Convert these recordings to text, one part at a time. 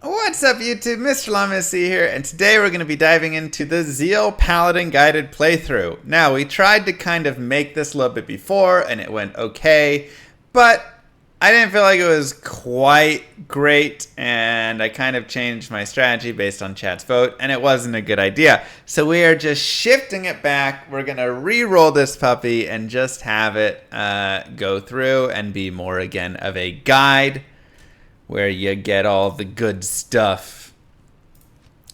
What's up YouTube, Mr. Lamacy here, and today we're going to be diving into the Zeal Paladin guided playthrough. Now, we tried to kind of make this a little bit before, and it went okay, but I didn't feel like it was quite great, and I kind of changed my strategy based on chat's vote, and it wasn't a good idea. So we are just shifting it back. We're going to re-roll this puppy and just have it go through and be more, again, of a guide where you get all the good stuff.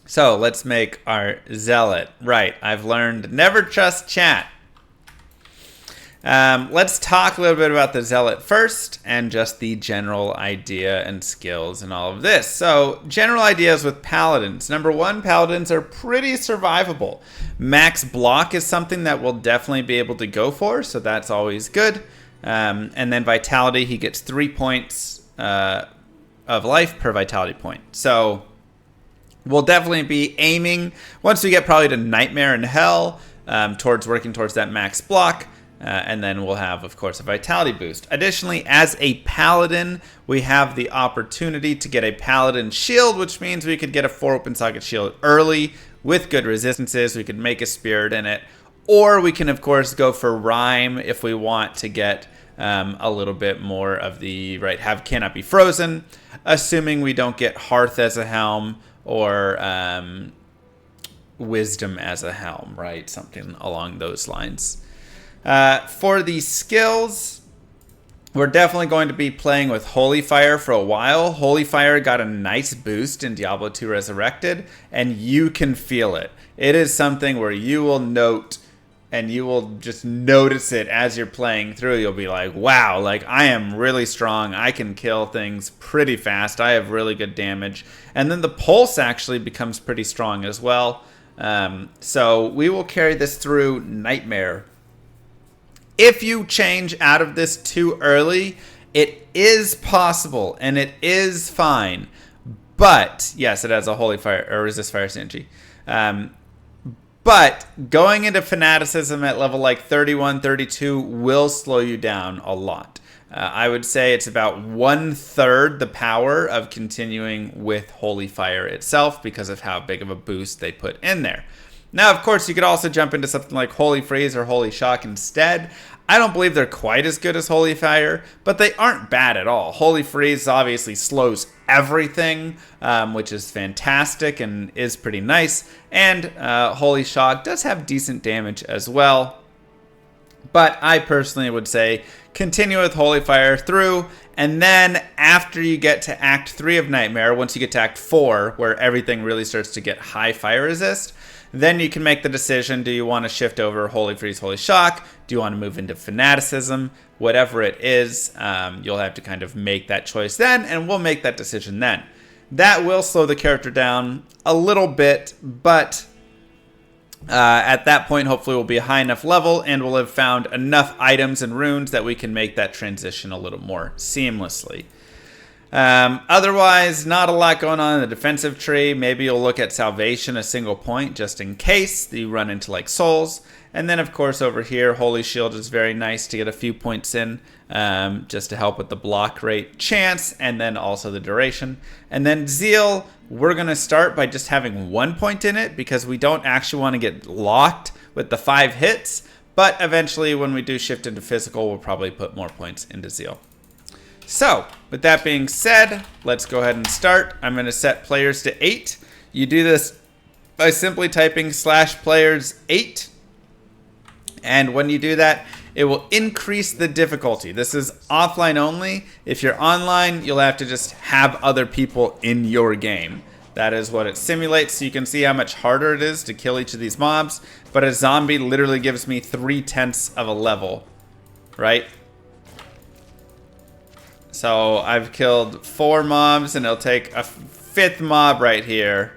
So let's make our zealot. Right, I've learned never trust chat. Let's talk a little bit about the zealot first and just the general idea and skills and all of this. So general ideas with paladins. Number one, paladins are pretty survivable. Max block is something that we'll definitely be able to go for, so that's always good. And then vitality, he gets 3 points of life per vitality point. So we'll definitely be aiming, once we get probably to Nightmare and Hell, towards working towards that max block. And then we'll have, of course, a vitality boost. Additionally, as a paladin, we have the opportunity to get a paladin shield, which means we could get a 4 open socket shield early with good resistances. We could make a spirit in it. Or we can, of course, go for rhyme if we want to get a little bit more of the, have cannot be frozen, assuming we don't get hearth as a helm or wisdom as a helm, right? Something along those lines. For the skills, we're definitely going to be playing with Holy Fire for a while. Holy Fire got a nice boost in Diablo 2 Resurrected, and you can feel it. It is something where you will note and you will just notice it as you're playing through. You'll be like, wow, like I am really strong. I can kill things pretty fast. I have really good damage. And then the pulse actually becomes pretty strong as well. So we will carry this through Nightmare. If you change out of this too early, it is possible and it is fine. But yes, it has a Holy Fire or Resist Fire synergy. But going into fanaticism at level like 31, 32 will slow you down a lot. I would say it's about 1/3 the power of continuing with Holy Fire itself because of how big of a boost they put in there. Now, of course, you could also jump into something like Holy Freeze or Holy Shock instead. I don't believe they're quite as good as Holy Fire, but they aren't bad at all. Holy Freeze obviously slows everything, which is fantastic and is pretty nice. And Holy Shock does have decent damage as well. But I personally would say continue with Holy Fire through, and then after you get to Act 3 of Nightmare, once you get to Act 4, where everything really starts to get high fire resist, then you can make the decision, do you want to shift over Holy Freeze, Holy Shock? Do you want to move into Fanaticism? Whatever it is, you'll have to kind of make that choice then, and we'll make that decision then. That will slow the character down a little bit, but at that point, hopefully we'll be a high enough level, and we'll have found enough items and runes that we can make that transition a little more seamlessly. Otherwise, not a lot going on in the defensive tree. Maybe you'll look at salvation a single point just in case you run into like souls. And then, of course, over here, Holy Shield is very nice to get a few points in just to help with the block rate chance and then also the duration. And then Zeal, we're going to start by just having 1 point in it because we don't actually want to get locked with the 5 hits. But eventually, when we do shift into physical, we'll probably put more points into Zeal. So, with that being said, let's go ahead and start. I'm going to set players to 8. You do this by simply typing /players8. And when you do that, it will increase the difficulty. This is offline only. If you're online, you'll have to just have other people in your game. That is what it simulates, so you can see how much harder it is to kill each of these mobs. But a zombie literally gives me 3/10 of a level, right? So I've killed 4 mobs, and it'll take a 5th mob right here,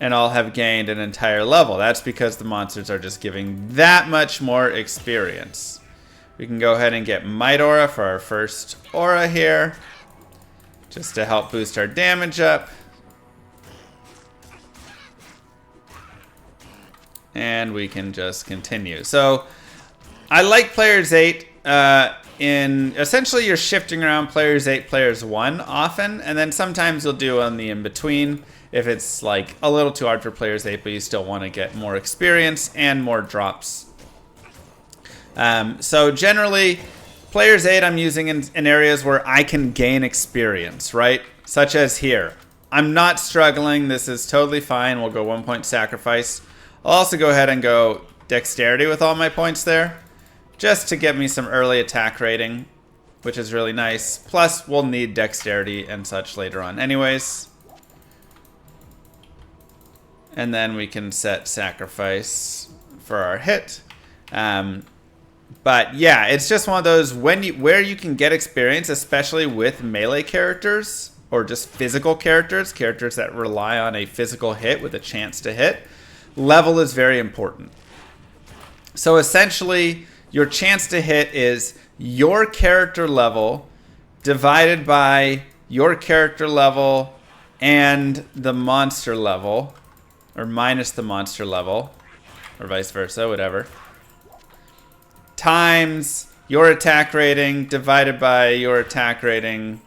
and I'll have gained an entire level. That's because the monsters are just giving that much more experience. We can go ahead and get Might Aura for our first aura here, just to help boost our damage up. And we can just continue. So I like players 8. essentially you're shifting around players 8, players 1 often, and then sometimes you'll do on the in-between if it's like a little too hard for players 8, but you still want to get more experience and more drops. So generally, players 8 I'm using in areas where I can gain experience, right? Such as here. I'm not struggling. This is totally fine. We'll go 1 point sacrifice. I'll also go ahead and go dexterity with all my points there, just to get me some early attack rating, which is really nice. Plus, we'll need dexterity and such later on anyways. And then we can set sacrifice for our hit. But yeah, it's just one of those where you can get experience, especially with melee characters or just physical characters that rely on a physical hit with a chance to hit. Level is very important. So essentially, your chance to hit is your character level divided by your character level and the monster level, or minus the monster level, or vice versa, whatever, times your attack rating divided by your attack rating.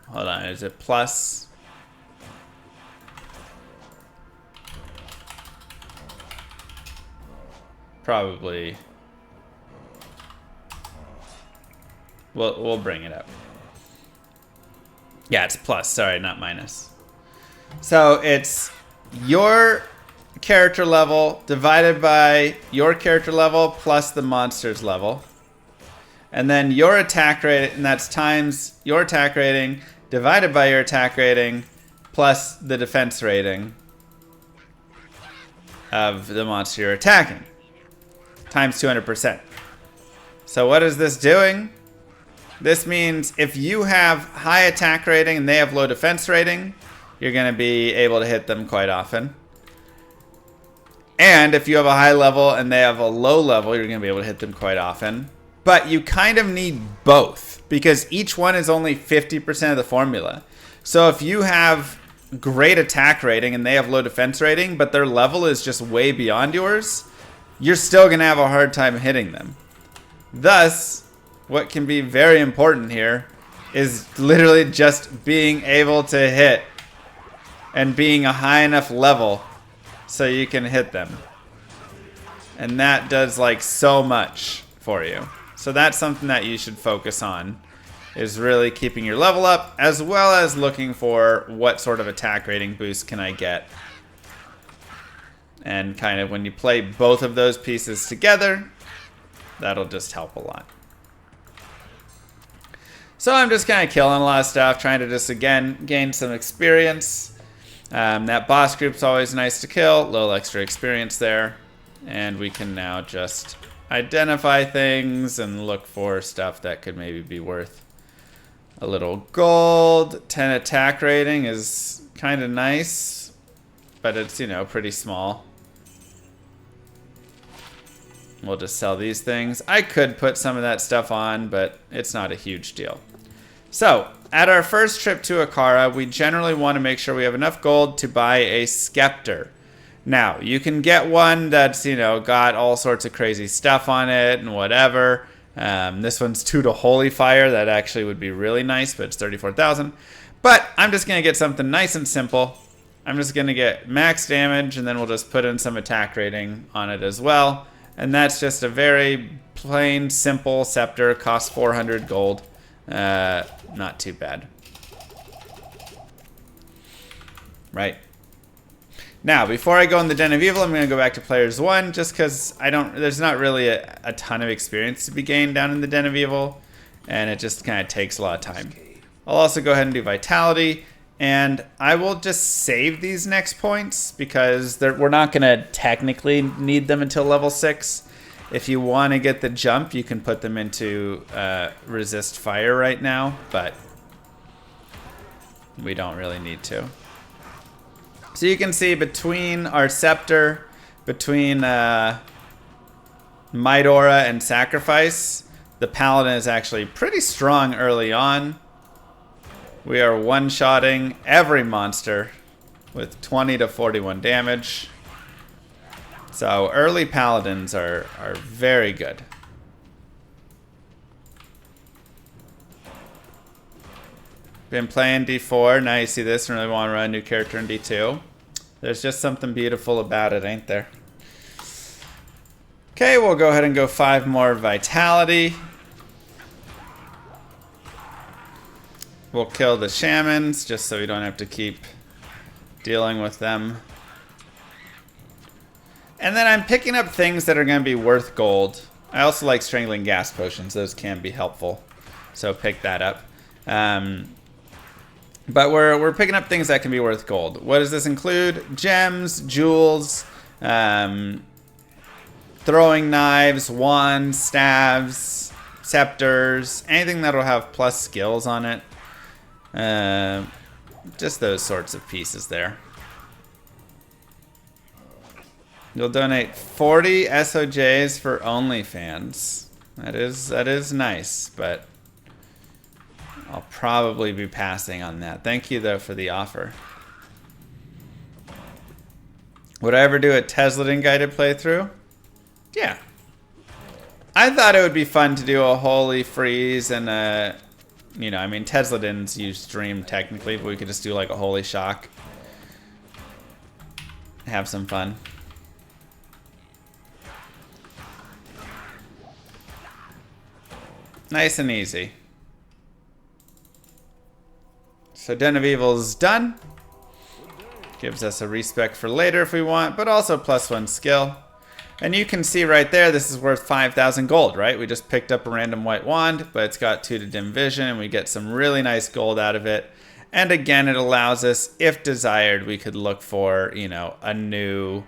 Hold on, is it plus? Probably. We'll bring it up. Yeah, it's plus. Sorry, not minus. So it's your character level divided by your character level plus the monster's level. And then your attack rate, and that's times your attack rating divided by your attack rating plus the defense rating of the monster you're attacking. Times 200%. So what is this doing? This means if you have high attack rating and they have low defense rating, you're going to be able to hit them quite often. And if you have a high level and they have a low level, you're going to be able to hit them quite often. But you kind of need both because each one is only 50% of the formula. So if you have great attack rating and they have low defense rating, but their level is just way beyond yours, you're still going to have a hard time hitting them. Thus, what can be very important here is literally just being able to hit and being a high enough level so you can hit them. And that does like so much for you. So that's something that you should focus on, is really keeping your level up as well as looking for what sort of attack rating boost can I get. And kind of when you play both of those pieces together, that'll just help a lot. So I'm just kind of killing a lot of stuff, trying to just, again, gain some experience. That boss group's always nice to kill. Little extra experience there. And we can now just identify things and look for stuff that could maybe be worth a little gold. 10 attack rating is kind of nice, but it's, you know, pretty small. We'll just sell these things. I could put some of that stuff on, but it's not a huge deal. So, at our first trip to Akara, we generally want to make sure we have enough gold to buy a scepter. Now, you can get one that's, you know, got all sorts of crazy stuff on it and whatever. This one's 2 to Holy Fire. That actually would be really nice, but it's 34,000. But I'm just going to get something nice and simple. I'm just going to get max damage, and then we'll just put in some attack rating on it as well. And that's just a very plain, simple scepter. Costs 400 gold. Not too bad. Right. Now, before I go in the Den of Evil, I'm going to go back to Players 1, just because there's not really a ton of experience to be gained down in the Den of Evil, and it just kind of takes a lot of time. I'll also go ahead and do Vitality, and I will just save these next points, because we're not going to technically need them until level 6. If you want to get the jump, you can put them into Resist Fire right now, but we don't really need to. So you can see between our Scepter, between Might Aura and Sacrifice, the Paladin is actually pretty strong early on. We are one-shotting every monster with 20 to 41 damage. So early Paladins are very good. Been playing D4. Now you see this and really want to run a new character in D2. There's just something beautiful about it, ain't there? Okay, we'll go ahead and go 5 more Vitality. We'll kill the Shamans just so we don't have to keep dealing with them. And then I'm picking up things that are going to be worth gold. I also like Strangling Gas Potions. Those can be helpful. So pick that up. But we're picking up things that can be worth gold. What does this include? Gems, jewels, throwing knives, wands, staves, scepters, anything that'll have plus skills on it. Just those sorts of pieces there. You'll donate 40 SOJs for OnlyFans. That is nice, but I'll probably be passing on that. Thank you, though, for the offer. Would I ever do a Tesladin guided playthrough? Yeah. I thought it would be fun to do a Holy Freeze and a... You know, I mean, Tesladins use Stream technically, but we could just do like a Holy Shock. Have some fun. Nice and easy. So Den of Evil's done. Gives us a respec for later if we want, but also +1 skill. And you can see right there, this is worth 5,000 gold, right? We just picked up a random white wand, but it's got 2 to dim vision, and we get some really nice gold out of it. And again, it allows us, if desired, we could look for, you know, a new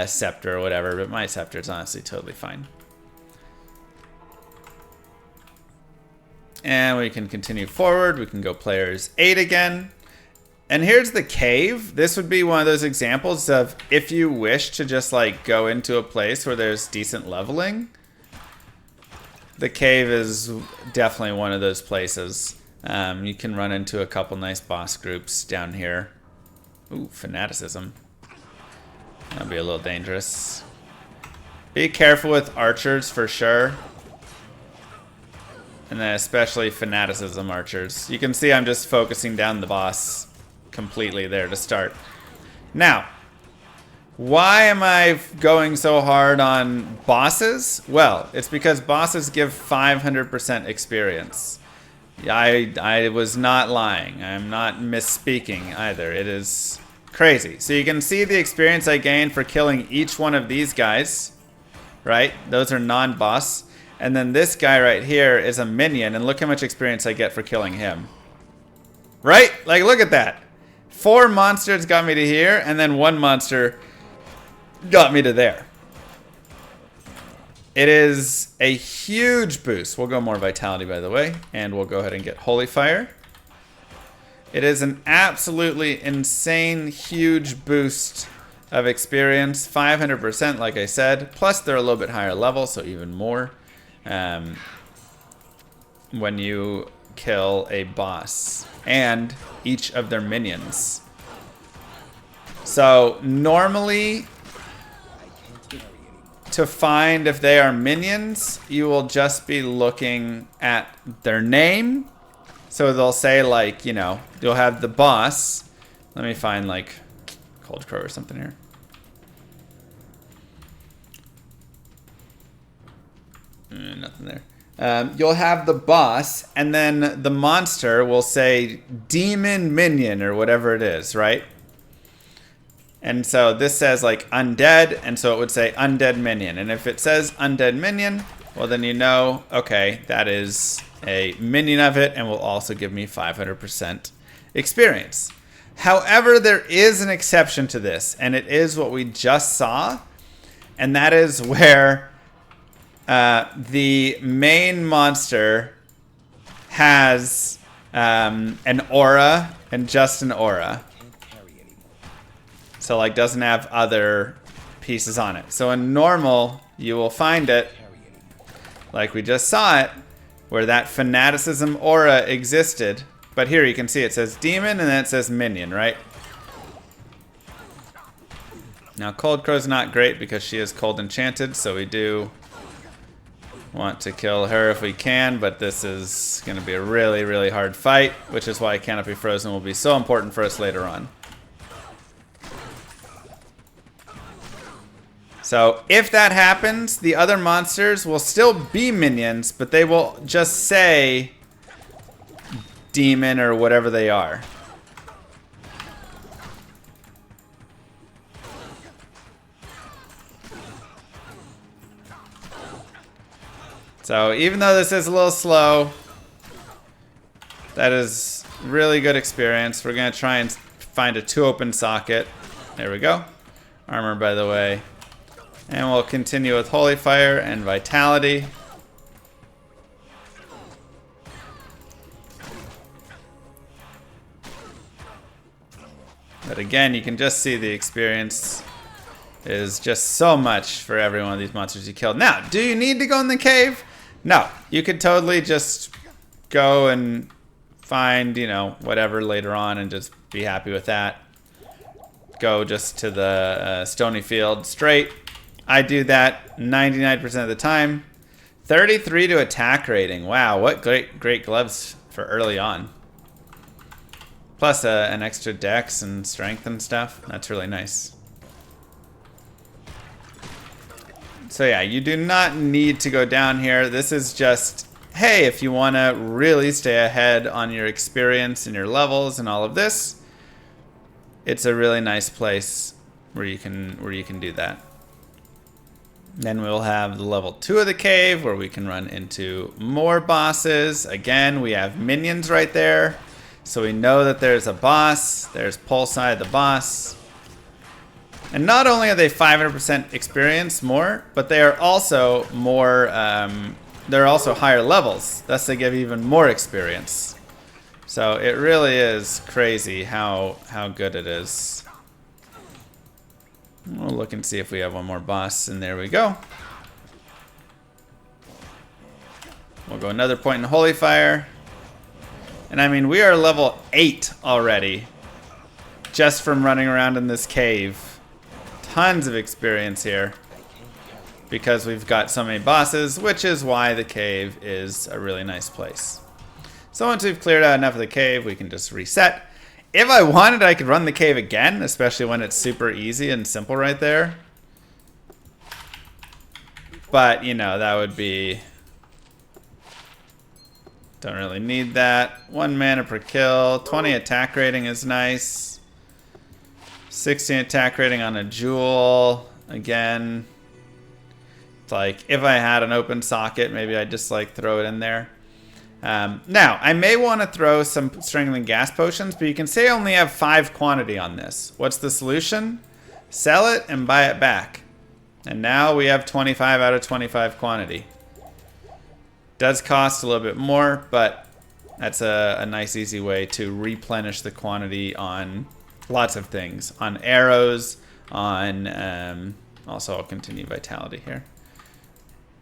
scepter or whatever, but my scepter is honestly totally fine. And we can continue forward. We can go players 8 again. And here's the cave. This would be one of those examples of if you wish to just like go into a place where there's decent leveling. The cave is definitely one of those places. You can run into a couple nice boss groups down here. Ooh, fanaticism. That'll be a little dangerous. Be careful with archers for sure. And then especially fanaticism archers. You can see I'm just focusing down the boss completely there to start. Now, why am I going so hard on bosses? Well, it's because bosses give 500% experience. I was not lying. I'm not misspeaking either. It is crazy. So you can see the experience I gained for killing each one of these guys, right? Those are non-boss. And then this guy right here is a minion, and look how much experience I get for killing him. Right? Like, look at that. 4 monsters got me to here, and then 1 monster got me to there. It is a huge boost. We'll go more vitality, by the way, and we'll go ahead and get Holy Fire. It is an absolutely insane, huge boost of experience. 500%, like I said. Plus, they're a little bit higher level, so even more. When you kill a boss and each of their minions. So normally to find if they are minions, you will just be looking at their name. So they'll say like, you know, you'll have the boss. Let me find like Cold Crow or something here. Nothing there. You'll have the boss, and then the monster will say demon minion or whatever it is, right? And so this says like undead, and so it would say undead minion. And if it says undead minion, well then you know, okay, that is a minion of it, and will also give me 500% experience. However, there is an exception to this, and it is what we just saw, and that is where the main monster has an aura and just an aura. So like doesn't have other pieces on it. So in normal, you will find it like we just saw it, where that fanaticism aura existed. But here you can see it says demon and then it says minion, right? Now, Cold Crow's not great because she is cold enchanted, so we do want to kill her if we can, but this is going to be a really, really hard fight, which is why Canopy Frozen will be so important for us later on. So if that happens, the other monsters will still be minions, but they will just say demon or whatever they are. So even though this is a little slow, that is really good experience. We're going to try and find a 2 open socket. There we go. Armor, by the way. And we'll continue with Holy Fire and Vitality. But again, you can just see the experience is just so much for every one of these monsters you kill. Now, do you need to go in the cave? No. You could totally just go and find, you know, whatever later on and just be happy with that. Go just to the stony field straight. I do that 99% of the time. 33 to attack rating. Wow, what great gloves for early on. Plus an extra dex and strength and stuff. That's really nice. So yeah, you do not need to go down here. This is just, hey, if you want to really stay ahead on your experience and your levels and all of this, it's a really nice place where you can do that. Then we'll have the level 2 of the cave where we can run into more bosses. Again, we have minions right there. So we know that there's a boss. There's Pulsai, the boss. And not only are they 500% experience more, but they are also more, they're also higher levels. Thus they give even more experience. So it really is crazy how good it is. We'll look and see if we have one more boss, and there we go. We'll go another point in Holy Fire. And I mean, we are level 8 already, just from running around in this cave. Tons of experience here, because we've got so many bosses, which is why the cave is a really nice place. So once we've cleared out enough of the cave, we can just reset. If I wanted, I could run the cave again, especially when it's super easy and simple right there. But, you know, that would be... Don't really need that. 1 mana per kill. 20 attack rating is nice. 16 attack rating on a jewel. Again, it's like, if I had an open socket, maybe I'd just like throw it in there. Now, I may want to throw some strengthening gas potions, but you can say I only have 5 quantity on this. What's the solution? Sell it and buy it back. And now we have 25 out of 25 quantity. Does cost a little bit more, but that's a nice easy way to replenish the quantity on lots of things. On arrows, on, also I'll continue vitality here.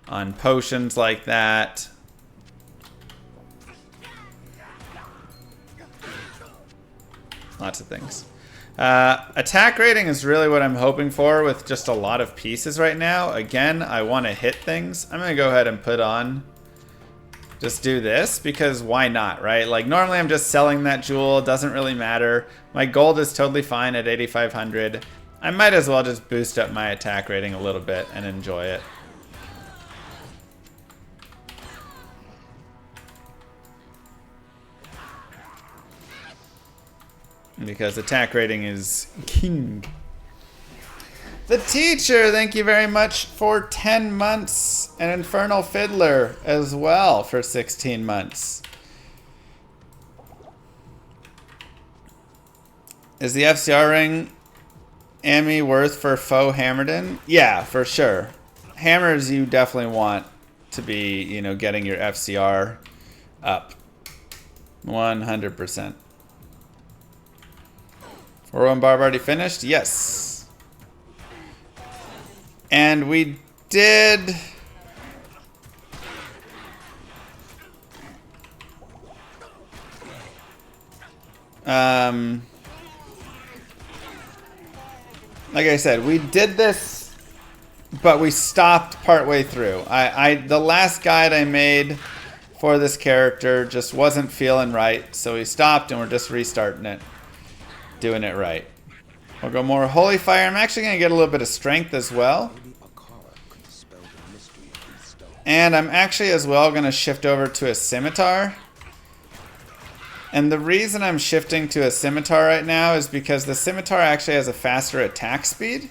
On potions like that. Lots of things. Attack rating is really what I'm hoping for with just a lot of pieces right now. Again, I want to hit things. I'm going to go ahead and put on, just do this, because why not, right? Like normally I'm just selling that jewel. It doesn't really matter. My gold is totally fine at 8,500. I might as well just boost up my attack rating a little bit and enjoy it. Because attack rating is king. The Teacher, thank you very much for 10 months. And Infernal Fiddler as well for 16 months. Is the FCR ring Amy worth for faux hammered in? Yeah, for sure. Hammers you definitely want to be, you know, getting your FCR up. 100%. 4-1 Barb already finished? Yes. And we did... like I said, we did this, but we stopped partway through. The last guide I made for this character just wasn't feeling right, so we stopped and we're just restarting it, doing it right. We'll go more Holy Fire. I'm actually going to get a little bit of strength as well. And I'm actually as well going to shift over to a Scimitar. And the reason I'm shifting to a Scimitar right now is because the Scimitar actually has a faster attack speed.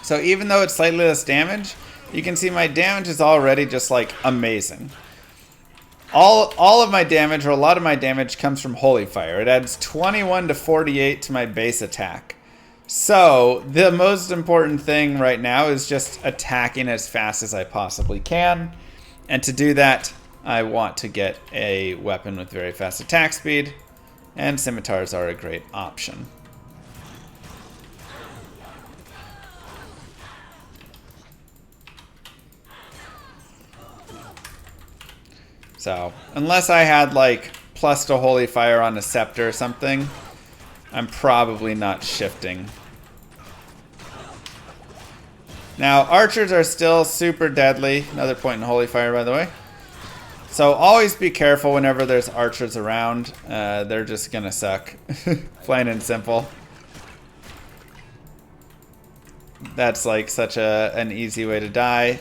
So even though it's slightly less damage, you can see my damage is already just like amazing. All of my damage, or a lot of my damage, comes from Holy Fire. It adds 21 to 48 to my base attack. So the most important thing right now is just attacking as fast as I possibly can. And to do that, I want to get a weapon with very fast attack speed. And scimitars are a great option. So, unless I had like plus to Holy Fire on a Scepter or something, I'm probably not shifting. Now, archers are still super deadly. Another point in Holy Fire, by the way. So always be careful whenever there's archers around. They're just gonna suck. Plain and simple. That's like such an easy way to die.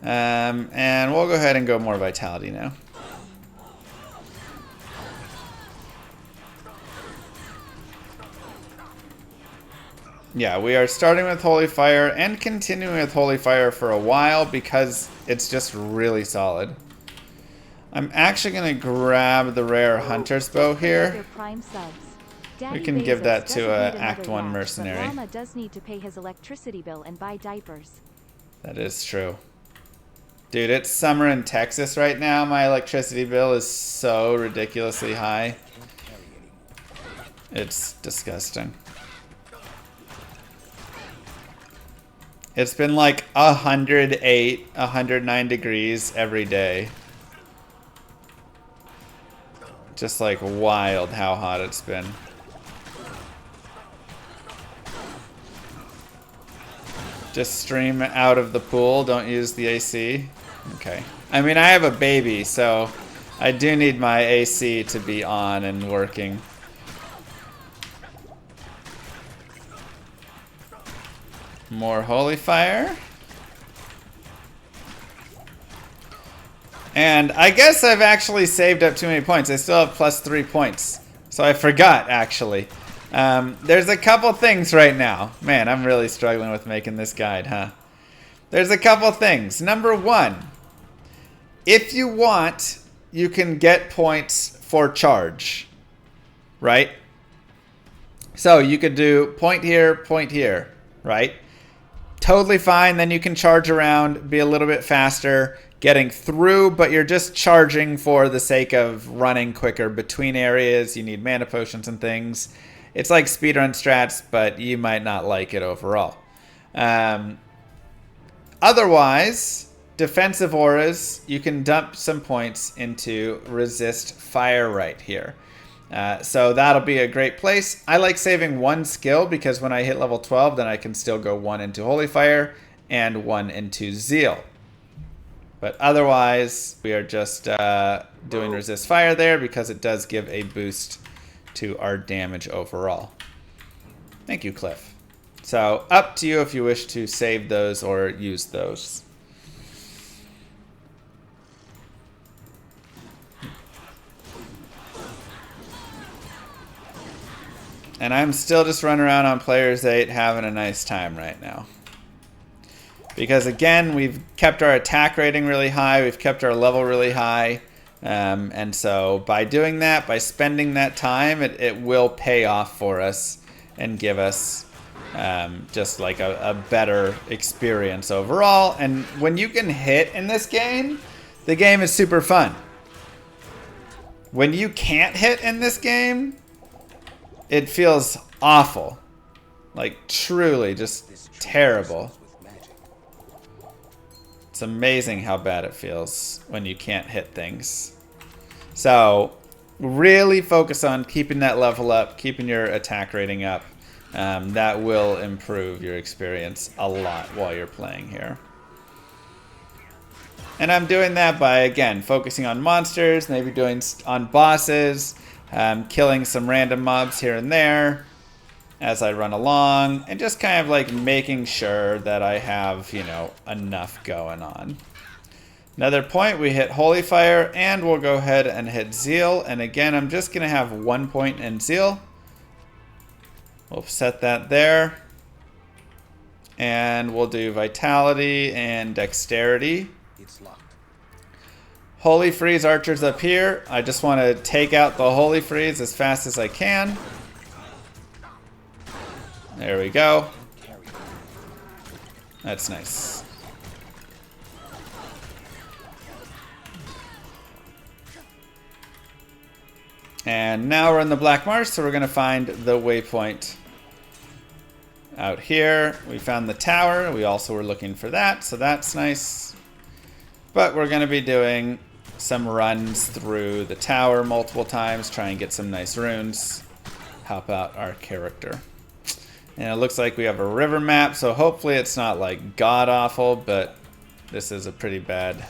And we'll go ahead and go more Vitality now. Yeah, we are starting with Holy Fire and continuing with Holy Fire for a while because it's just really solid. I'm actually going to grab the rare Hunter's Bow here. We can give that to a Act 1 mercenary. Llama does need to pay his electricity bill and buy diapers. That is true. Dude, it's summer in Texas right now. My electricity bill is so ridiculously high. It's disgusting. It's been like 108, 109 degrees every day. Just like wild how hot it's been. Just stream out of the pool, don't use the AC. Okay. I mean, I have a baby, so I do need my AC to be on and working. More Holy Fire. And I guess I've actually saved up too many points. I still have plus 3 points. So I forgot, actually. There's a couple things right now. Man, I'm really struggling with making this guide, huh? There's a couple things. Number one, if you want, you can get points for charge, right? So you could do point here, right? Totally fine. Then you can charge around, be a little bit faster, getting through, but you're just charging for the sake of running quicker between areas. You need mana potions and things. It's like speedrun strats, but you might not like it overall. Otherwise, defensive auras, you can dump some points into resist fire right here. So that'll be a great place. I like saving one skill because when I hit level 12, then I can still go one into Holy Fire and one into Zeal. But otherwise, we are just doing resist fire there because it does give a boost to our damage overall. Thank you, Cliff. So up to you if you wish to save those or use those. And I'm still just running around on Players 8 having a nice time right now. Because again, we've kept our attack rating really high, we've kept our level really high. And so by doing that, by spending that time, it will pay off for us and give us just like a better experience overall. And when you can hit in this game, the game is super fun. When you can't hit in this game, it feels awful. Like truly just terrible. It's amazing how bad it feels when you can't hit things. So really focus on keeping that level up, keeping your attack rating up, that will improve your experience a lot while you're playing here. And I'm doing that by, again, focusing on monsters, maybe doing on bosses, killing some random mobs here and there as I run along, and just kind of like making sure that I have, you know, enough going on. Another point, we hit Holy Fire, and we'll go ahead and hit Zeal. And again, I'm just going to have 1 point in Zeal. We'll set that there. And we'll do Vitality and Dexterity. It's locked. Holy Freeze archers up here. I just want to take out the Holy Freeze as fast as I can. There we go. That's nice. And now we're in the Black Marsh, so we're going to find the waypoint out here. We found the tower. We also were looking for that, so that's nice. But we're going to be doing some runs through the tower multiple times, try and get some nice runes, help out our character. And it looks like we have a river map, so hopefully it's not like god-awful, but this is a pretty bad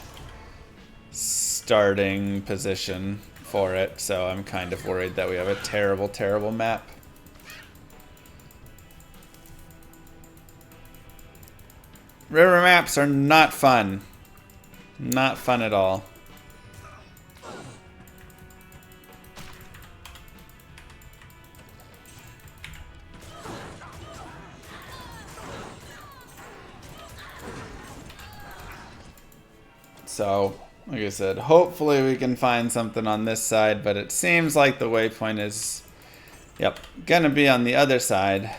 starting position for it, so I'm kind of worried that we have a terrible, terrible map. River maps are not fun. Not fun at all. So, like I said, hopefully we can find something on this side, but it seems like the waypoint is, yep, gonna be on the other side.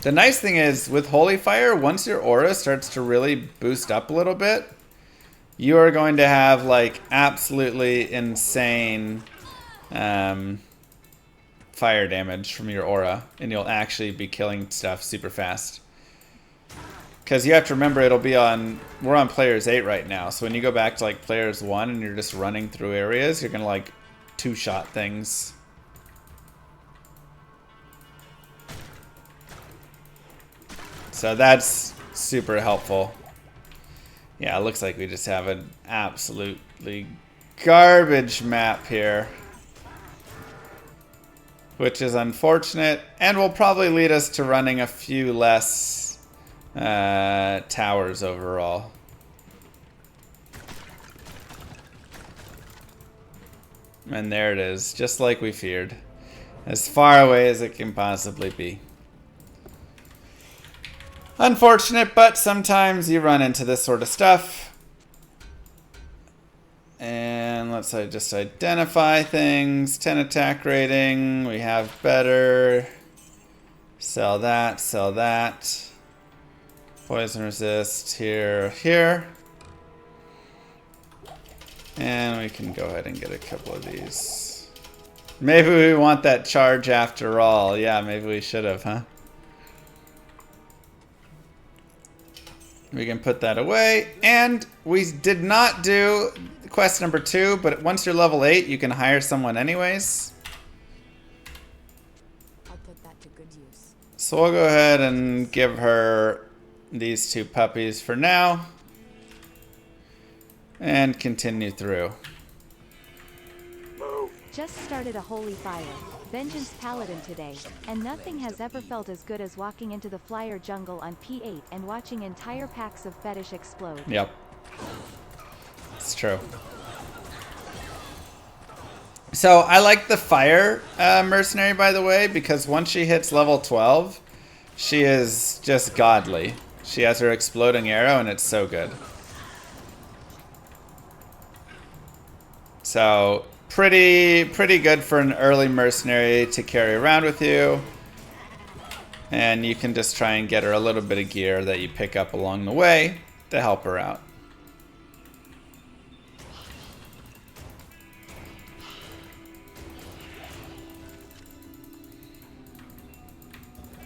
The nice thing is, with Holy Fire, once your aura starts to really boost up a little bit, you are going to have, like, absolutely insane fire damage from your aura, and you'll actually be killing stuff super fast. Because you have to remember, it'll be on, we're on Players 8 right now, so when you go back to like Players 1 and you're just running through areas, you're gonna like two-shot things. So that's super helpful. Yeah, it looks like we just have an absolutely garbage map here, which is unfortunate, and will probably lead us to running a few less towers overall. And there it is, just like we feared. As far away as it can possibly be. Unfortunate, but sometimes you run into this sort of stuff. And let's just identify things. 10 attack rating, we have better. Sell that, sell that. Poison resist here. And we can go ahead and get a couple of these. Maybe we want that charge after all. Yeah, maybe we should have, huh? We can put that away. And we did not do quest number 2, but once you're level 8, you can hire someone anyways. I'll put that to good use. So we'll go ahead and give her these 2 puppies for now. And continue through. Just started a Holy Fire, Vengeance Paladin today, and nothing has ever felt as good as walking into the Flayer jungle on P8 and watching entire packs of fetish explode. Yep. It's true. So I like the fire mercenary, by the way, because once she hits level 12, she is just godly. She has her exploding arrow, and it's so good. So pretty good for an early mercenary to carry around with you. And you can just try and get her a little bit of gear that you pick up along the way to help her out.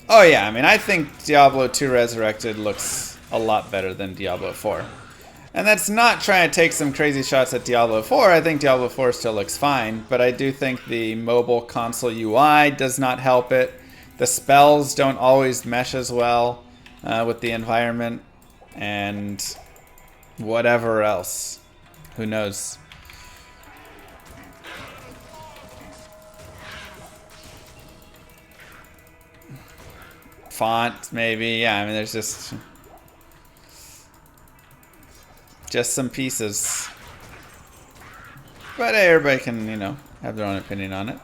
Oh yeah, I mean, I think Diablo 2 Resurrected looks a lot better than Diablo 4. And that's not trying to take some crazy shots at Diablo 4. I think Diablo 4 still looks fine, but I do think the mobile console UI does not help it. The spells don't always mesh as well with the environment, and whatever else. Who knows? Font, maybe. Yeah, I mean, there's just some pieces. But hey, everybody can, you know, have their own opinion on it.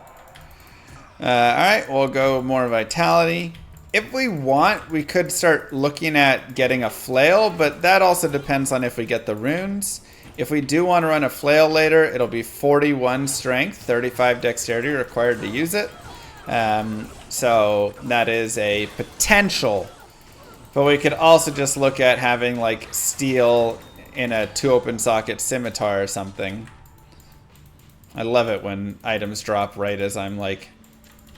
Alright, we'll go more vitality. If we want, we could start looking at getting a flail, but that also depends on if we get the runes. If we do want to run a flail later, it'll be 41 strength, 35 dexterity required to use it. So that is a potential. But we could also just look at having like steel in a 2 open socket scimitar or something. I love it when items drop right as I'm like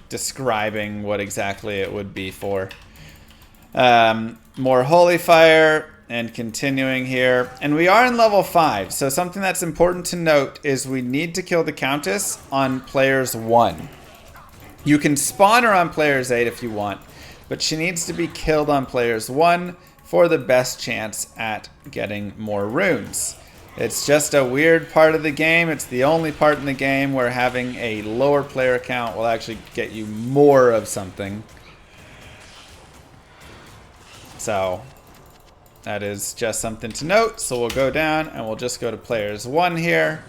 describing what exactly it would be for. More holy fire and continuing here. And we are in level 5. So something that's important to note is we need to kill the Countess on players 1. You can spawn her on players 8 if you want, but she needs to be killed on players 1 for the best chance at getting more runes. It's just a weird part of the game. It's the only part in the game where having a lower player count will actually get you more of something. So that is just something to note. So we'll go down and we'll just go to players 1 here.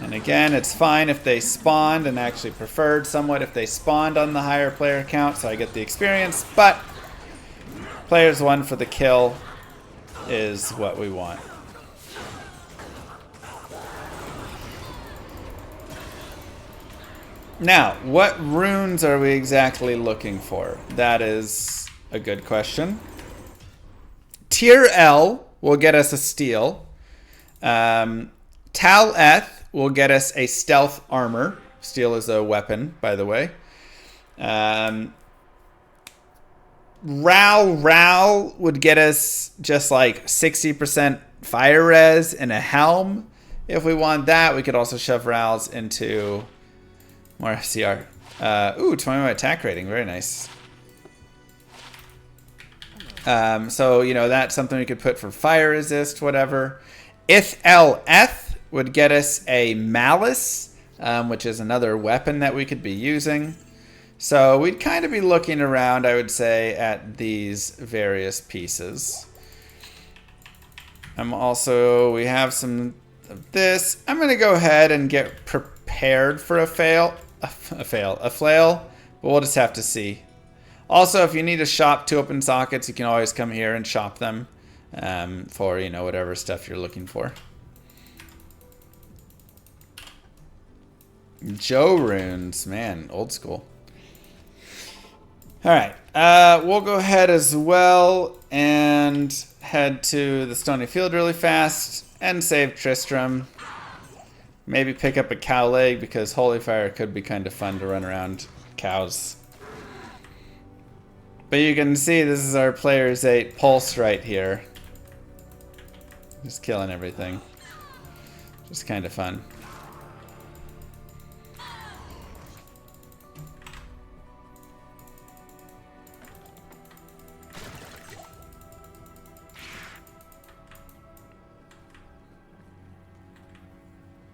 And again, it's fine if they spawned, and actually preferred somewhat if they spawned on the higher player count, so I get the experience. But players 1 for the kill is what we want. Now, what runes are we exactly looking for? That is a good question. Tier L will get us a steel. Tal-Eth will get us a stealth armor. Steel is a weapon, by the way. Ral would get us just like 60% fire res and a helm. If we want that, we could also shove Rals into more FCR. Ooh, 21 attack rating. Very nice. So, you know, that's something we could put for fire resist, whatever. Ith-El-Eth would get us a malice, which is another weapon that we could be using. So we'd kind of be looking around, I would say, at these various pieces. We have some of this. I'm going to go ahead and get prepared for a flail, but we'll just have to see. Also, if you need to shop 2 open sockets, you can always come here and shop them for, you know, whatever stuff you're looking for. Joe runes, man, old school. All right, we'll go ahead as well and head to the Stony Field really fast and save Tristram. Maybe pick up a cow leg because Holy Fire could be kind of fun to run around cows. But you can see this is our players 8 pulse right here. Just killing everything. Just kind of fun.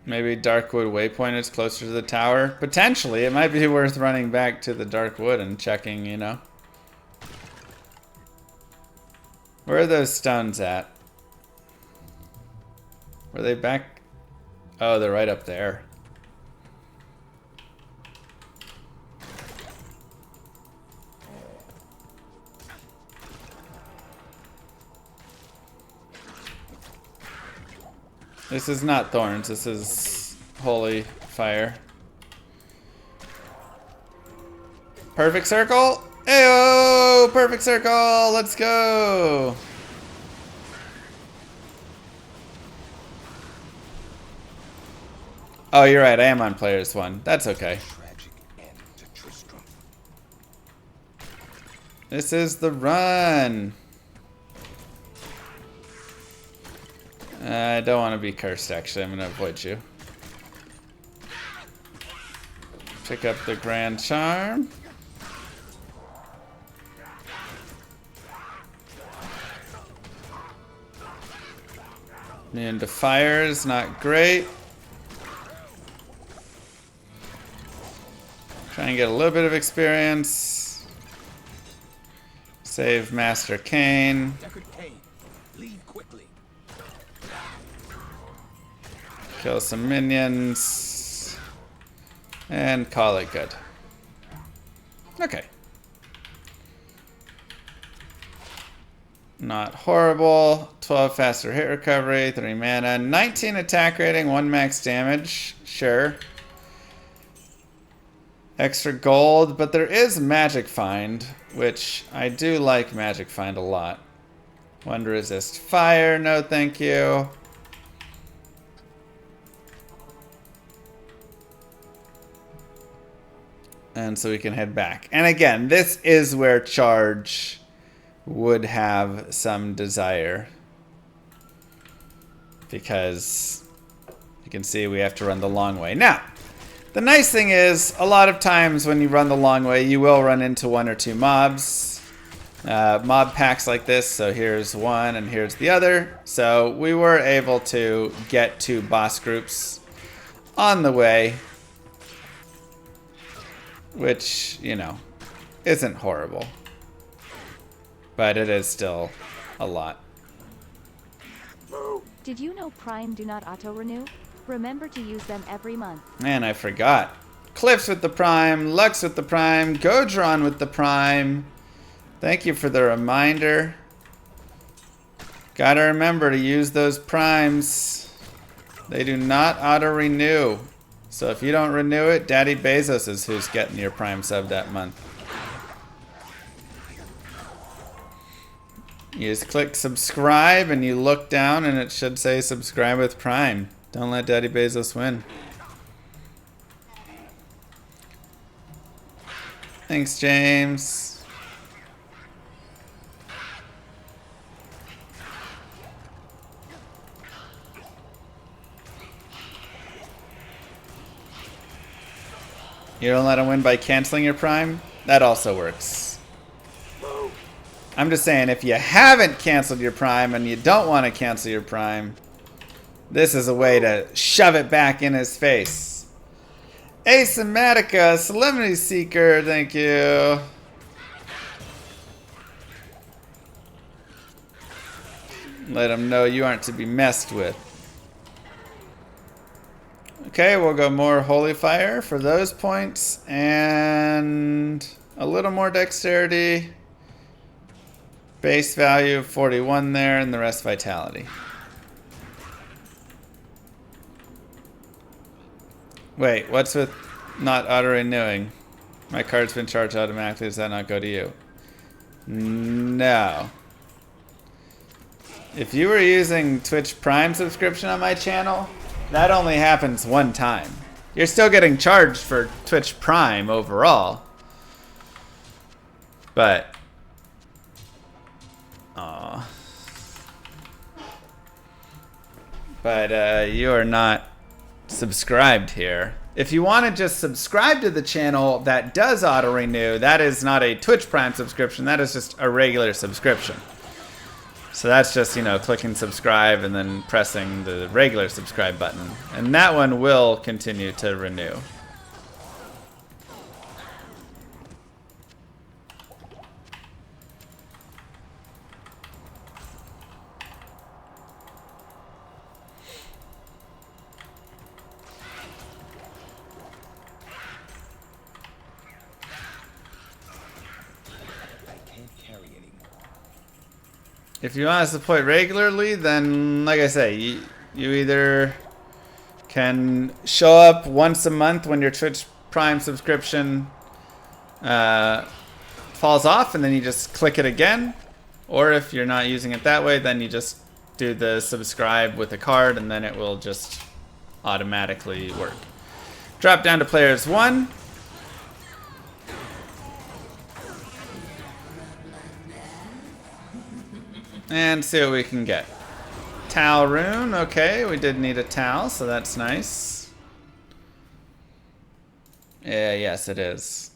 Maybe Darkwood Waypoint is closer to the tower. Potentially. It might be worth running back to the Darkwood and checking, you know. Where are those stones at? Were they back? Oh, they're right up there. This is not thorns, this is holy fire. Perfect circle! Ayo! Perfect circle! Let's go! Oh, you're right, I am on players 1. That's okay. This is the run. I don't want to be cursed, actually. I'm going to avoid you. Pick up the Grand Charm. Immune to fire is not great. Try and get a little bit of experience. Save Master Kane. Kill some minions. And call it good. Okay. Not horrible. 12 faster hit recovery, 3 mana, 19 attack rating, 1 max damage. Sure. Extra gold, but there is Magic Find, which I do like Magic Find a lot. 1 to resist fire, no thank you. And so we can head back. And again, this is where charge would have some desire. Because you can see we have to run the long way. Now, the nice thing is, a lot of times when you run the long way, you will run into 1 or 2 mobs. Mob packs like this, so here's one and here's the other. So we were able to get 2 boss groups on the way. Which, you know, isn't horrible. But it is still a lot. Did you know Prime do not auto-renew? Remember to use them every month. Man, I forgot. Cliffs with the Prime, Lux with the Prime, Godron with the Prime. Thank you for the reminder. Gotta remember to use those Primes. They do not auto-renew. So if you don't renew it, Daddy Bezos is who's getting your Prime sub that month. You just click subscribe and you look down and it should say subscribe with Prime. Don't let Daddy Bezos win. Thanks, James. You don't let him win by canceling your Prime? That also works. I'm just saying, if you haven't canceled your Prime and you don't want to cancel your Prime, this is a way to shove it back in his face. Asymmatica, Solemnity Seeker, thank you. Let him know you aren't to be messed with. Okay, we'll go more Holy Fire for those points, and a little more Dexterity. Base value of 41 there, and the rest Vitality. Wait, what's with not auto-renewing? My card's been charged automatically, does that not go to you? No. If you were using Twitch Prime subscription on my channel, that only happens 1 time. You're still getting charged for Twitch Prime overall. But... aw. But you are not subscribed here. If you want to just subscribe to the channel that does auto-renew, that is not a Twitch Prime subscription, that is just a regular subscription. So that's just, you know, clicking subscribe and then pressing the regular subscribe button. And that one will continue to renew. If you want to support regularly, then, like I say, you either can show up once a month when your Twitch Prime subscription falls off, and then you just click it again. Or if you're not using it that way, then you just do the subscribe with a card, and then it will just automatically work. Drop down to players 1. And see what we can get. Tau rune. Okay, we did need a Tau, so that's nice. Yeah, yes, it is.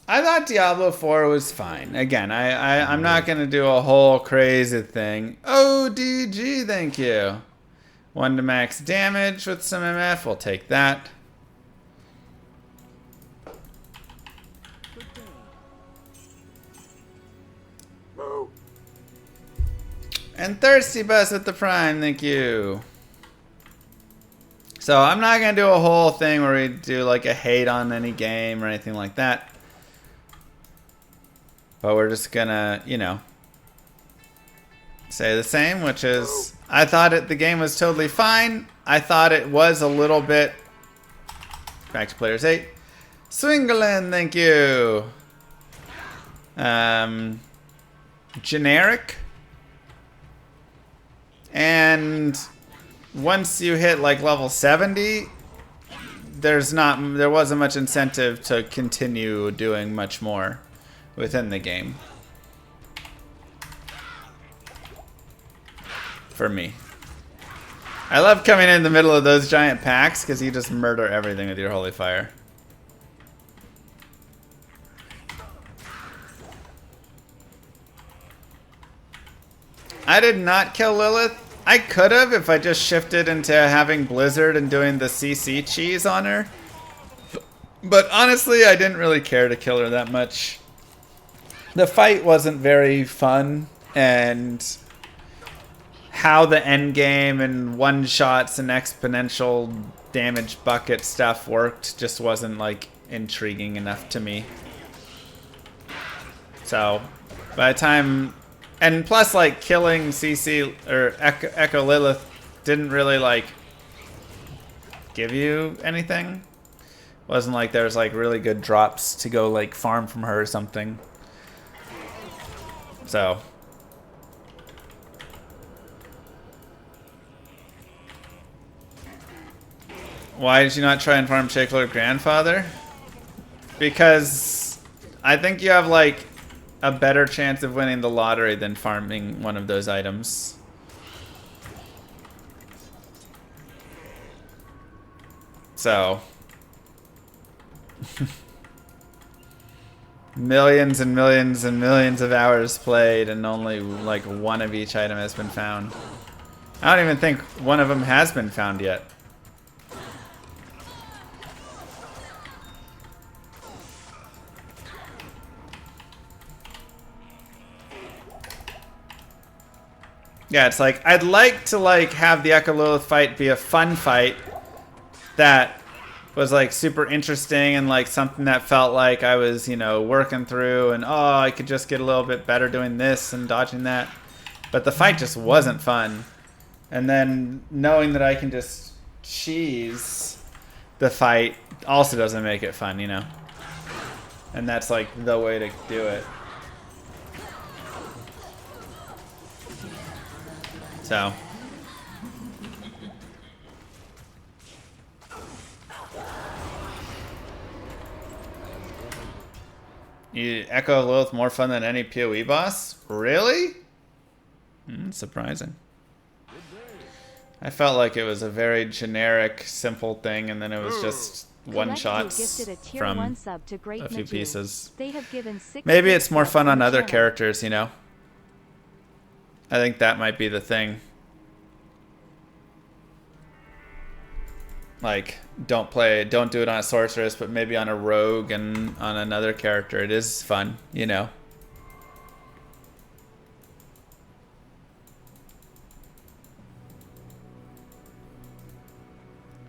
I thought Diablo 4 was fine. Again, I'm not going to do a whole crazy thing. ODG, thank you. 1 to max damage with some MF. We'll take that. And Thirsty Bus with the Prime, thank you. So I'm not going to do a whole thing where we do like a hate on any game or anything like that. But we're just going to, you know, say the same, which is I thought the game was totally fine. I thought it was a little bit... Back to Players 8. Swingling, thank you. Generic. And once you hit like level 70, there wasn't much incentive to continue doing much more within the game. For me. I love coming in the middle of those giant packs because you just murder everything with your Holy Fire. I did not kill Lilith. I could have if I just shifted into having Blizzard and doing the CC cheese on her. But honestly, I didn't really care to kill her that much. The fight wasn't very fun, and how the end game and one-shots and exponential damage bucket stuff worked just wasn't like intriguing enough to me. So by the time... And plus, like, killing CC or Echo Lilith didn't really, like, give you anything. Wasn't like there was, like, really good drops to go, like, farm from her or something. So. Why did you not try and farm Shakeler Grandfather? Because I think you have, like, a better chance of winning the lottery than farming one of those items. So. Millions and millions and millions of hours played and only like one of each item has been found. I don't even think one of them has been found yet. Yeah, it's like, I'd like to like have the Echo Lilith fight be a fun fight that was like super interesting and like something that felt like I was, you know, working through and oh, I could just get a little bit better doing this and dodging that. But the fight just wasn't fun. And then knowing that I can just cheese the fight also doesn't make it fun, you know. And that's like the way to do it. So. You Echo Lilith more fun than any PoE boss? Really? Surprising. I felt like it was a very generic, simple thing, and then it was just one-shots from a few pieces. Maybe it's more fun on other characters, you know? I think that might be the thing. Like, don't do it on a sorceress, but maybe on a rogue and on another character. It is fun, you know?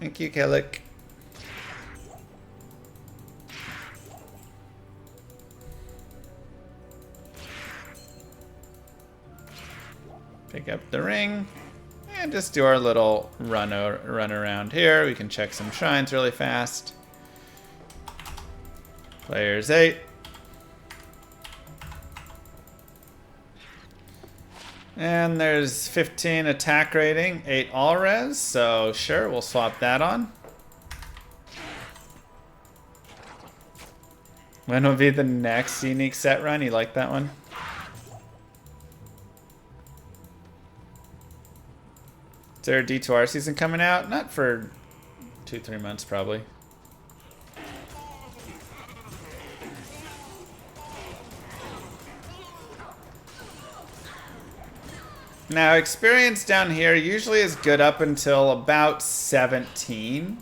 Thank you, Kellic. Pick up the ring. And just do our little run around here. We can check some shrines really fast. Players 8. And there's 15 attack rating, 8 all res, so sure, we'll swap that on. When will be the next unique set run? You like that one? Is there a D2R season coming out? Not for 2-3 months, probably. Now, experience down here usually is good up until about 17.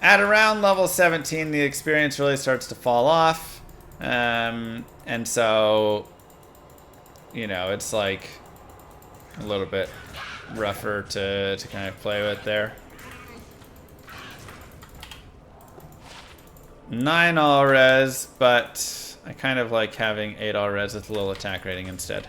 At around level 17, the experience really starts to fall off. And so, you know, it's like a little bit rougher to kind of play with there. 9 all res, but I kind of like having 8 all res with a little attack rating instead.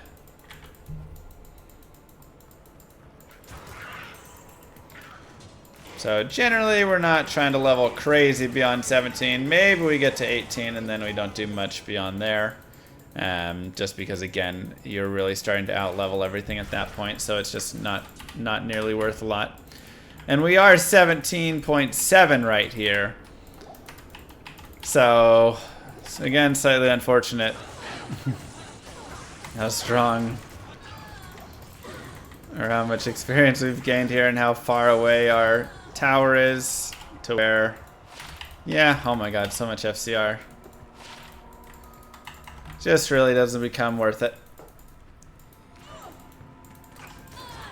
So generally we're not trying to level crazy beyond 17. Maybe we get to 18 and then we don't do much beyond there. Just because, again, you're really starting to out-level everything at that point, so it's just not nearly worth a lot. And we are 17.7 right here. So again, slightly unfortunate. How strong or how much experience we've gained here and how far away our tower is to where... Yeah, oh my god, so much FCR. Just really doesn't become worth it.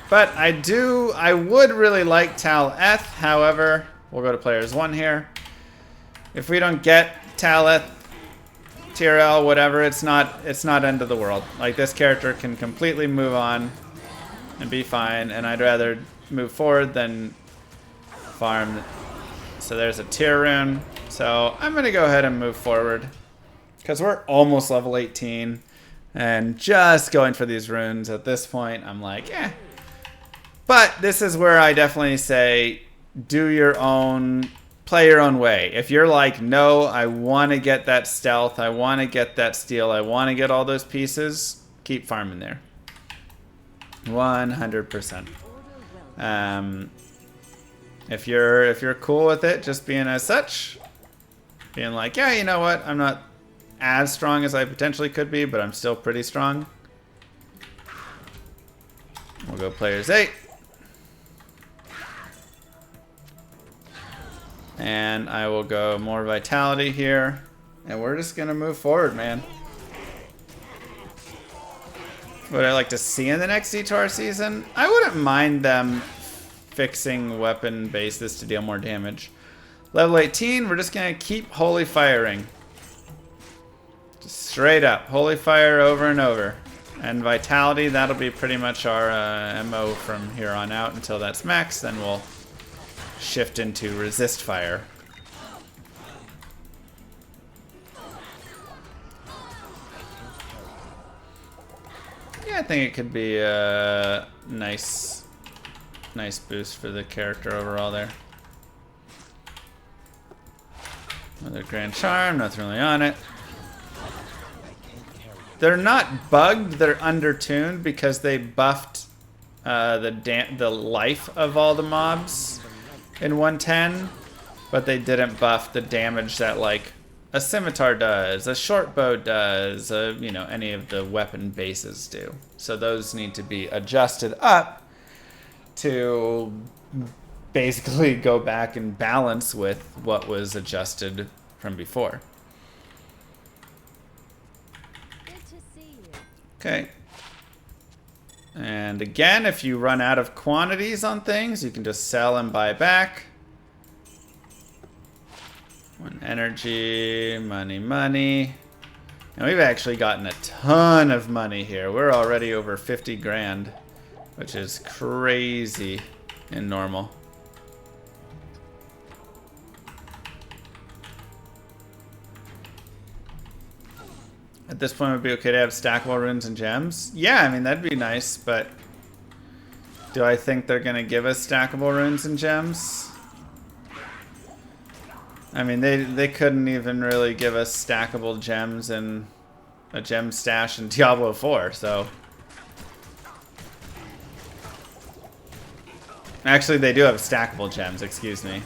But I would really like Tal-Eth, however, we'll go to players 1 here. If we don't get Tal-Eth, Tyrell, whatever, it's not end of the world. Like, this character can completely move on and be fine, and I'd rather move forward than farm. So there's a tier rune. So I'm gonna go ahead and move forward because we're almost level 18 and just going for these runes at this point. I'm like, eh. But this is where I definitely say do your own, play your own way. If you're like, no, I want to get that stealth, I want to get that steal, I want to get all those pieces, keep farming there. 100%. If you're cool with it, just being as such, being like, yeah, you know what, I'm not as strong as I potentially could be, but I'm still pretty strong. We'll go players 8. And I will go more vitality here. And we're just gonna move forward, man. Would I like to see in the next D2R season? I wouldn't mind them fixing weapon bases to deal more damage. Level 18, we're just gonna keep holy firing. Just straight up, holy fire over and over. And vitality, that'll be pretty much our MO from here on out until that's max, then we'll shift into resist fire. Yeah, I think it could be a nice boost for the character overall there. Another Grand Charm, nothing really on it. They're not bugged, they're undertuned because they buffed the life of all the mobs in 110, but they didn't buff the damage that like a scimitar does, a short bow does, you know, any of the weapon bases do. So those need to be adjusted up to basically go back and balance with what was adjusted from before. Good to see you. Okay. And again, if you run out of quantities on things, you can just sell and buy back. 1 energy, money. And we've actually gotten a ton of money here. We're already over 50 grand, which is crazy in normal. At this point, it would be okay to have stackable runes and gems. Yeah, I mean, that'd be nice, but do I think they're going to give us stackable runes and gems? I mean, they couldn't even really give us stackable gems and a gem stash in Diablo 4, so... Actually, they do have stackable gems, excuse me.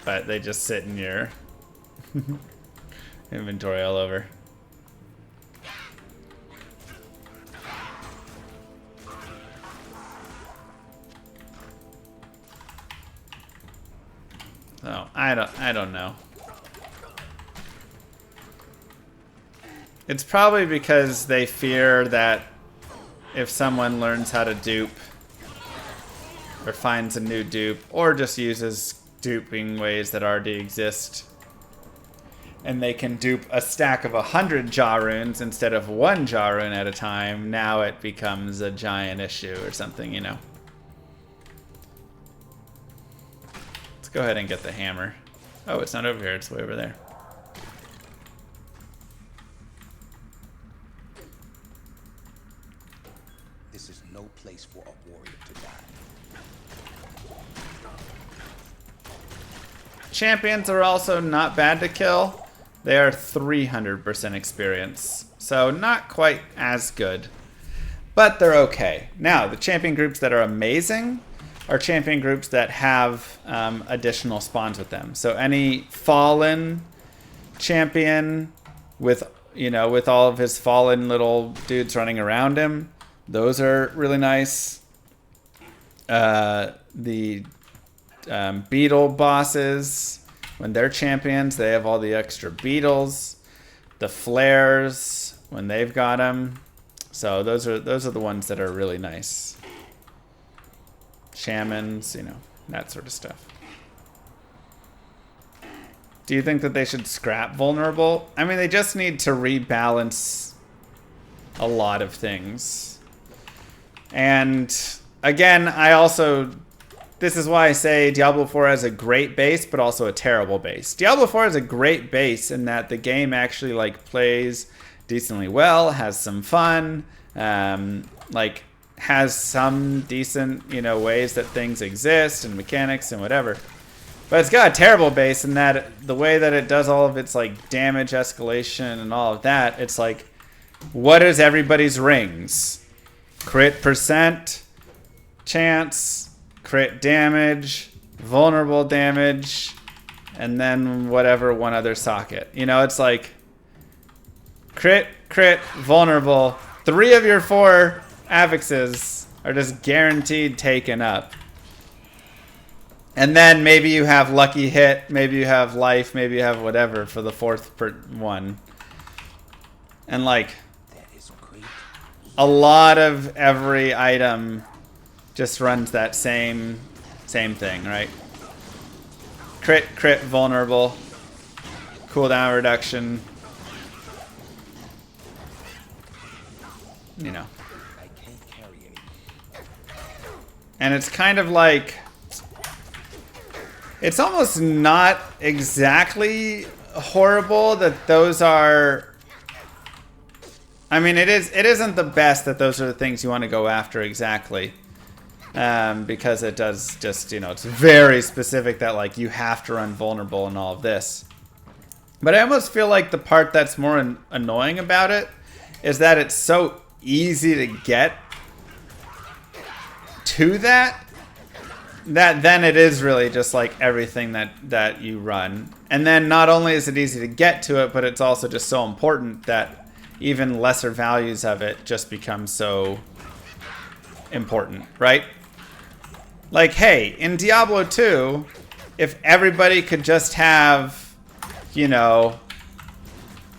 But they just sit in your inventory all over. So I don't know. It's probably because they fear that if someone learns how to dupe or finds a new dupe or just uses duping ways that already exist, and they can dupe a stack of 100 jaw runes instead of 1 jaw rune at a time, now it becomes a giant issue or something, you know. Let's go ahead and get the hammer. Oh, it's not over here, it's way over there. This is no place for a warrior to die. Champions are also not bad to kill. They are 300% experience, so not quite as good, but they're okay. Now, the champion groups that are amazing are champion groups that have additional spawns with them. So any fallen champion with, you know, with all of his fallen little dudes running around him, those are really nice. The beetle bosses, when they're champions, they have all the extra beetles. The flares, when they've got them. So those are the ones that are really nice. Shamans, you know, that sort of stuff. Do you think that they should scrap vulnerable? I mean, they just need to rebalance a lot of things. And again, this is why I say Diablo 4 has a great base, but also a terrible base. Diablo 4 has a great base in that the game actually like plays decently well, has some fun, like has some decent, you know, ways that things exist and mechanics and whatever. But it's got a terrible base in that the way that it does all of its like damage escalation and all of that, it's like, what is everybody's rings? Crit percent, chance, crit damage, vulnerable damage, and then whatever one other socket. You know, it's like crit, vulnerable. 3 of your 4 affixes are just guaranteed taken up. And then maybe you have lucky hit, maybe you have life, maybe you have whatever for the 4th one. And like a lot of every item just runs that same thing, right? Crit, vulnerable, cooldown reduction. You know. And it's kind of like, it's almost not exactly horrible that those are, I mean, it isn't the best that those are the things you want to go after exactly. Because it does just, you know, it's very specific that like you have to run vulnerable and all of this. But I almost feel like the part that's more annoying about it is that it's so easy to get to that then it is really just like everything that you run. And then not only is it easy to get to it, but it's also just so important that even lesser values of it just become so important, right? Like, hey, in Diablo 2, if everybody could just have, you know,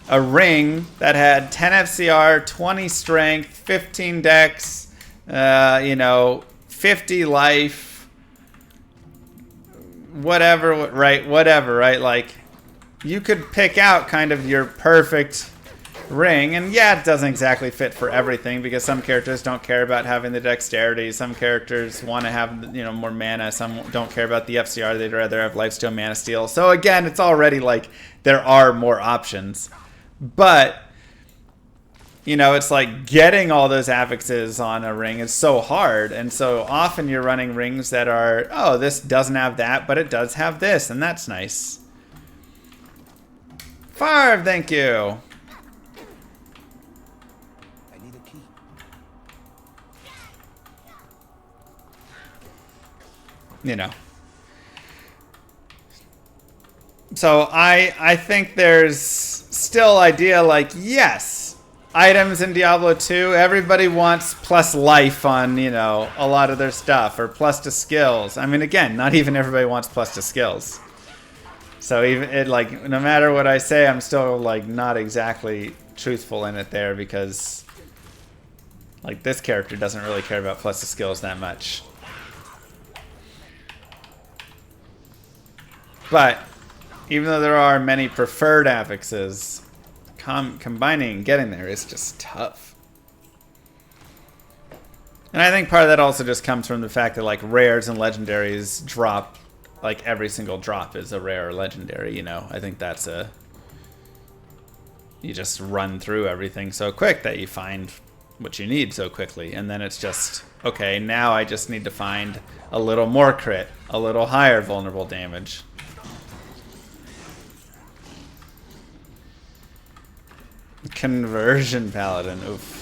a ring that had 10 FCR, 20 strength, 15 dex, you know, 50 life, whatever, right? Like, you could pick out kind of your perfect ring, and yeah, it doesn't exactly fit for everything because some characters don't care about having the dexterity, some characters want to have, you know, more mana, some don't care about the FCR, they'd rather have lifesteal, mana steal. So again, it's already like there are more options, but you know, it's like getting all those affixes on a ring is so hard, and so often you're running rings that are, oh, this doesn't have that, but it does have this, and that's nice. Farv, thank you. You know. So I think there's still idea like, yes, items in Diablo 2, everybody wants plus life on, you know, a lot of their stuff, or plus to skills. I mean, again, not even everybody wants plus to skills. So even it, like, no matter what I say, I'm still like not exactly truthful in it there, because like this character doesn't really care about plus the skills that much. But even though there are many preferred affixes, combining and getting there is just tough. And I think part of that also just comes from the fact that like rares and legendaries drop, like every single drop is a rare or legendary, you know. I think that's a... You just run through everything so quick that you find what you need so quickly. And then it's just, okay, now I just need to find a little more crit, a little higher vulnerable damage. Conversion Paladin, oof.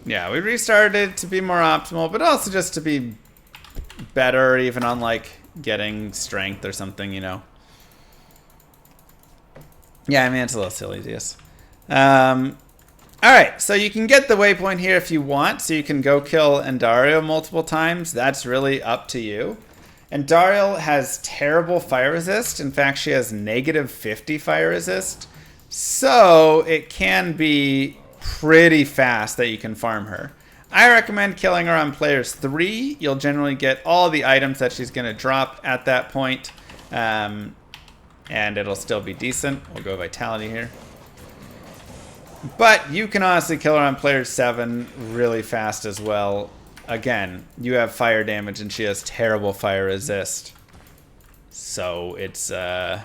Yeah, we restarted it to be more optimal, but also just to be better, even on like getting strength or something, you know. Yeah, I mean, it's a little silly, yes. Alright, so you can get the waypoint here if you want, so you can go kill Andariel multiple times. That's really up to you. Andariel has terrible fire resist. In fact, she has negative 50 fire resist. So it can be pretty fast that you can farm her. I recommend killing her on players 3. You'll generally get all the items that she's going to drop at that point. And it'll still be decent. We'll go Vitality here. But you can honestly kill her on player 7 really fast as well. Again, you have fire damage and she has terrible fire resist. So it's kind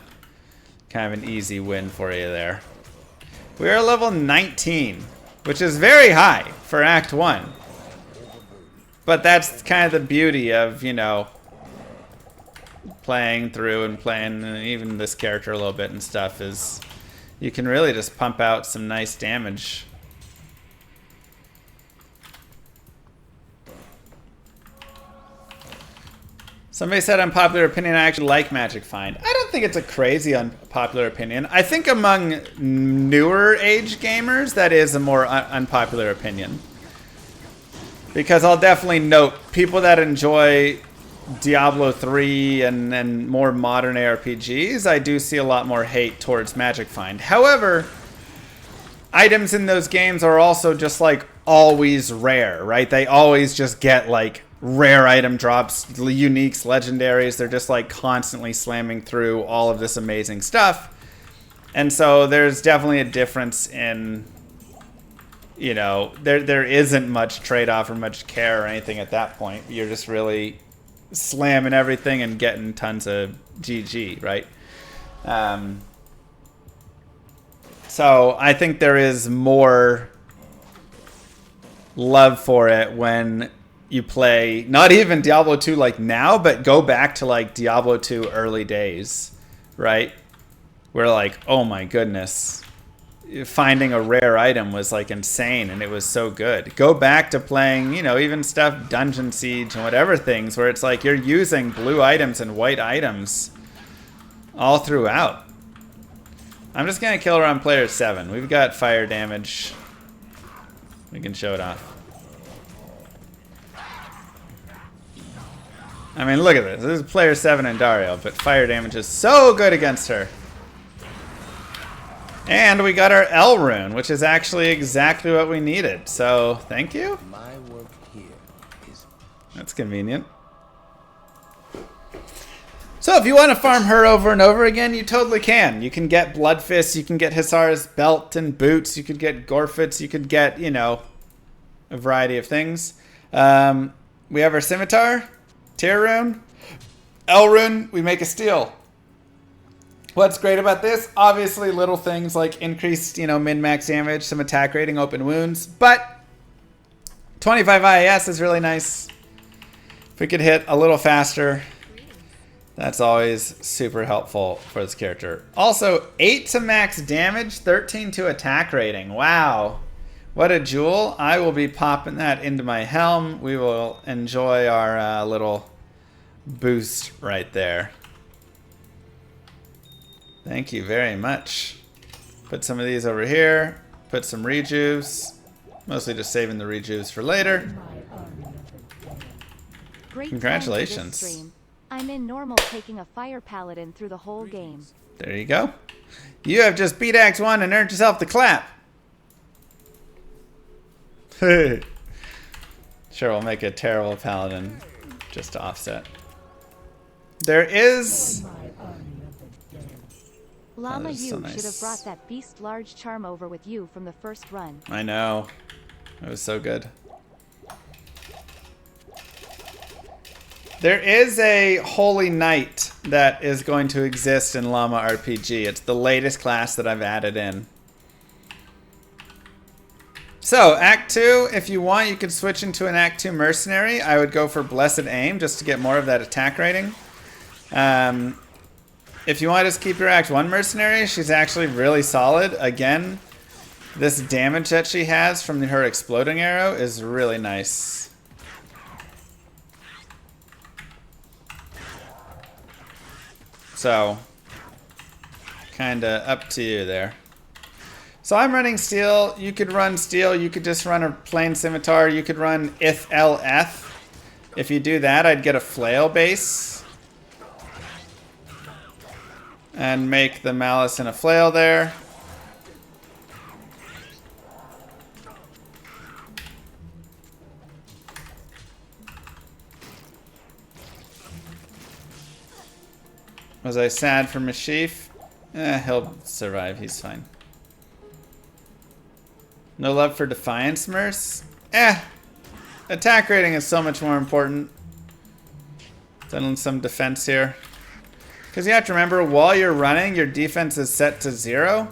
of an easy win for you there. We are level 19, which is very high for Act 1. But that's kind of the beauty of, you know, playing through and playing even this character a little bit and stuff, is you can really just pump out some nice damage. Somebody said unpopular opinion, I actually like Magic Find. I don't think it's a crazy unpopular opinion. I think among newer age gamers, that is a more unpopular opinion. Because I'll definitely note, people that enjoy Diablo 3 and more modern ARPGs, I do see a lot more hate towards Magic Find. However, items in those games are also just like always rare, right? They always just get like rare item drops, uniques, legendaries. They're just like constantly slamming through all of this amazing stuff. And so there's definitely a difference in, you know, there isn't much trade-off or much care or anything at that point. You're just really slamming everything and getting tons of GG, right? So I think there is more love for it when you play, not even Diablo 2 like now, but go back to like Diablo 2 early days, right? Where like, oh my goodness, finding a rare item was like insane and it was so good. Go back to playing, you know, even stuff Dungeon Siege and whatever things where it's like you're using blue items and white items all throughout. I'm just going to kill her on player 7. We've got fire damage. We can show it off. I mean, look at this. This is player 7 Andariel, but fire damage is so good against her. And we got our L rune, which is actually exactly what we needed. So, thank you. My work here is... That's convenient. So, if you want to farm her over and over again, you totally can. You can get Bloodfist, you can get Hisar's belt and boots, you could get Gorfits, you could get, you know, a variety of things. We have our Scimitar, Tear Rune, L rune, we make a steel. What's great about this? Obviously, little things like increased, you know, min-max damage, some attack rating, open wounds, but 25 IAS is really nice. If we could hit a little faster, that's always super helpful for this character. Also, 8 to max damage, 13 to attack rating. Wow. What a jewel. I will be popping that into my helm. We will enjoy our little boost right there. Thank you very much. Put some of these over here. Put some rejuves. Mostly just saving the rejuves for later. Great Congratulations. time for this stream. I'm in normal taking a fire paladin through the whole game. There you go. You have just beat Act 1 and earned yourself the clap. Sure, we'll make a terrible paladin just to offset. There is... Llama is you so nice. should have brought that beast large charm over with you from the first run. I know. It was so good. There is a Holy Knight that is going to exist in Llama RPG. It's the latest class that I've added in. So, Act 2, if you want, you could switch into an Act 2 Mercenary. I would go for Blessed Aim just to get more of that attack rating. If you want to just keep your Act 1 Mercenary, she's actually really solid. Again, this damage that she has from her exploding arrow is really nice. So, kinda up to you there. So I'm running Steel. You could run Steel. You could just run a plain Scimitar. You could run IF-LF. If you do that, I'd get a Flail base. And make the Malice and a Flail there. Was I sad for Mashif? He'll survive. He's fine. No love for Defiance Merce? Attack rating is so much more important than some defense here. Because you have to remember, while you're running, your defense is set to 0.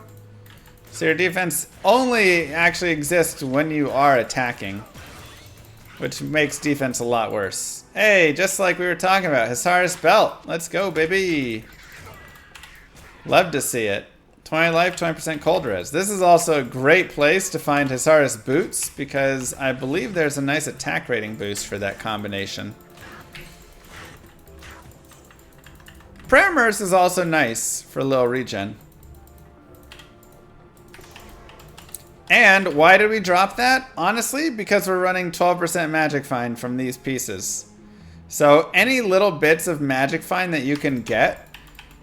So your defense only actually exists when you are attacking. Which makes defense a lot worse. Hey, just like we were talking about, Hisaris Belt. Let's go, baby. Love to see it. 20 life, 20% cold res. This is also a great place to find Hisaris Boots because I believe there's a nice attack rating boost for that combination. Prayer Merce is also nice for a little regen. And why did we drop that? Honestly, because we're running 12% Magic Find from these pieces. So any little bits of Magic Find that you can get,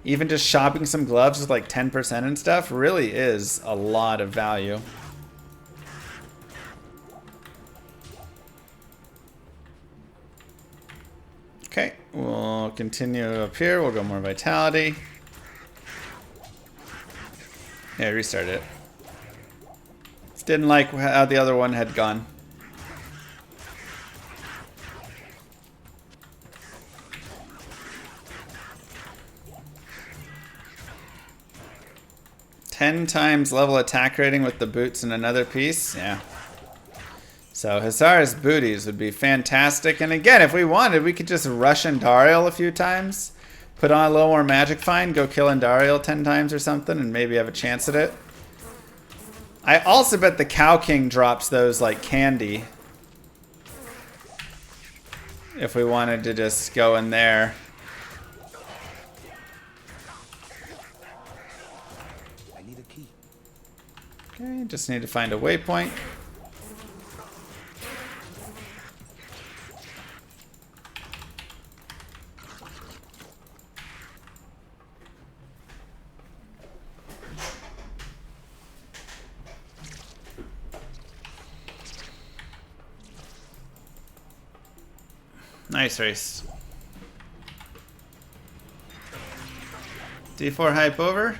even just shopping some gloves with like 10% and stuff, really is a lot of value. Okay, we'll continue up here. We'll go more Vitality. Yeah, restart it. Didn't like how the other one had gone. Ten times level attack rating with the boots and another piece. Yeah. So Hisaris booties would be fantastic. And again, if we wanted, we could just rush Andariel a few times. Put on a little more Magic Find. Go kill Andariel 10 times or something. And maybe have a chance at it. I also bet the Cow King drops those like candy. If we wanted to just go in there. I need a key. Okay, just need to find a waypoint. Nice race. D4 hype over?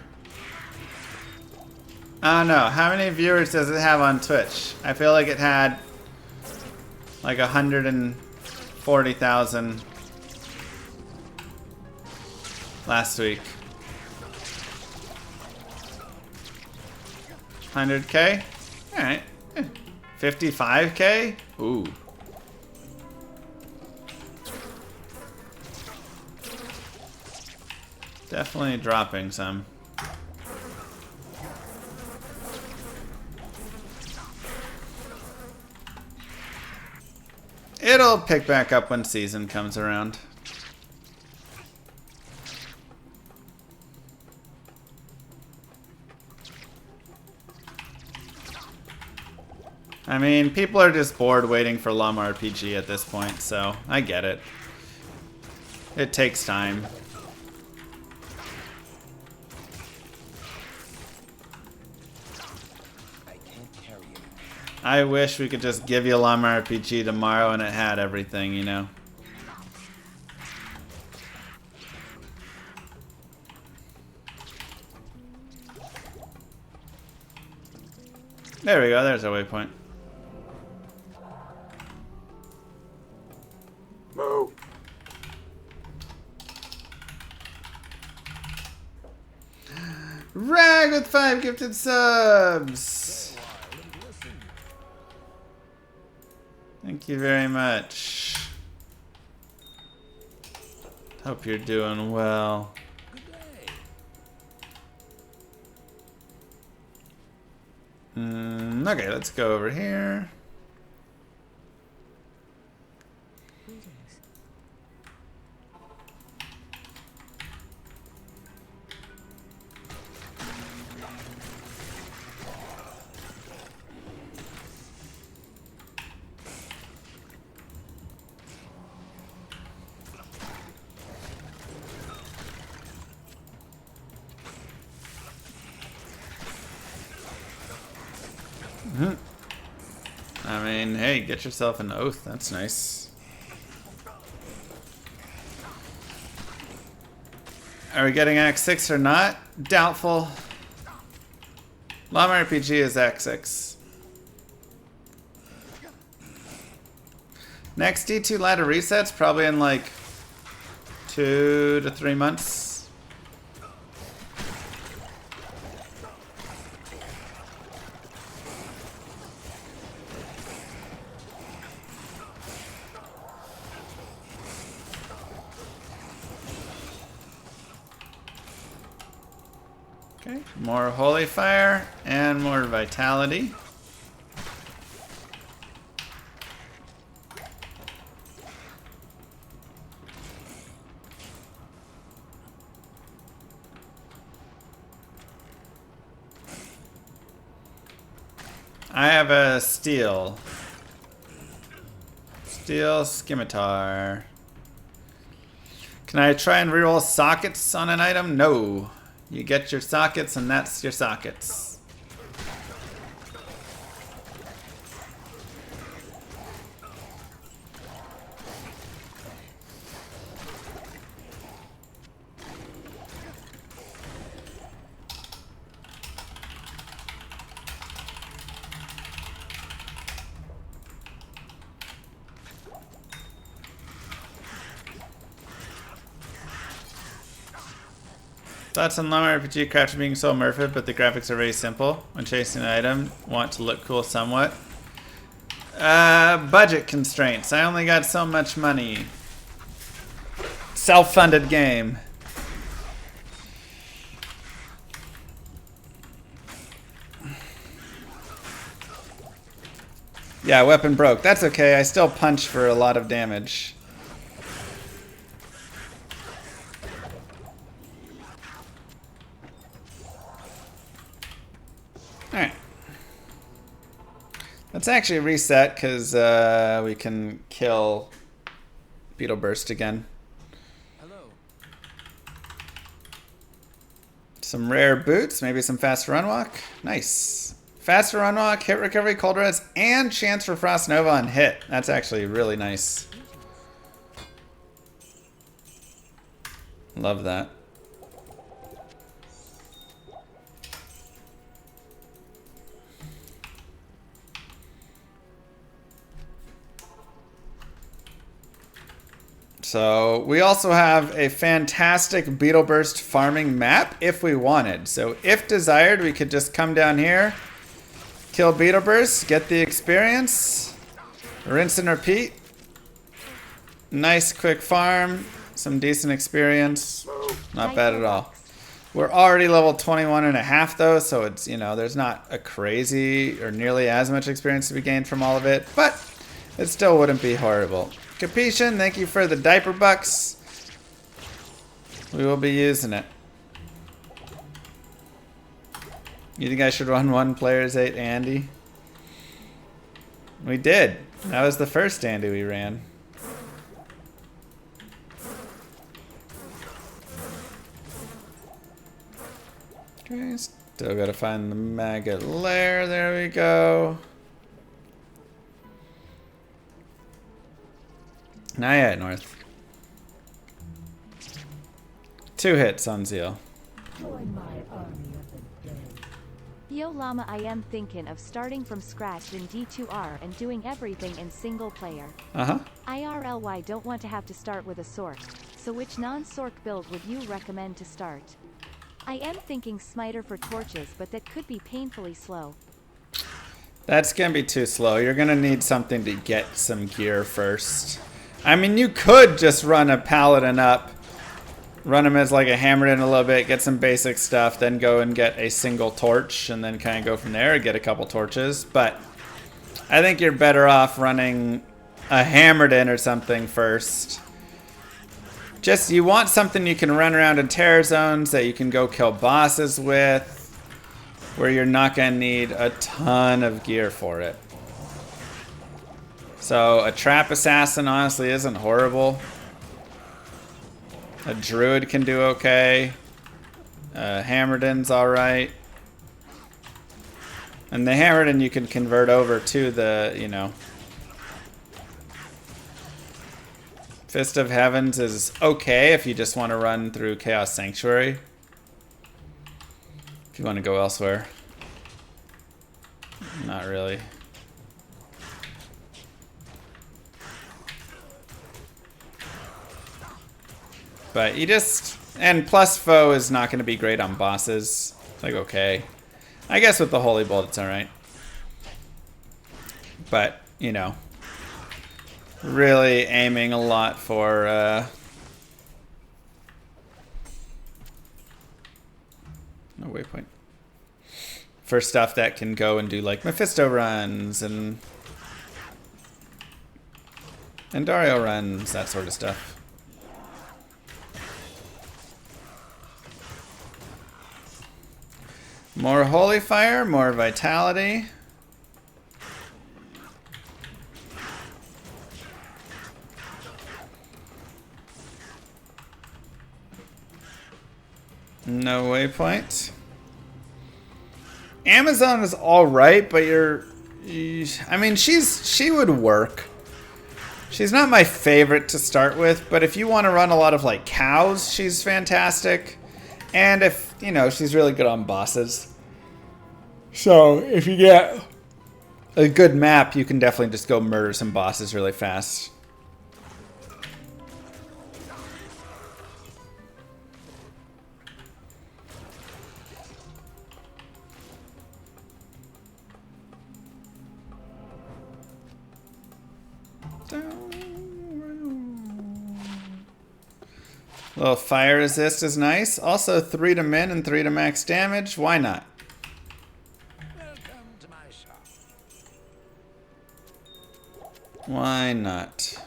I don't know. How many viewers does it have on Twitch? I feel like it had like 140,000 last week. 100K? Alright. 55K? Ooh. Definitely dropping some. It'll pick back up when season comes around. I mean, people are just bored waiting for Llama RPG at this point, so I get it. It takes time. I wish we could just give you Llama RPG tomorrow and it had everything, you know. There we go, there's our waypoint. Move. Rag with 5 gifted subs! Thank you very much. Hope you're doing well. Okay, let's go over here. I mean, hey, get yourself an oath. That's nice. Are we getting Act 6 or not? Doubtful. Llama RPG is Act 6. Next D2 ladder resets probably in like 2 to 3 months. Okay, more holy fire and more vitality. I have a steel. Steel scimitar. Can I try and reroll sockets on an item? No. You get your sockets and that's your sockets. Thoughts on Llama RPG crafting being so immersive, but the graphics are very simple. When chasing an item, want to look cool somewhat. Budget constraints. I only got so much money. Self-funded game. Yeah, weapon broke. That's okay. I still punch for a lot of damage. Alright. Let's actually reset because we can kill Beetle Burst again. Hello. Some rare boots, maybe some faster run walk. Nice. Faster run walk, hit recovery, cold res, and chance for Frost Nova on hit. That's actually really nice. Love that. So we also have a fantastic Beetle Burst farming map if we wanted. So if desired, we could just come down here, kill Beetle Burst, get the experience, rinse and repeat. Nice quick farm, some decent experience. Not bad at all. We're already level 21 and a half though, so it's, you know, there's not a crazy or nearly as much experience to be gained from all of it, but it still wouldn't be horrible. Capuchin, thank you for the diaper bucks. We will be using it. You think I should run one player's 8 Andy? We did. That was the first Andy we ran. Okay, still gotta find the Maggot Lair. There we go. Not yet, North. 2 hits on Zeal. Yo Llama, I am thinking of starting from scratch in D2R and doing everything in single player. IRLY don't want to have to start with a Sork, so which non-Sork build would you recommend to start? I am thinking Smiter for torches, but that could be painfully slow. That's gonna be too slow. You're gonna need something to get some gear first. I mean, you could just run a Paladin up, run him as like a hammered in a little bit, get some basic stuff, then go and get a single torch, and then kind of go from there, get a couple torches. But I think you're better off running a hammered in or something first. Just, you want something you can run around in terror zones that you can go kill bosses with, where you're not going to need a ton of gear for it. So a trap assassin honestly isn't horrible. A druid can do okay. Hammerden's alright. And the Hammerden you can convert over to the, you know. Fist of Heavens is okay if you just want to run through Chaos Sanctuary. If you want to go elsewhere. Not really. But you just... And plus foe is not going to be great on bosses. Like, okay. I guess with the Holy Bolt it's alright. But, you know. Really aiming a lot for... No waypoint. For stuff that can go and do like Mephisto runs and... Andariel runs, that sort of stuff. More holy fire, more vitality. No waypoint. Amazon is all right, but I mean, she would work. She's not my favorite to start with, but if you want to run a lot of like cows, she's fantastic. And if, you know, she's really good on bosses. So if you get a good map, you can definitely just go murder some bosses really fast. Little fire resist is nice. Also 3 to min and 3 to max damage. Why not? Welcome to my shop. Why not?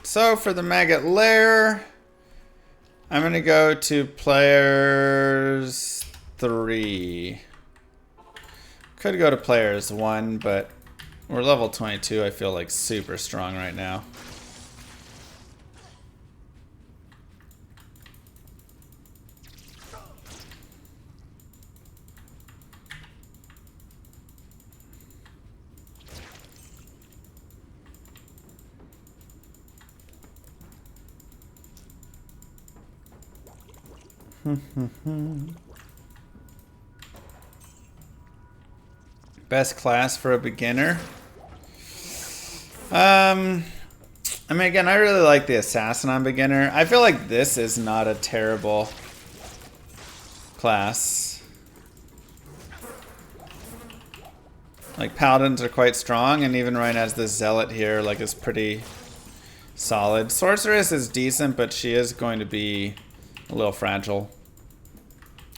So for the Maggot Lair, I'm going to go to players 3. Could go to players 1, but we're level 22. I feel like super strong right now. Best class for a beginner. I mean, again, I really like the assassin on beginner. I feel like this is not a terrible class. Like, paladins are quite strong, and even right as the zealot here, like, is pretty solid. Sorceress is decent, but she is going to be a little fragile.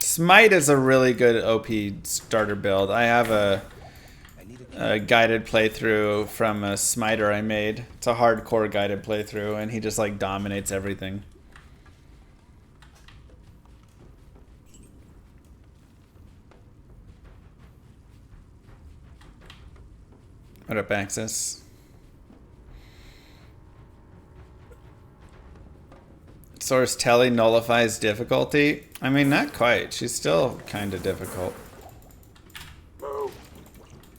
Smite is a really good OP starter build. I have a guided playthrough from a smiter I made. It's a hardcore guided playthrough, and he just like dominates everything. What up, Axis? Source Telly nullifies difficulty. I mean, not quite. She's still kind of difficult.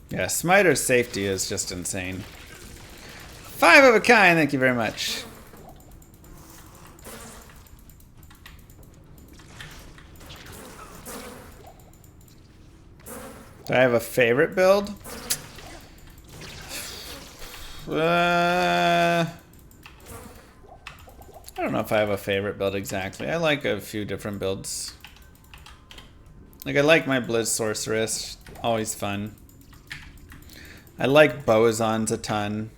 Yeah, Smiter's safety is just insane. 5 of a kind, thank you very much. Do I have a favorite build? I don't know if I have a favorite build exactly. I like a few different builds. Like, I like my Blizz Sorceress. Always fun. I like Bozons a ton.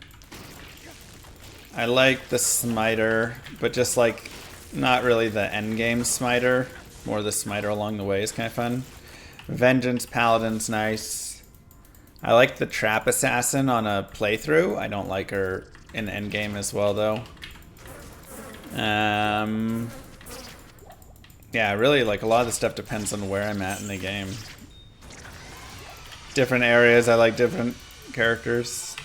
I like the Smiter, but just like, not really the endgame Smiter. More the Smiter along the way is kind of fun. Vengeance Paladin's nice. I like the Trap Assassin on a playthrough. I don't like her in endgame as well, though. Yeah, really, like, a lot of the stuff depends on where I'm at in the game. Different areas, I like different characters.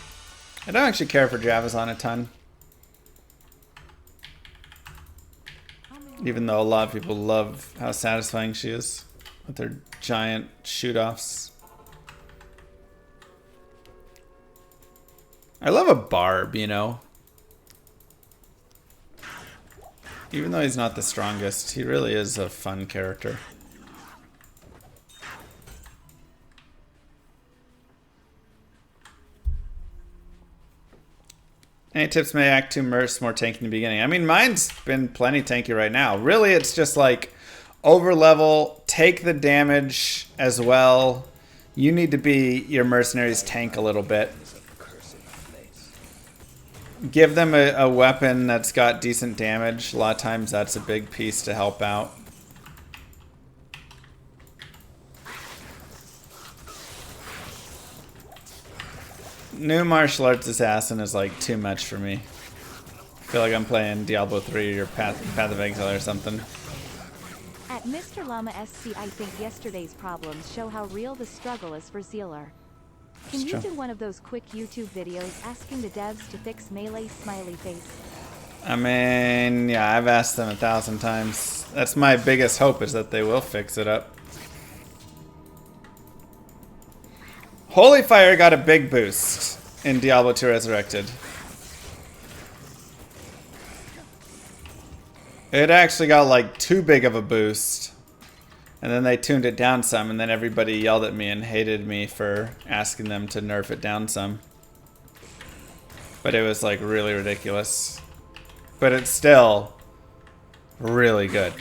I don't actually care for Javazon a ton. Even though a lot of people love how satisfying she is with her giant shoot-offs. I love a Barb, you know? Even though he's not the strongest, he really is a fun character. Any tips may act 2 Mercs more tanky in the beginning? I mean, mine's been plenty tanky right now. Really, it's just like over level, take the damage as well. You need to be your mercenaries tank a little bit. Give them a weapon that's got decent damage. A lot of times that's a big piece to help out. New martial arts assassin is like too much for me. I feel like I'm playing Diablo 3 or Path of Exile or something. At Mr. Llama SC, I think yesterday's problems show how real the struggle is for Zealer. Can you do one of those quick YouTube videos asking the devs to fix melee smiley face? I mean, yeah, I've asked them 1,000 times. That's my biggest hope, is that they will fix it up. Holy Fire got a big boost in Diablo 2 Resurrected. It actually got like too big of a boost. And then they tuned it down some, and then everybody yelled at me and hated me for asking them to nerf it down some. But it was like really ridiculous. But it's still really good.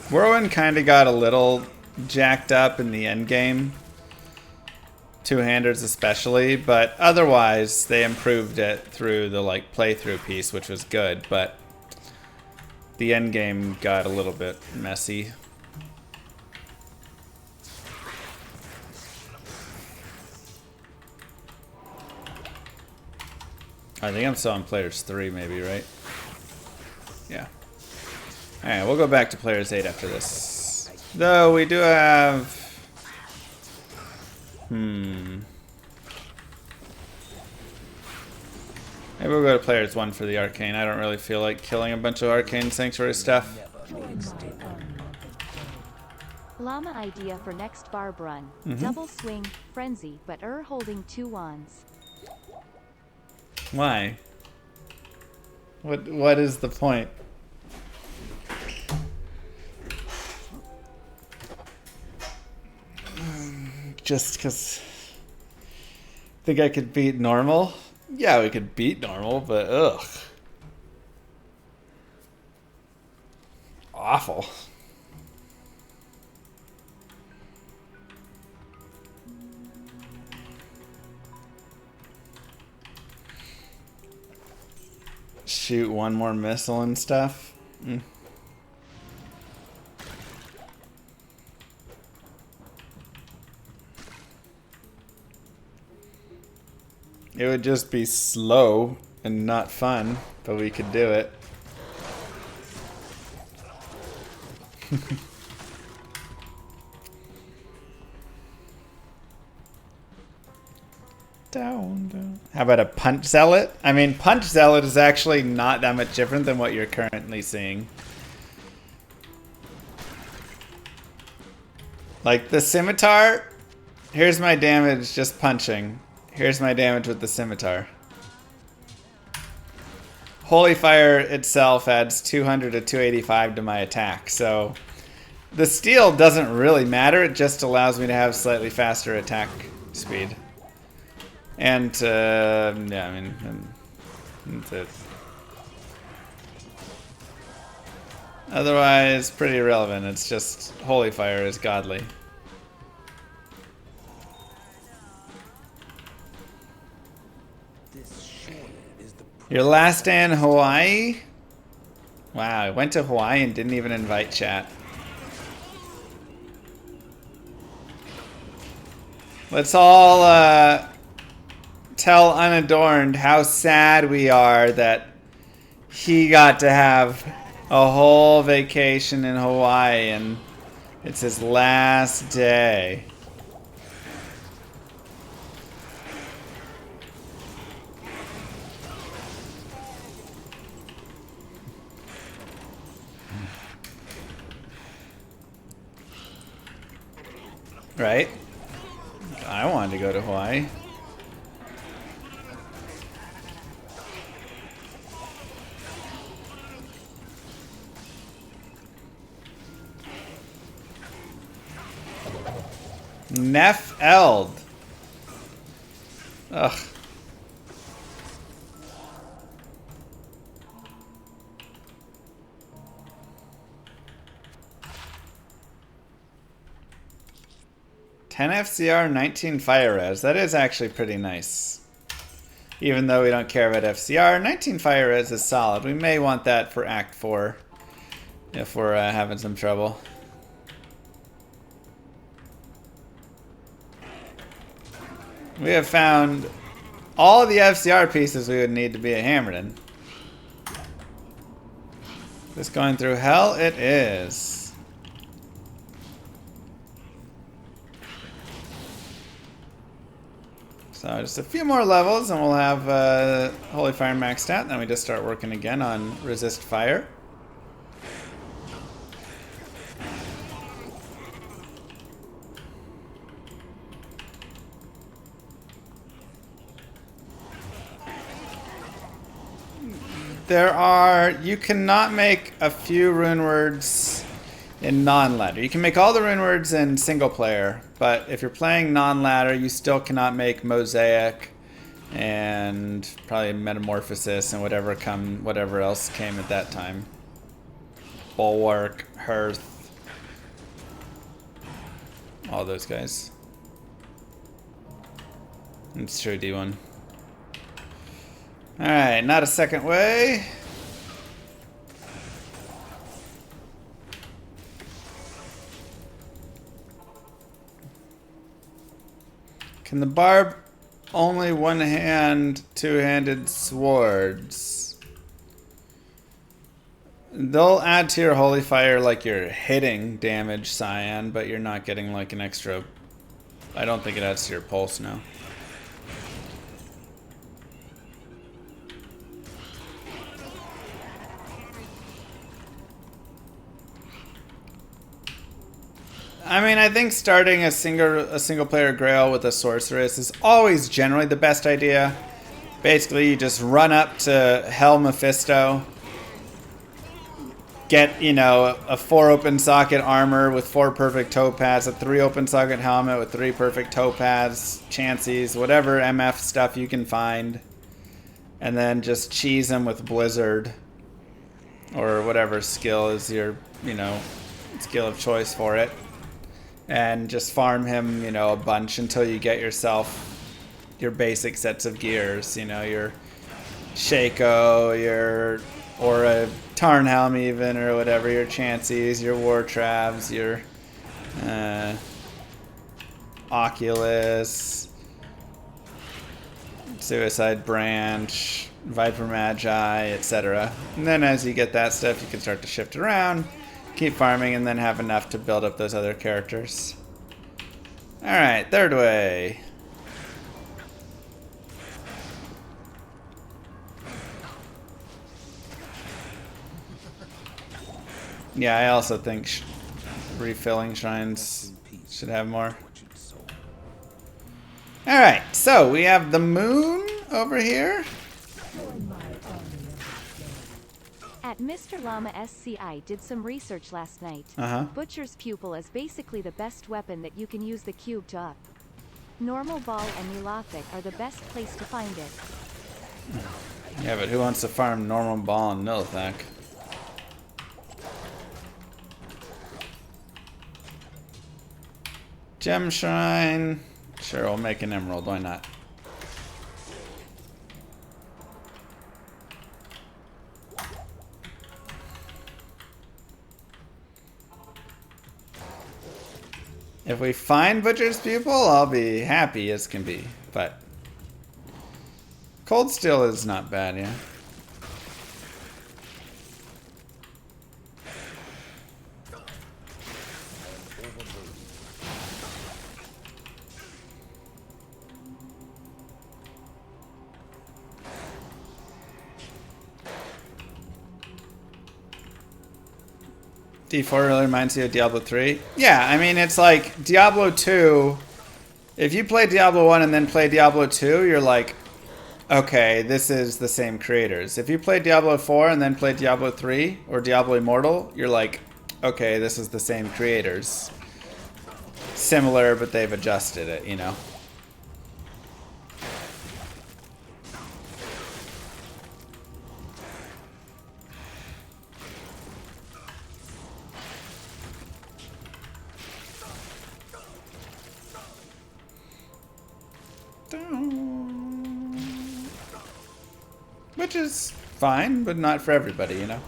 Whirlwind kind of got a little jacked up in the end game. Two-handers especially, but otherwise they improved it through the like playthrough piece, which was good, but the end game got a little bit messy. I think I'm still on Players 3 maybe, right? Yeah. Alright, we'll go back to Players 8 after this. Though we do have... Maybe we'll go to Players 1 for the Arcane. I don't really feel like killing a bunch of Arcane Sanctuary stuff. Llama idea for next barb run. Double swing, frenzy, but holding 2 wands. Why? What is the point? Just because think I could beat normal? Yeah, we could beat normal, but ugh. Awful. Shoot one more missile and stuff. It would just be slow and not fun, but we could do it. Down. How about a Punch Zealot? I mean, Punch Zealot is actually not that much different than what you're currently seeing. Like the Scimitar, here's my damage just punching. Here's my damage with the Scimitar. Holy Fire itself adds 200 to 285 to my attack, so the steel doesn't really matter, it just allows me to have slightly faster attack speed. And, yeah, I mean, that's it. Otherwise, pretty irrelevant. It's just Holy Fire is godly. Your last day in Hawaii? Wow, I went to Hawaii and didn't even invite chat. Let's all tell Unadorned how sad we are that he got to have a whole vacation in Hawaii and it's his last day. Right? I wanted to go to Hawaii. Neff Eld. Ugh. $10 FCR, 19 Fire Res. That is actually pretty nice. Even though we don't care about FCR, 19 Fire Res is solid. We may want that for Act 4 if we're having some trouble. We have found all the FCR pieces we would need to be a Hammerden. This going through hell? It is. So just a few more levels and we'll have Holy Fire maxed out. Then we just start working again on Resist Fire. You cannot make a few rune words in non-ladder. You can make all the rune words in single player, but if you're playing non-ladder, you still cannot make Mosaic and probably Metamorphosis and whatever else came at that time. Bulwark, Hearth, all those guys. It's true, D1. Alright, not a second way. Can the barb only one-hand, two-handed swords? They'll add to your Holy Fire like you're hitting damage, Cyan, but you're not getting like an extra... I don't think it adds to your pulse now. I mean, I think starting a single player Grail with a Sorceress is always generally the best idea. Basically, you just run up to Hell Mephisto, get, you know, a 4 open socket armor with 4 perfect topaz, a 3 open socket helmet with 3 perfect topaz, chances, whatever MF stuff you can find, and then just cheese them with Blizzard or whatever skill is your, you know, skill of choice for it. And just farm him, you know, a bunch until you get yourself your basic sets of gears. You know, your Shaco, or a Tarnhelm even, or whatever, your Chances, your War Travs, your Oculus, Suicide Branch, Viper Magi, etc. And then as you get that stuff, you can start to shift around. Keep farming and then have enough to build up those other characters. Alright, third way. Yeah, I also think refilling shrines should have more. Alright, so we have the moon over here. At Mr. Llama SCI did some research last night. Butcher's Pupil is basically the best weapon that you can use the cube to up. Normal Ball and Nulothic are the best place to find it. Yeah, but who wants to farm Normal Ball and Nulothic? Gem Shrine. Sure, we'll make an emerald. Why not? If we find Butcher's Pupil, I'll be happy as can be. But Cold Steel is not bad, yeah. D4 really reminds you of Diablo 3. Yeah, I mean, it's like Diablo 2. If you play Diablo 1 and then play Diablo 2, you're like, okay, this is the same creators. If you play Diablo 4 and then play Diablo 3 or Diablo Immortal, you're like, okay, this is the same creators. Similar, but they've adjusted it, you know? Which is fine, but not for everybody, you know?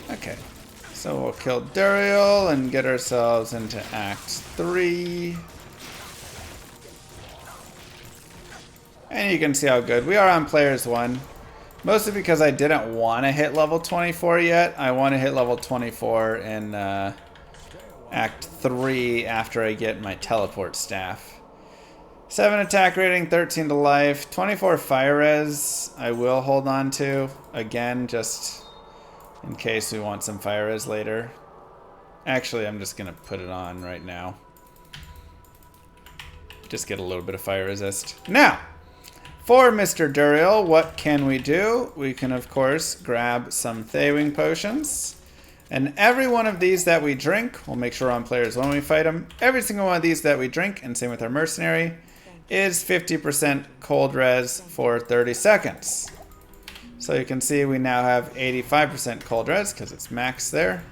Okay, so we'll kill Duriel and get ourselves into Act 3. And you can see how good we are on Players 1. Mostly because I didn't want to hit level 24 yet. I want to hit level 24 in Act 3 after I get my teleport staff. 7 attack rating, 13 to life, 24 fire res I will hold on to. Again, just in case we want some fire res later. Actually, I'm just going to put it on right now. Just get a little bit of fire resist. Now, for Mr. Duriel, what can we do? We can, of course, grab some Thawing potions. And every one of these that we drink, we'll make sure on players when we fight them, every single one of these that we drink, and same with our mercenary, is 50% cold res for 30 seconds. So you can see we now have 85% cold res, because it's max there.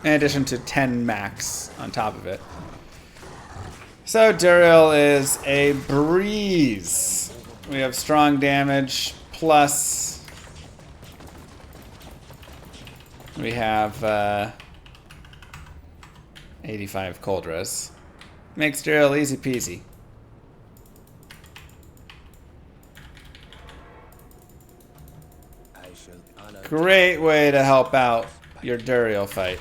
In addition to 10 max on top of it. So Duriel is a breeze. We have strong damage, plus we have 85 cold res. Makes Duriel easy peasy. Great way to help out your Duriel fight.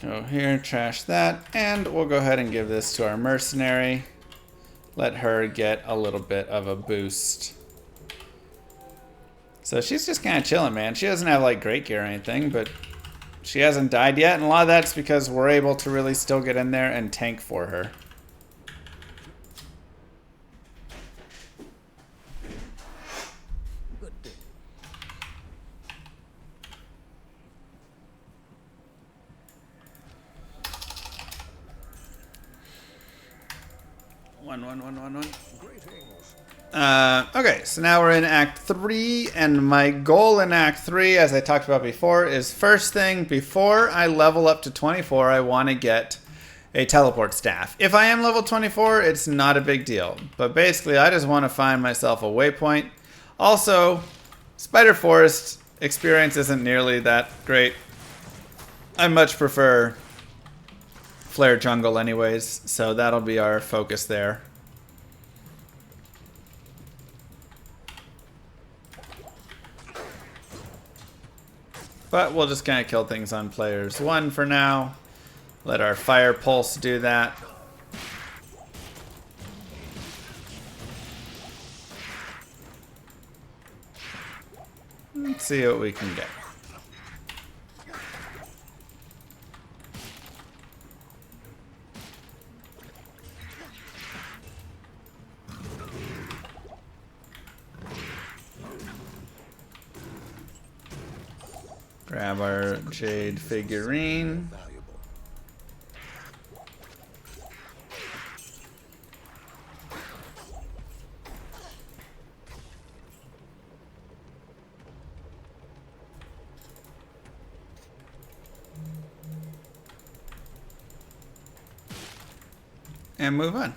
Go here, trash that, and we'll go ahead and give this to our mercenary. Let her get a little bit of a boost. So she's just kind of chilling, man. She doesn't have like great gear or anything, but she hasn't died yet, and a lot of that's because we're able to really still get in there and tank for her. Okay, so now we're in Act 3, and my goal in Act 3, as I talked about before, is first thing, before I level up to 24, I want to get a teleport staff. If I am level 24, it's not a big deal, but basically I just want to find myself a waypoint. Also, Spider Forest experience isn't nearly that great. I much prefer Flare Jungle anyways, so that'll be our focus there. But we'll just kind of kill things on players 1 for now. Let our fire pulse do that. Let's see what we can get. Grab our jade figurine. And move on.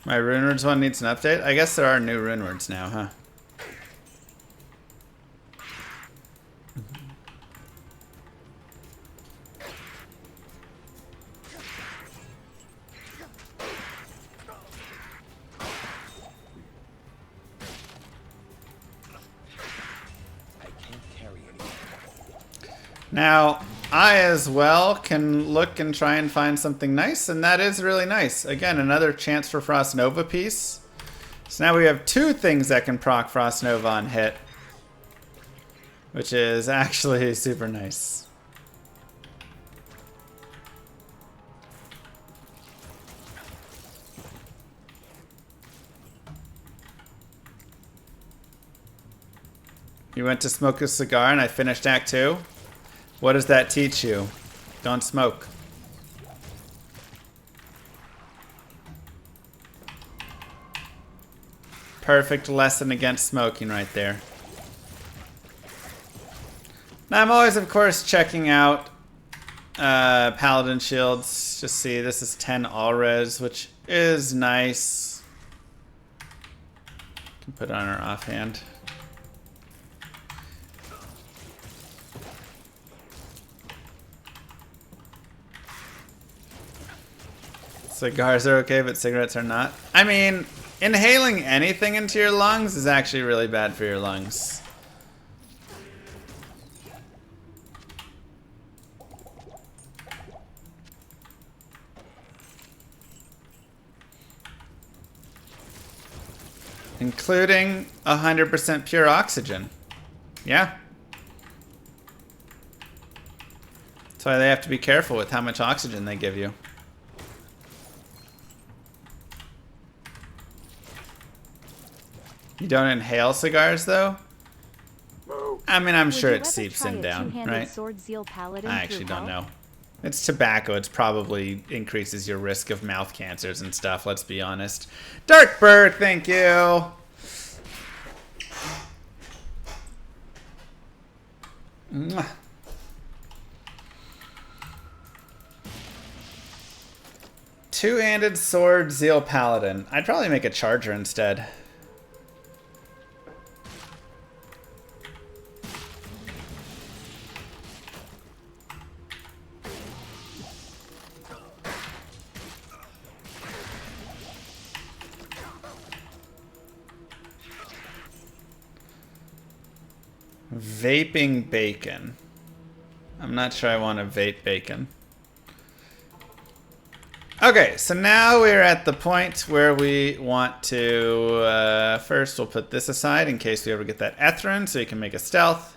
My rune words one needs an update. I guess there are new rune words now, huh? Now, I as well can look and try and find something nice, and that is really nice. Again, another chance for Frost Nova piece. So now we have 2 things that can proc Frost Nova on hit, which is actually super nice. You went to smoke a cigar and I finished Act 2? What does that teach you? Don't smoke. Perfect lesson against smoking right there. Now I'm always, of course, checking out Paladin shields. Just see, this is 10 all-res, which is nice. Can put it on our offhand. Cigars are okay, but cigarettes are not. I mean, inhaling anything into your lungs is actually really bad for your lungs. Including 100% pure oxygen. Yeah. That's why they have to be careful with how much oxygen they give you. You don't inhale cigars, though? I mean, I'm sure it seeps in down, right? Sword Zeal Paladin I actually don't know. It's tobacco. It's probably increases your risk of mouth cancers and stuff, let's be honest. Dark Bird, thank you! Mwah. Two-handed sword Zeal Paladin. I'd probably make a charger instead. Vaping bacon. I'm not sure I want to vape bacon. Okay, so now we're at the point where we want to... first, we'll put this aside in case we ever get that Ethrin, so you can make a stealth.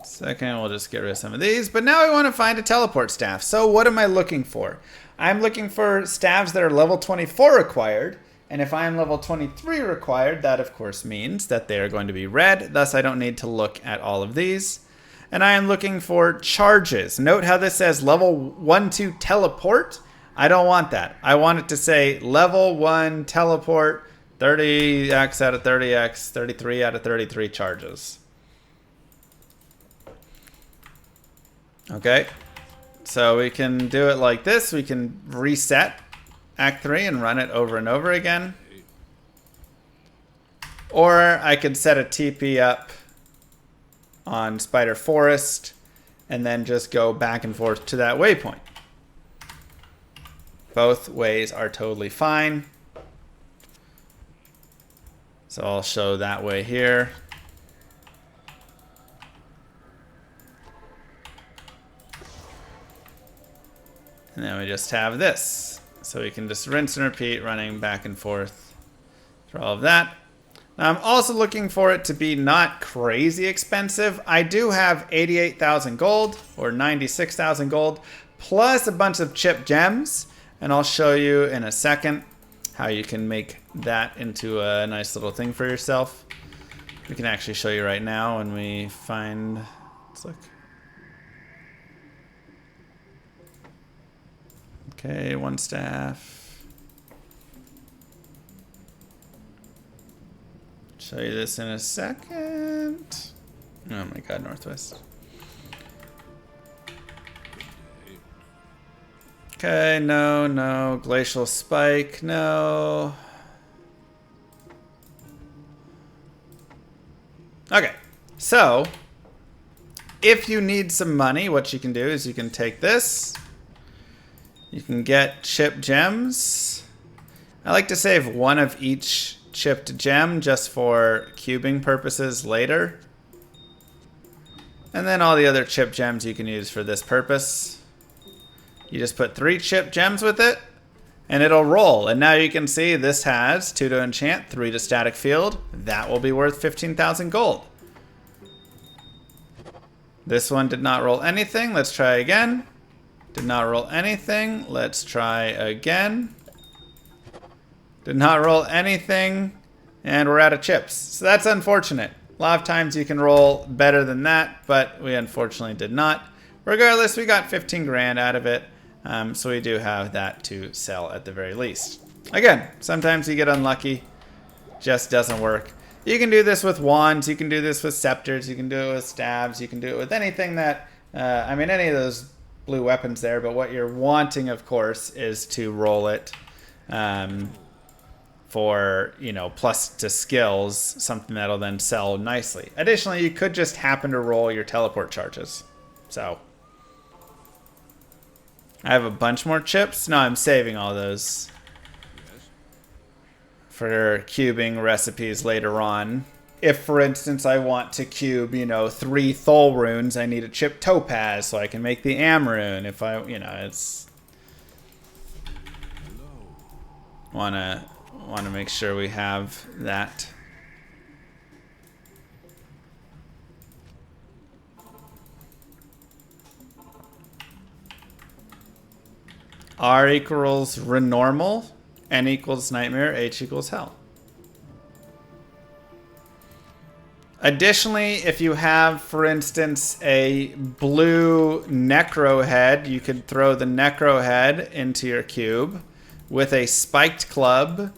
Second, we'll just get rid of some of these. But now I want to find a teleport staff. So what am I looking for? I'm looking for staffs that are level 24 required. And if I am level 23 required, that of course means that they are going to be red. Thus, I don't need to look at all of these. And I am looking for charges. Note how this says level 1-2 teleport. I don't want that. I want it to say level 1 teleport, 30x out of 30x, 33 out of 33 charges. Okay, so we can do it like this. We can reset Act 3 and run it over and over again. Or I could set a TP up on Spider Forest and then just go back and forth to that waypoint. Both ways are totally fine. So I'll show that way here. And then we just have this. So we can just rinse and repeat, running back and forth for all of that. Now I'm also looking for it to be not crazy expensive. I do have 88,000 gold, or 96,000 gold, plus a bunch of chip gems. And I'll show you in a second how you can make that into a nice little thing for yourself. We can actually show you right now when we find... Let's look. Okay, 1 staff. Show you this in a second. Oh my god, northwest. Okay, no, no. Glacial spike, no. Okay, so if you need some money, what you can do is you can take this. You can get chip gems. I like to save one of each chipped gem just for cubing purposes later. And then all the other chip gems you can use for this purpose. You just put 3 chip gems with it, and it'll roll. And now you can see this has 2 to enchant, 3 to static field. That will be worth 15,000 gold. This one did not roll anything. Let's try again. Did not roll anything. Let's try again. Did not roll anything. And we're out of chips. So that's unfortunate. A lot of times you can roll better than that, but we unfortunately did not. Regardless, we got 15 grand out of it. So we do have that to sell at the very least. Again, sometimes you get unlucky. Just doesn't work. You can do this with wands. You can do this with scepters. You can do it with staves. You can do it with anything that... I mean, any of those blue weapons there. But what you're wanting, of course, is to roll it for, you know, plus to skills. Something that'll then sell nicely. Additionally, you could just happen to roll your teleport charges. So... I have a bunch more chips. No, I'm saving all those for cubing recipes later on. If, for instance, I want to cube, you know, 3 Thol runes, I need a chip topaz so I can make the Am rune. If I, you know, it's... Wanna make sure we have that. R equals renormal, N equals nightmare, H equals hell. Additionally, if you have, for instance, a blue necro head, you could throw the necro head into your cube with a spiked club,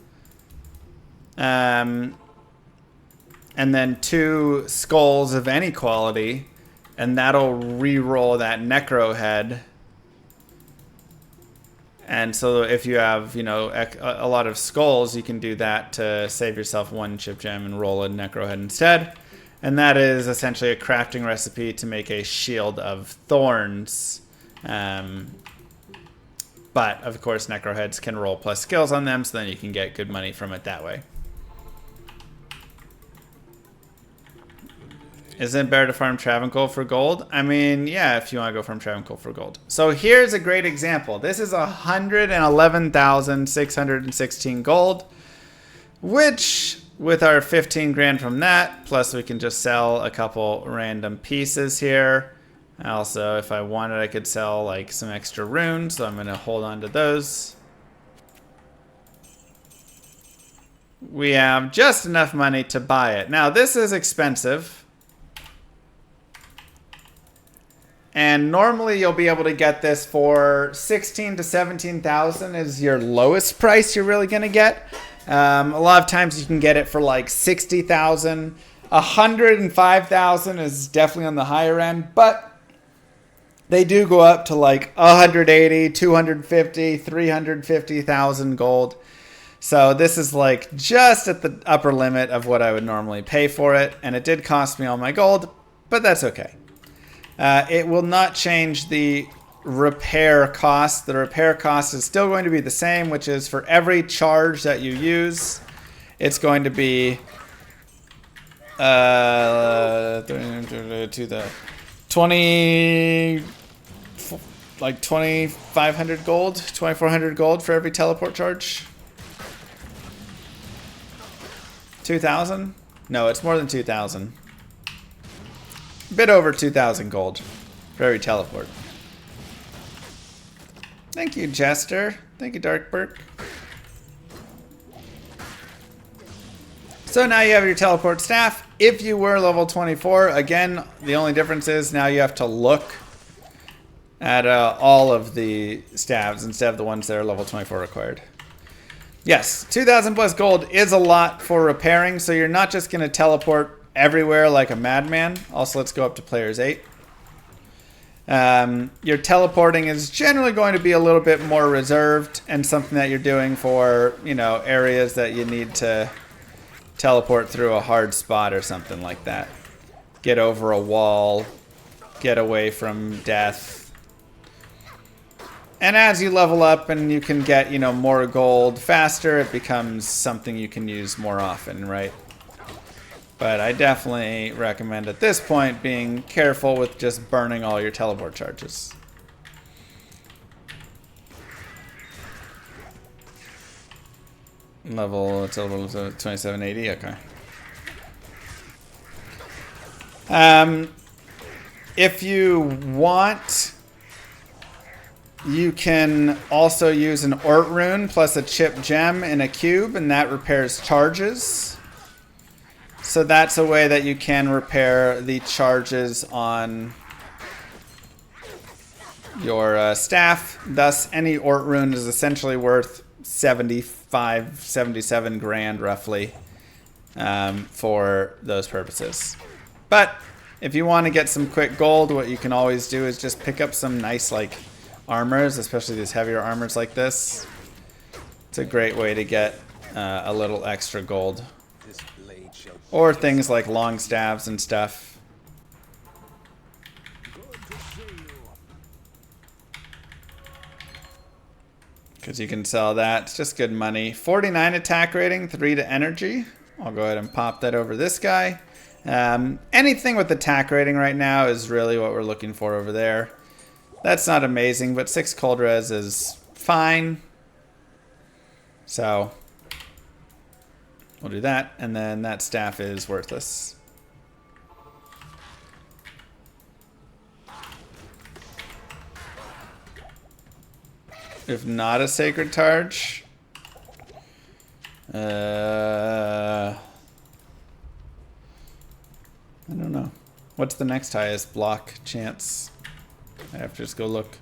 and then 2 skulls of any quality, and that'll re-roll that necro head. And so if you have, you know, a lot of skulls, you can do that to save yourself 1 chip gem and roll a necro head instead. And that is essentially a crafting recipe to make a shield of thorns. But of course, necro heads can roll plus skills on them, so then you can get good money from it that way. Isn't it better to farm Travancore for gold? I mean, yeah, if you want to go farm Travancore for gold. So here's a great example. This is 111,616 gold, which with our 15 grand from that, plus we can just sell a couple random pieces here. Also, if I wanted, I could sell like some extra runes, so I'm going to hold on to those. We have just enough money to buy it. Now, this is expensive. And normally you'll be able to get this for 16 to 17,000 is your lowest price you're really going to get. A lot of times you can get it for like 60,000. 105,000 is definitely on the higher end, but they do go up to like 180, 250, 350,000 gold. So this is like just at the upper limit of what I would normally pay for it. And it did cost me all my gold, but that's okay. It will not change the repair cost. The repair cost is still going to be the same, which is for every charge that you use, it's going to be to the 2,500 gold, 2,400 gold for every teleport charge. 2,000? No, it's more than 2,000. A bit over 2,000 gold for every teleport. Thank you, Jester. Thank you, Darkberg. So now you have your teleport staff. If you were level 24, again, the only difference is now you have to look at all of the staves instead of the ones that are level 24 required. Yes, 2,000 plus gold is a lot for repairing, so you're not just going to teleport everywhere like a madman. Also, let's go up to players 8. Your teleporting is generally going to be a little bit more reserved and something that you're doing for, you know, areas that you need to teleport through a hard spot or something like that. Get over a wall, get away from death. And as you level up and you can get, you know, more gold faster, it becomes something you can use more often, right? But I definitely recommend at this point being careful with just burning all your teleport charges. It's level 2780, okay. If you want, you can also use an Ort Rune plus a chip gem in a cube, and that repairs charges. So that's a way that you can repair the charges on your staff. Thus, any Ort Rune is essentially worth 75, 77 grand roughly for those purposes. But if you want to get some quick gold, what you can always do is just pick up some nice like armors, especially these heavier armors like this. It's a great way to get a little extra gold. Or things like long staves and stuff. Because you can sell that. It's just good money. 49 attack rating, 3 to energy. I'll go ahead and pop that over this guy. Anything with attack rating right now is really what we're looking for over there. That's not amazing, but 6 cold res is fine. So we'll do that, and then that staff is worthless. If not a sacred charge, I don't know. What's the next highest block chance? I have to just go look.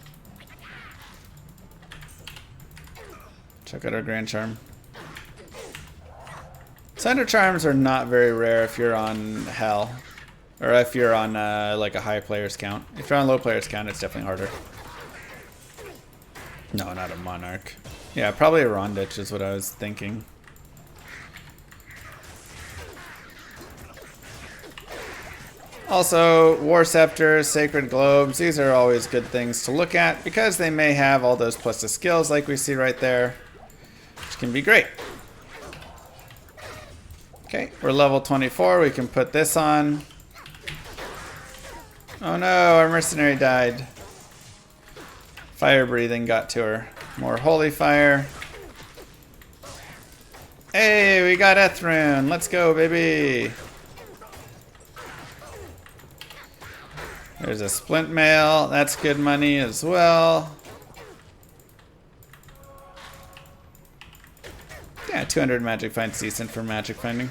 Check out our Grand Charm. Cinder Charms are not very rare if you're on Hell. Or if you're on like a high players count. If you're on low players count, it's definitely harder. No, not a Monarch. Yeah, probably a Rondich is what I was thinking. Also, War Scepters, Sacred Globes, these are always good things to look at because they may have all those plus the skills like we see right there, which can be great. Okay, we're level 24, we can put this on. Oh no, our mercenary died. Fire breathing got to her. More holy fire. Hey, we got Ethrune. Let's go, baby. There's a splint mail. That's good money as well. Yeah, 200 magic find's decent for magic finding.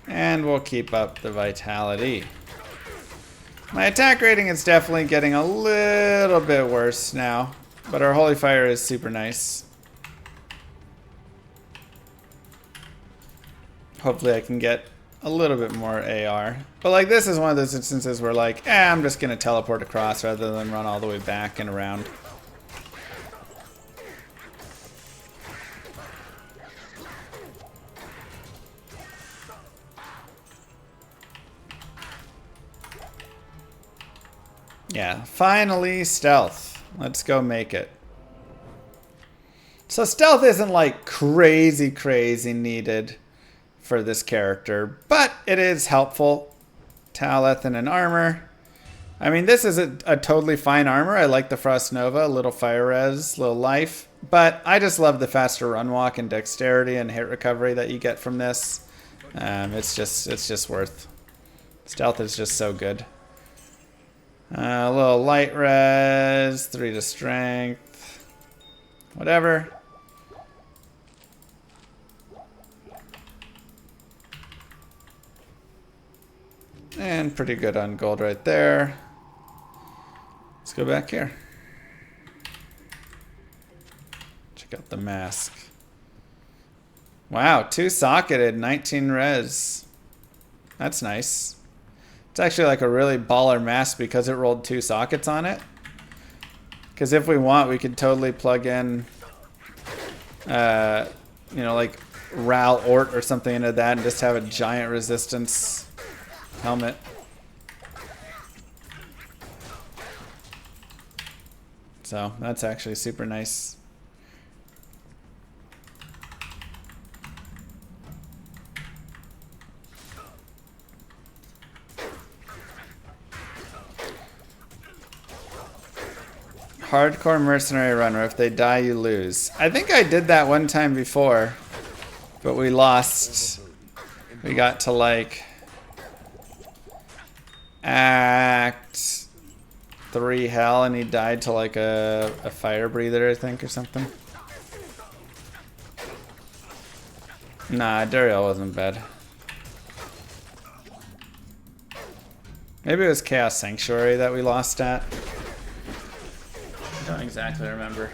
And we'll keep up the vitality. My attack rating is definitely getting a little bit worse now, but our holy fire is super nice. Hopefully I can get a little bit more AR. But like this is one of those instances where like, I'm just gonna teleport across rather than run all the way back and around. Yeah, finally stealth. Let's go make it. So stealth isn't like crazy needed for this character, but it is helpful. Talith and an armor. I mean, this is a totally fine armor. I like the Frost Nova, a little fire res, little life. But I just love the faster run walk and dexterity and hit recovery that you get from this. It's just worth. Stealth is just so good. A little light res, 3 to strength, whatever. And pretty good on gold right there. Let's go back here. Check out the mask. Wow, 2-socketed, 19 res. That's nice. It's actually like a really baller mask because it rolled 2 sockets on it. Because if we want, we could totally plug in, you know, like Ral Ort or something into that and just have a giant resistance helmet. So that's actually super nice. Hardcore mercenary runner. If they die, you lose. I think I did that one time before, but we lost. We got to like Act 3 hell, and he died to like a fire breather, I think, or something. Nah, Duriel wasn't bad. Maybe it was Chaos Sanctuary that we lost at. I don't exactly remember.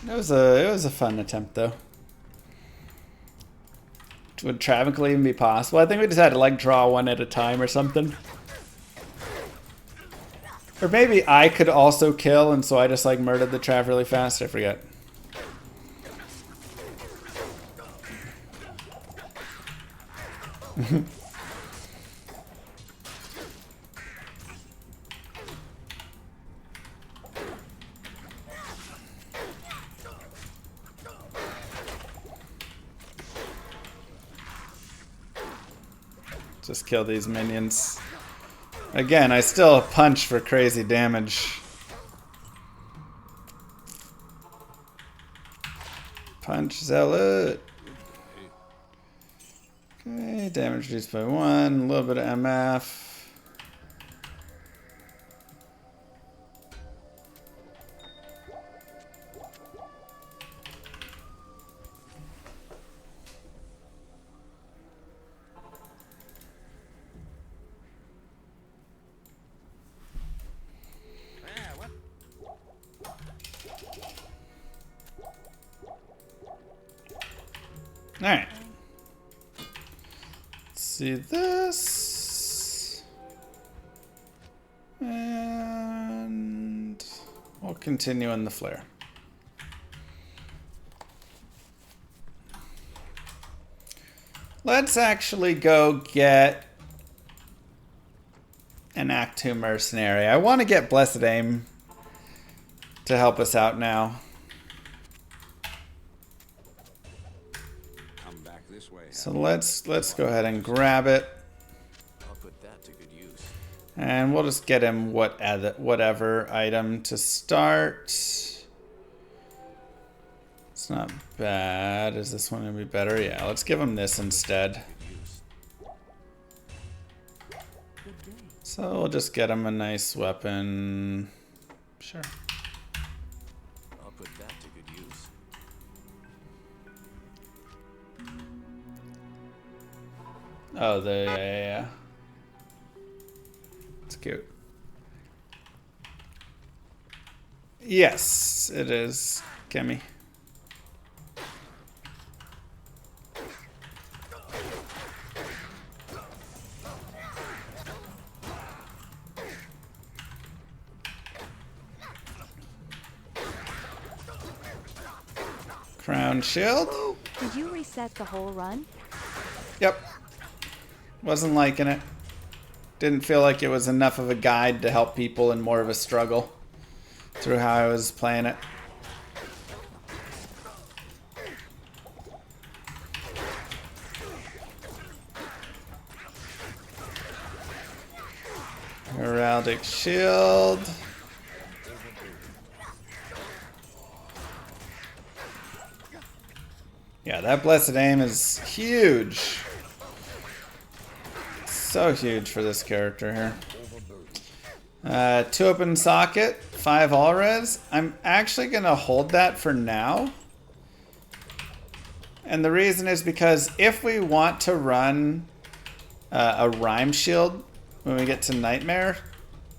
It was a fun attempt though. Would Travicle even be possible? I think we just had to like draw one at a time or something. Or maybe I could also kill, and so I just like murdered the Trav really fast. I forget. Just kill these minions. Again, I still punch for crazy damage. Punch Zealot. Okay, damage reduced by 1. A little bit of MF. Alright. Let's see this. And we'll continue in the flare. Let's actually go get an Act 2 mercenary. I want to get Blessed Aim to help us out now. So let's go ahead and grab it. I'll put that to good use. And we'll just get him whatever item to start. It's not bad. Is this one gonna be better? Yeah, let's give him this instead. So we'll just get him a nice weapon. Sure. I'll put that to good use. Oh, yeah. It's cute. Yes, it is. Gimme. Crown shield. Did you reset the whole run? Yep. Wasn't liking it. Didn't feel like it was enough of a guide to help people and more of a struggle through how I was playing it. Heraldic shield. Yeah, that blessed aim is huge. So huge for this character here. 2 open socket, 5 all res. I'm actually gonna hold that for now. And the reason is because if we want to run a rhyme shield when we get to Nightmare,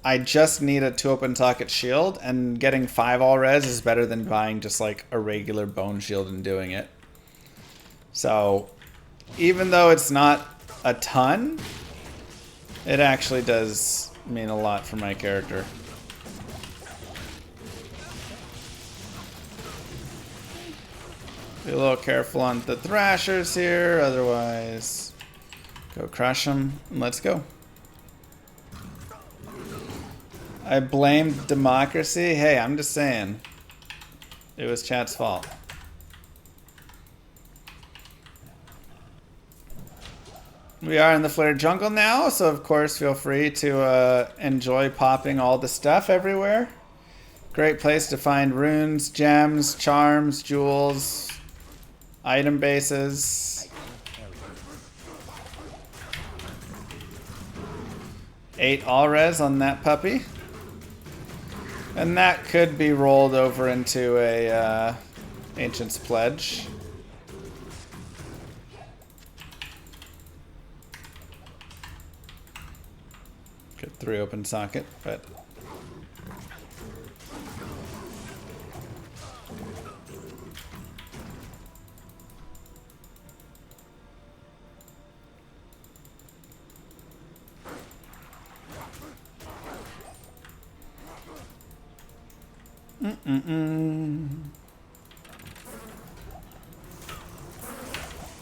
I just need a 2 open socket shield, and getting 5 all res is better than buying just like a regular bone shield and doing it. So even though it's not a ton, it actually does mean a lot for my character. Be a little careful on the thrashers here, otherwise go crush them and let's go. I blamed democracy. Hey, I'm just saying it was chat's fault. We are in the Flayer jungle now, so of course feel free to enjoy popping all the stuff everywhere. Great place to find runes, gems, charms, jewels, item bases. 8 all res on that puppy. And that could be rolled over into a Ancient's Pledge. Get 3 open socket, but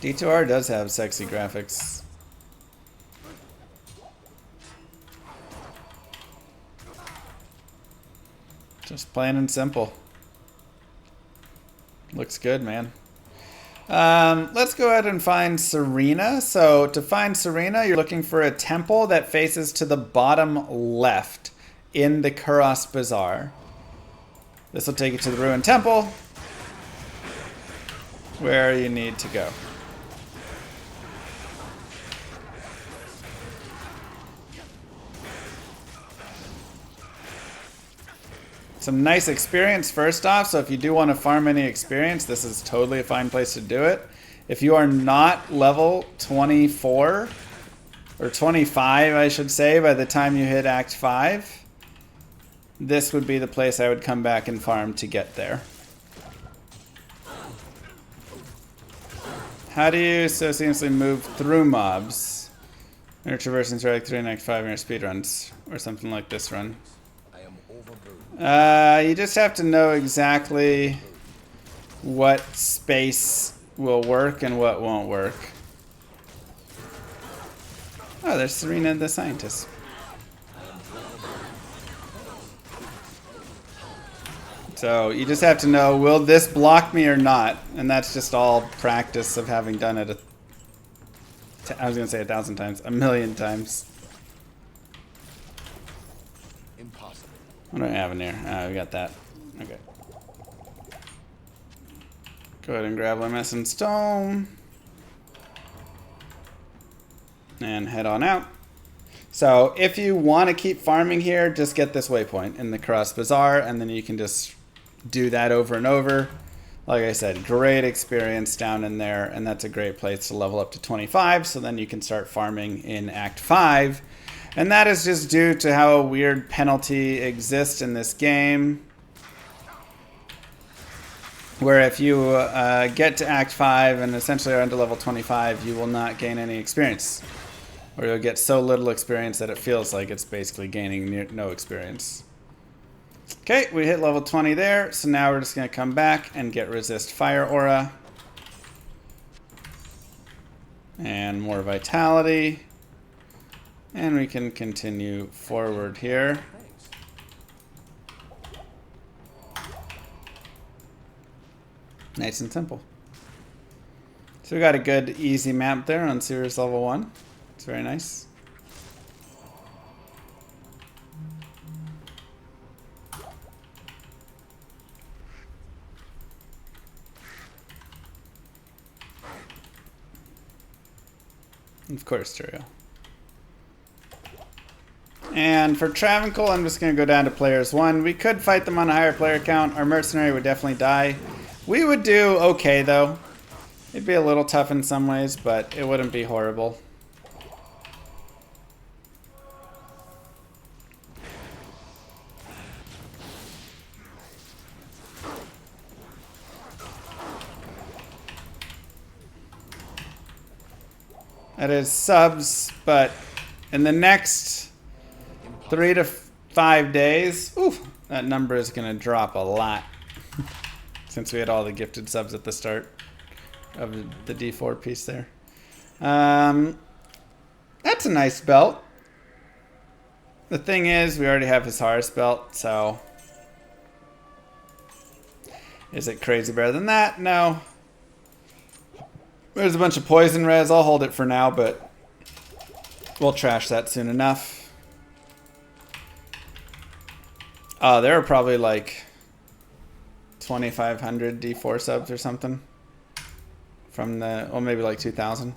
D2R does have sexy graphics. Just plain and simple. Looks good, man. Let's go ahead and find Serena. So to find Serena, you're looking for a temple that faces to the bottom left in the Kuros Bazaar. This will take you to the ruined temple, where you need to go. Some nice experience first off, so if you do want to farm any experience, this is totally a fine place to do it. If you are not level 24, or 25 I should say, by the time you hit Act 5, this would be the place I would come back and farm to get there. How do you so seamlessly move through mobs? You're traversing through Act 3 and Act 5 in your speedruns, or something like this run. You just have to know exactly what space will work and what won't work. Oh, there's Serena the scientist. So you just have to know, will this block me or not? And that's just all practice of having done it I was going to say 1,000 times, 1,000,000 times. What do I have in here? We got that. Okay. Go ahead and grab my mess and stone. And head on out. So if you want to keep farming here, just get this waypoint in the Kuros Bazaar, and then you can just do that over and over. Like I said, great experience down in there, and that's a great place to level up to 25, so then you can start farming in Act 5. And that is just due to how a weird penalty exists in this game, where if you get to Act 5 and essentially are under level 25, you will not gain any experience. Or you'll get so little experience that it feels like it's basically gaining no experience. Okay, we hit level 20 there, so now we're just going to come back and get resist fire aura. And more vitality. And we can continue forward here. Nice and simple. So we got a good easy map there on Series level 1. It's very nice. Of course, Duriel. And for Travancore, I'm just going to go down to players 1. We could fight them on a higher player count. Our mercenary would definitely die. We would do okay, though. It'd be a little tough in some ways, but it wouldn't be horrible. That is subs, but in the next 3 to 5 days, oof, that number is going to drop a lot. Since we had all the gifted subs at the start of the D4 piece there. That's a nice belt. The thing is, we already have his Horus belt, so... Is it crazy better than that? No. There's a bunch of poison res. I'll hold it for now, but we'll trash that soon enough. Oh, there are probably like 2,500 D4 subs or something from the, or maybe like 2,000.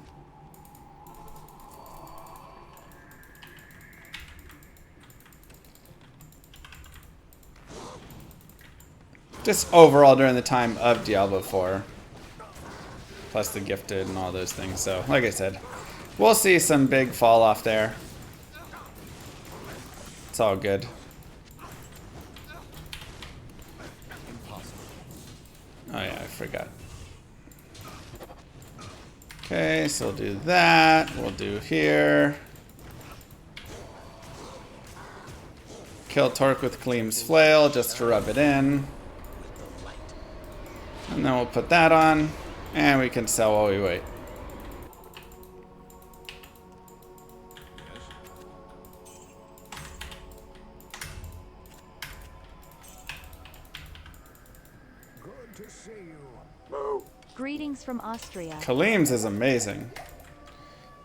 Just overall during the time of Diablo 4. Plus the gifted and all those things. So, like I said, we'll see some big fall off there. It's all good. Oh yeah, I forgot. Okay, so we'll do that. We'll do here. Kill Torque with Kaleem's Flail just to rub it in. And then we'll put that on. And we can sell while we wait. Good to see you. Greetings from Austria. Kaleem's is amazing.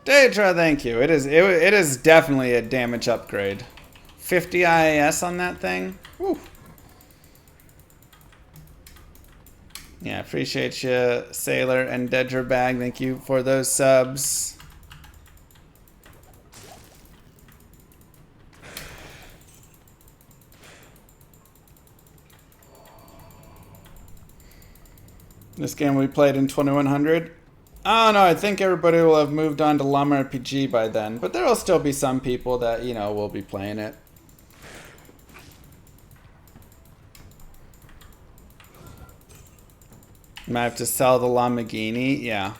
Daedra, thank you. It is definitely a damage upgrade. 50 IAS on that thing. Woo. Yeah, appreciate you, Sailor and Dedra Bag. Thank you for those subs. This game we played in 2100. Oh no, I think everybody will have moved on to Llama RPG by then. But there will still be some people that, you know, will be playing it. Might have to sell the Lamborghini, yeah.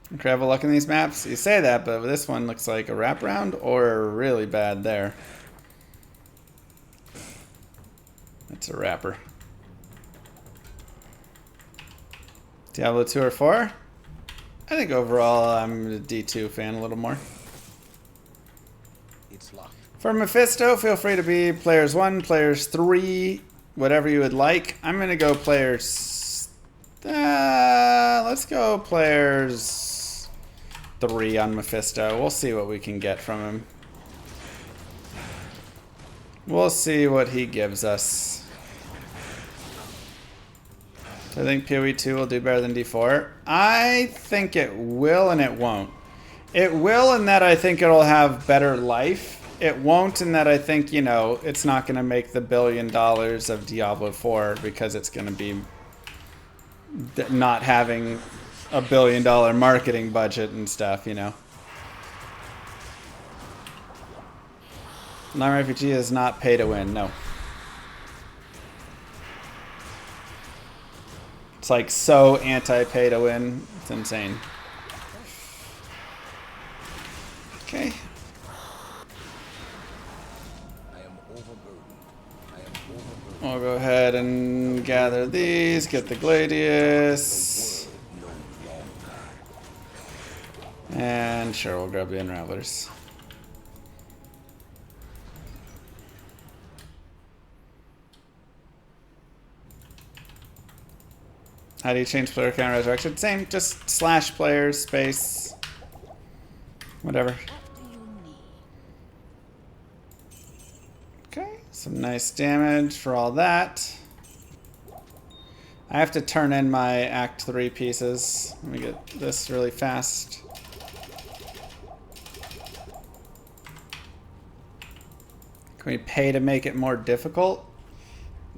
Incredible luck in these maps. You say that, but this one looks like a wraparound or really bad there. It's a wrapper. Diablo 2 or 4? I think overall I'm a D2 fan a little more. It's locked. For Mephisto, feel free to be players 1, players 3, whatever you would like. I'm going to go players... let's go players 3 on Mephisto. We'll see what we can get from him. We'll see what he gives us. I think PoE 2 will do better than D4. I think it will and it won't. It will in that I think it'll have better life. It won't in that I think, you know, it's not going to make the $1 billion of Diablo 4 because it's going to be not having a $1 billion marketing budget and stuff, you know. Non-RPG is not pay to win, no. It's like so anti-pay to win. It's insane. Okay. We'll go ahead and gather these, get the Gladius. And sure, we'll grab the Unravelers. How do you change player count resurrection? Same, just slash players, space, whatever. Okay, some nice damage for all that. I have to turn in my Act 3 pieces. Let me get this really fast. Can we pay to make it more difficult?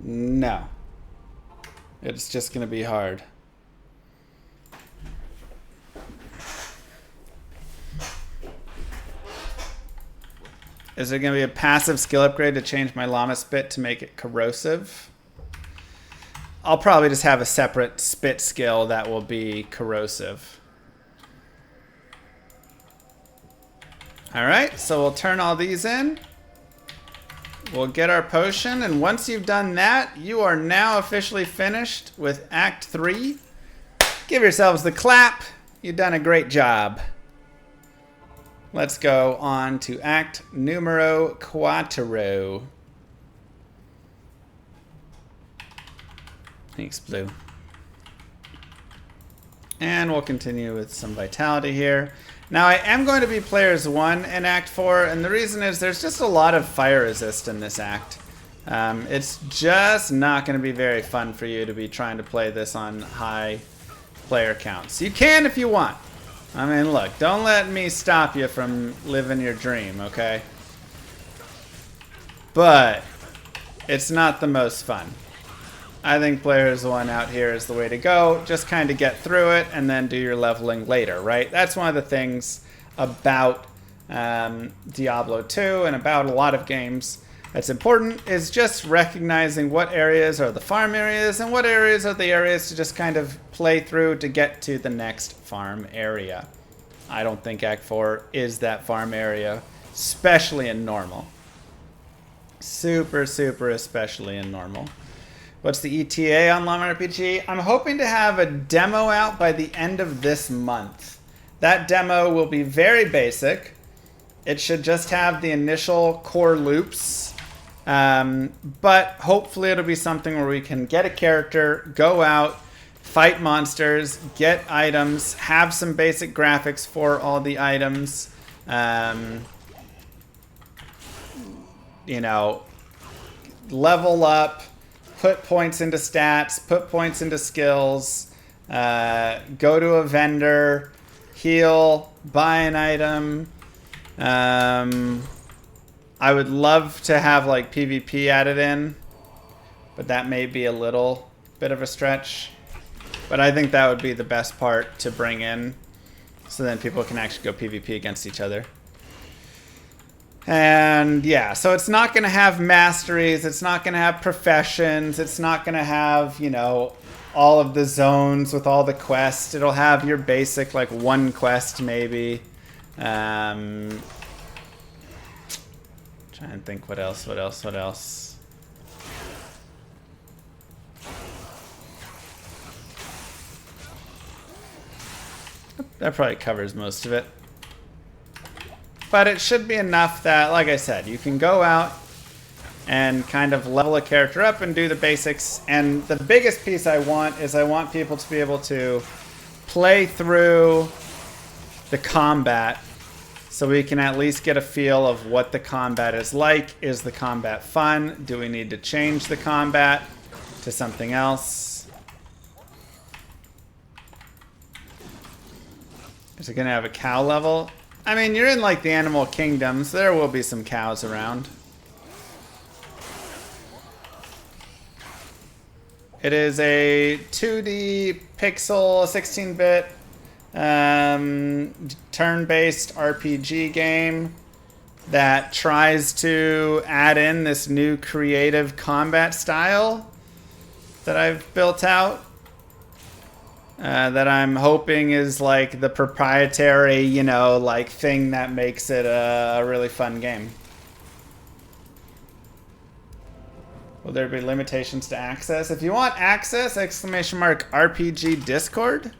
No. It's just going to be hard. Is there going to be a passive skill upgrade to change my llama spit to make it corrosive? I'll probably just have a separate spit skill that will be corrosive. Alright, so we'll turn all these in. We'll get our potion, and once you've done that, you are now officially finished with Act 3. Give yourselves the clap. You've done a great job. Let's go on to Act Numero Quattro. Thanks, Blue. And we'll continue with some vitality here. Now, I am going to be players 1 in Act 4, and the reason is there's just a lot of fire resist in this act. It's just not going to be very fun for you to be trying to play this on high player counts. You can if you want. I mean, look, don't let me stop you from living your dream, okay? But it's not the most fun. I think players 1 out here is the way to go. Just kind of get through it and then do your leveling later, right? That's one of the things about Diablo 2 and about a lot of games that's important, is just recognizing what areas are the farm areas and what areas are the areas to just kind of play through to get to the next farm area. I don't think Act 4 is that farm area, especially in normal. Super, super especially in normal. What's the ETA on Llama RPG? I'm hoping to have a demo out by the end of this month. That demo will be very basic. It should just have the initial core loops. But hopefully it'll be something where we can get a character, go out, fight monsters, get items, have some basic graphics for all the items. You know, level up. Put points into stats, put points into skills, go to a vendor, heal, buy an item. I would love to have like PvP added in, but that may be a little bit of a stretch. But I think that would be the best part to bring in, so then people can actually go PvP against each other. And yeah, so it's not going to have masteries, it's not going to have professions, it's not going to have, you know, all of the zones with all the quests. It'll have your basic, like, one quest maybe. Trying to think what else. That probably covers most of it. But it should be enough that, like I said, you can go out and kind of level a character up and do the basics. And the biggest piece I want is I want people to be able to play through the combat so we can at least get a feel of what the combat is like. Is the combat fun? Do we need to change the combat to something else? Is it going to have a cow level? I mean, you're in like the animal kingdom, so there will be some cows around. It is a 2D pixel 16-bit turn-based RPG game that tries to add in this new creative combat style that I've built out. that I'm hoping is like the proprietary, you know, like thing that makes it a really fun game. Will there be limitations to access? If you want access, !RPG Discord.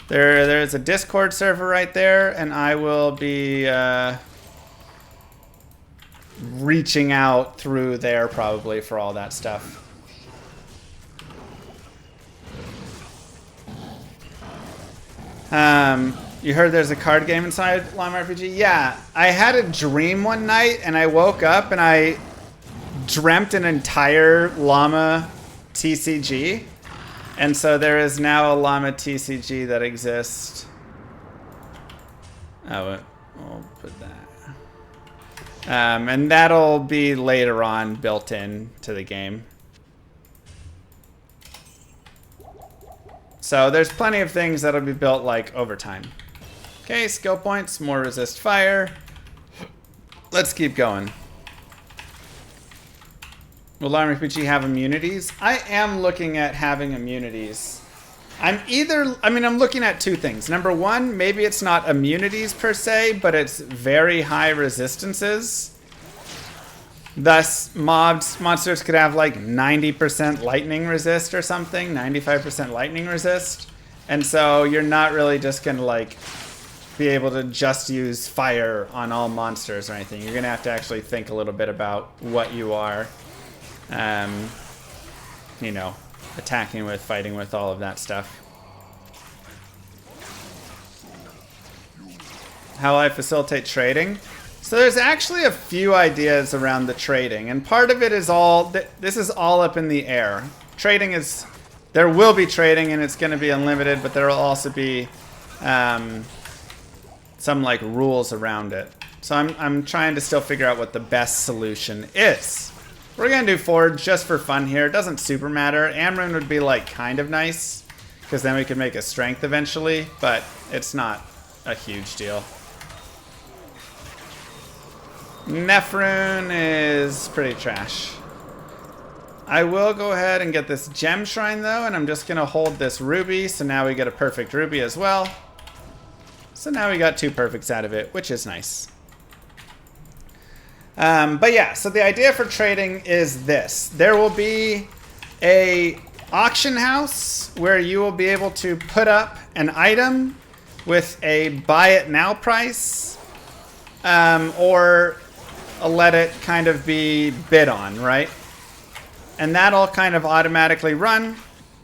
There's a Discord server right there, and I will be reaching out through there probably for all that stuff. You heard there's a card game inside Llama RPG? Yeah, I had a dream one night, and I woke up and I dreamt an entire Llama TCG. And so there is now a Llama TCG that exists. Oh, we'll put that. And that'll be later on built in to the game. So there's plenty of things that'll be built like over time. Okay, skill points, more resist fire. Let's keep going. Will RPG have immunities? I am looking at having immunities. I'm looking at two things. Number one, maybe it's not immunities per se, but it's very high resistances. Thus, monsters could have like 90% lightning resist or something, 95% lightning resist. And so you're not really just going to like be able to just use fire on all monsters or anything. You're going to have to actually think a little bit about what you are. You know, attacking with, fighting with, all of that stuff. How I facilitate trading? So there's actually a few ideas around the trading, and part of it is this is all up in the air. There will be trading, and it's going to be unlimited, but there will also be some like rules around it. So I'm trying to still figure out what the best solution is. We're going to do Forge just for fun here. It doesn't super matter. Amrune would be like kind of nice, because then we could make a strength eventually, but it's not a huge deal. Nephrune is pretty trash. I will go ahead and get this gem shrine though, and I'm just going to hold this ruby, so now we get a perfect ruby as well. So now we got 2 perfects out of it, which is nice. But yeah, so the idea for trading is this. There will be a auction house where you will be able to put up an item with a buy it now price, or let it kind of be bid on, right? And that'll kind of automatically run.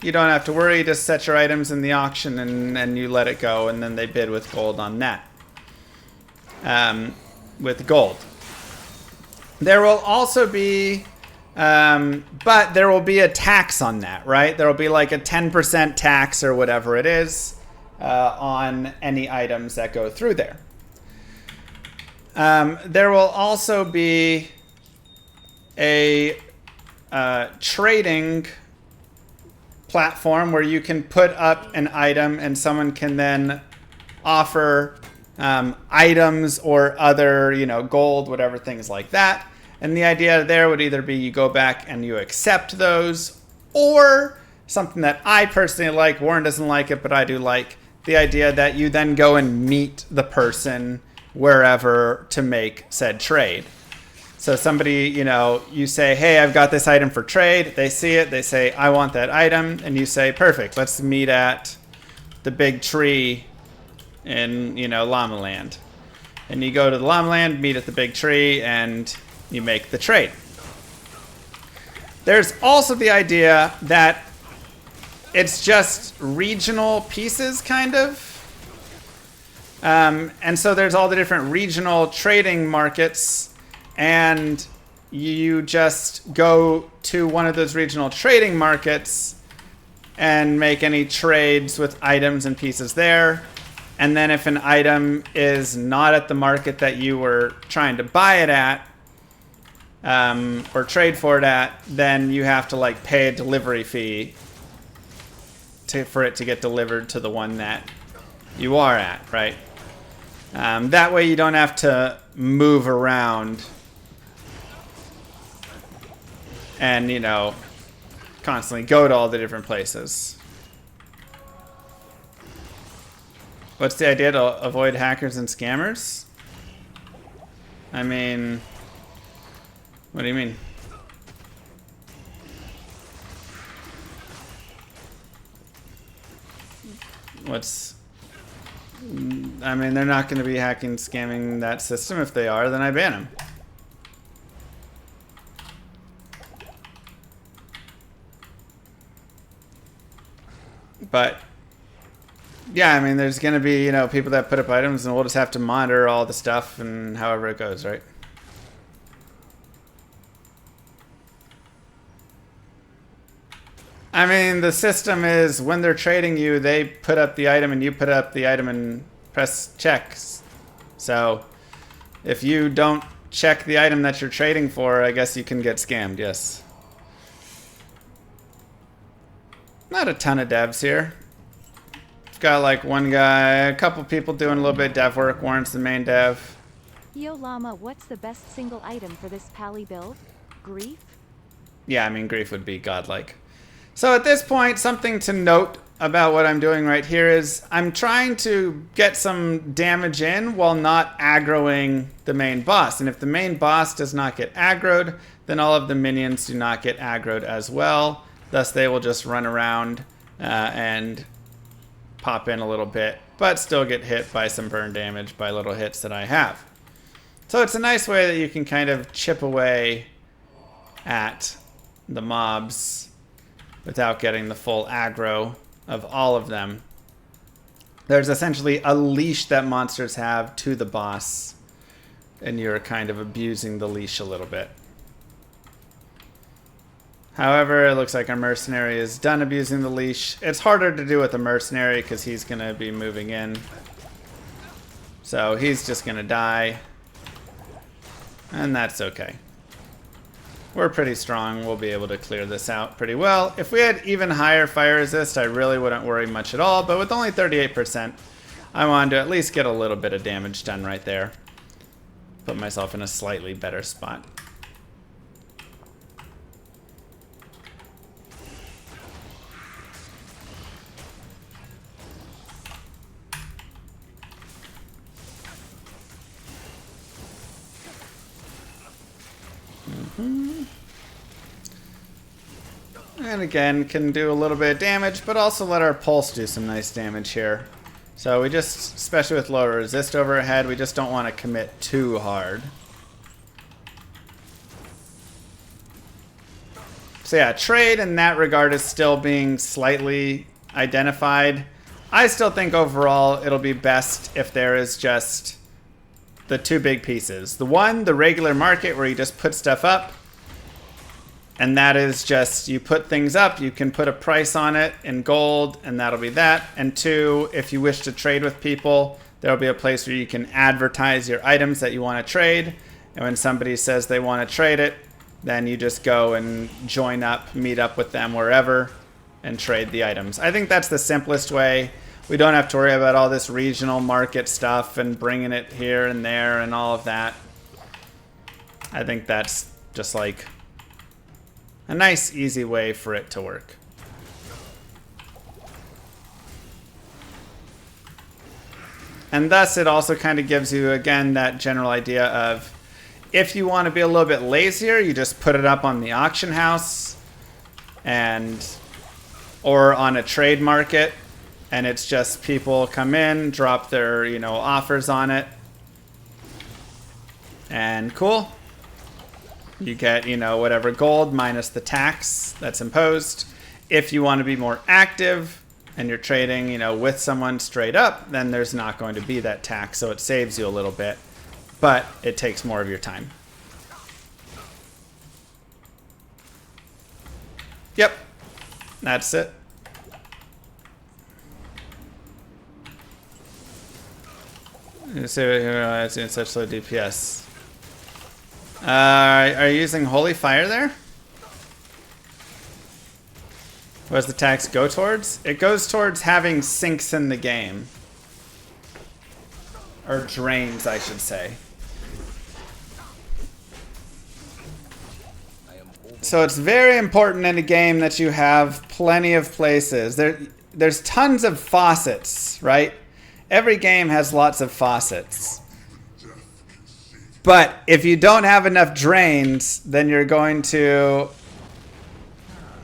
You don't have to worry, you just set your items in the auction and you let it go, and then they bid with gold on that. With gold. There will also be, but there will be a tax on that, right? There will be like a 10% tax or whatever it is on any items that go through there. There will also be a trading platform where you can put up an item and someone can then offer items or other, gold, whatever, things like that. And the idea there would either be you go back and you accept those, or something that I personally like, Warren doesn't like it, but I do like, the idea that you then go and meet the person wherever to make said trade. So somebody, you say, hey, I've got this item for trade. They see it. They say, I want that item. And you say, perfect. Let's meet at the big tree in, Llama Land. And you go to the Llama Land, meet at the big tree, and you make the trade. There's also the idea that it's just regional pieces, kind of. And so there's all the different regional trading markets, and you just go to one of those regional trading markets and make any trades with items and pieces there. And then if an item is not at the market that you were trying to buy it at, or trade for it at, then you have to pay a delivery fee for it to get delivered to the one that you are at, right? That way you don't have to move around and, constantly go to all the different places. What's the idea? To avoid hackers and scammers? I mean, what do you mean? I mean, they're not going to be hacking, scamming that system. If they are, then I ban them. But yeah, I mean, there's going to be, you know, people that put up items, and we'll just have to monitor all the stuff and however it goes, right? I mean, the system is when they're trading you, they put up the item and you put up the item and press checks. So if you don't check the item that you're trading for, I guess you can get scammed, yes. Not a ton of devs here. Got like one guy, a couple people doing a little bit of dev work. Warren's the main dev. Yo Llama, what's the best single item for this Pally build? Grief? Yeah, I mean, grief would be godlike. So at this point, something to note about what I'm doing right here is I'm trying to get some damage in while not aggroing the main boss. And if the main boss does not get aggroed, then all of the minions do not get aggroed as well. Thus, they will just run around and pop in a little bit, but still get hit by some burn damage by little hits that I have. So it's a nice way that you can kind of chip away at the mobs without getting the full aggro of all of them. There's essentially a leash that monsters have to the boss, and you're kind of abusing the leash a little bit. However, it looks like our mercenary is done abusing the leash. It's harder to do with a mercenary because he's going to be moving in. So he's just going to die. And that's okay. We're pretty strong. We'll be able to clear this out pretty well. If we had even higher fire resist, I really wouldn't worry much at all. But with only 38%, I wanted to at least get a little bit of damage done right there. Put myself in a slightly better spot. And again, can do a little bit of damage, but also let our pulse do some nice damage here. So we just, especially with lower resist overhead, we just don't want to commit too hard. So yeah, trade in that regard is still being slightly identified. I still think overall it'll be best if there is just the two big pieces. The one, the regular market where you just put stuff up. And that is just, you put things up, you can put a price on it in gold, and that'll be that. And two, if you wish to trade with people, there'll be a place where you can advertise your items that you want to trade. And when somebody says they want to trade it, then you just go and join up, meet up with them wherever, and trade the items. I think that's the simplest way. We don't have to worry about all this regional market stuff and bringing it here and there and all of that. I think that's just like a nice, easy way for it to work. And thus, it also kind of gives you, again, that general idea of if you want to be a little bit lazier, you just put it up on the auction house or on a trade market, and it's just people come in, drop their, offers on it, and cool. You get, whatever gold minus the tax that's imposed. If you want to be more active and you're trading, with someone straight up, then there's not going to be that tax, so it saves you a little bit, but it takes more of your time. Yep, that's it. It's in such low DPS. Are you using Holy Fire there? What does the tax go towards? It goes towards having sinks in the game. Or drains, I should say. So it's very important in a game that you have plenty of places. There's tons of faucets, right? every game has lots of faucets. But if you don't have enough drains, then you're going to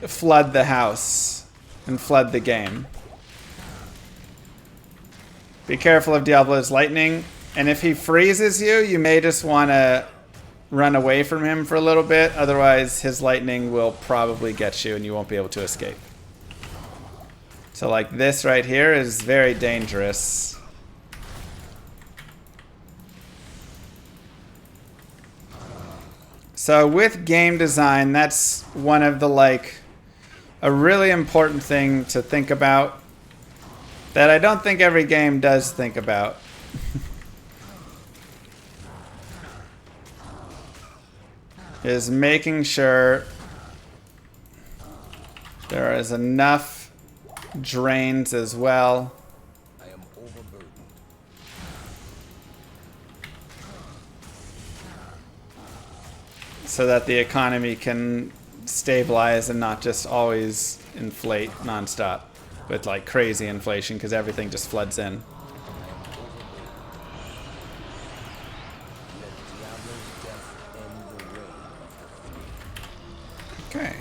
flood the house and flood the game. Be careful of Diablo's lightning. And if he freezes you, you may just want to run away from him for a little bit. Otherwise, his lightning will probably get you and you won't be able to escape. So like this right here is very dangerous. So with game design, that's one of the a really important thing to think about that I don't think every game does think about. Is making sure there is enough drains as well. I am overburdened. So that the economy can stabilize and not just always inflate nonstop with like crazy inflation because everything just floods in. Okay.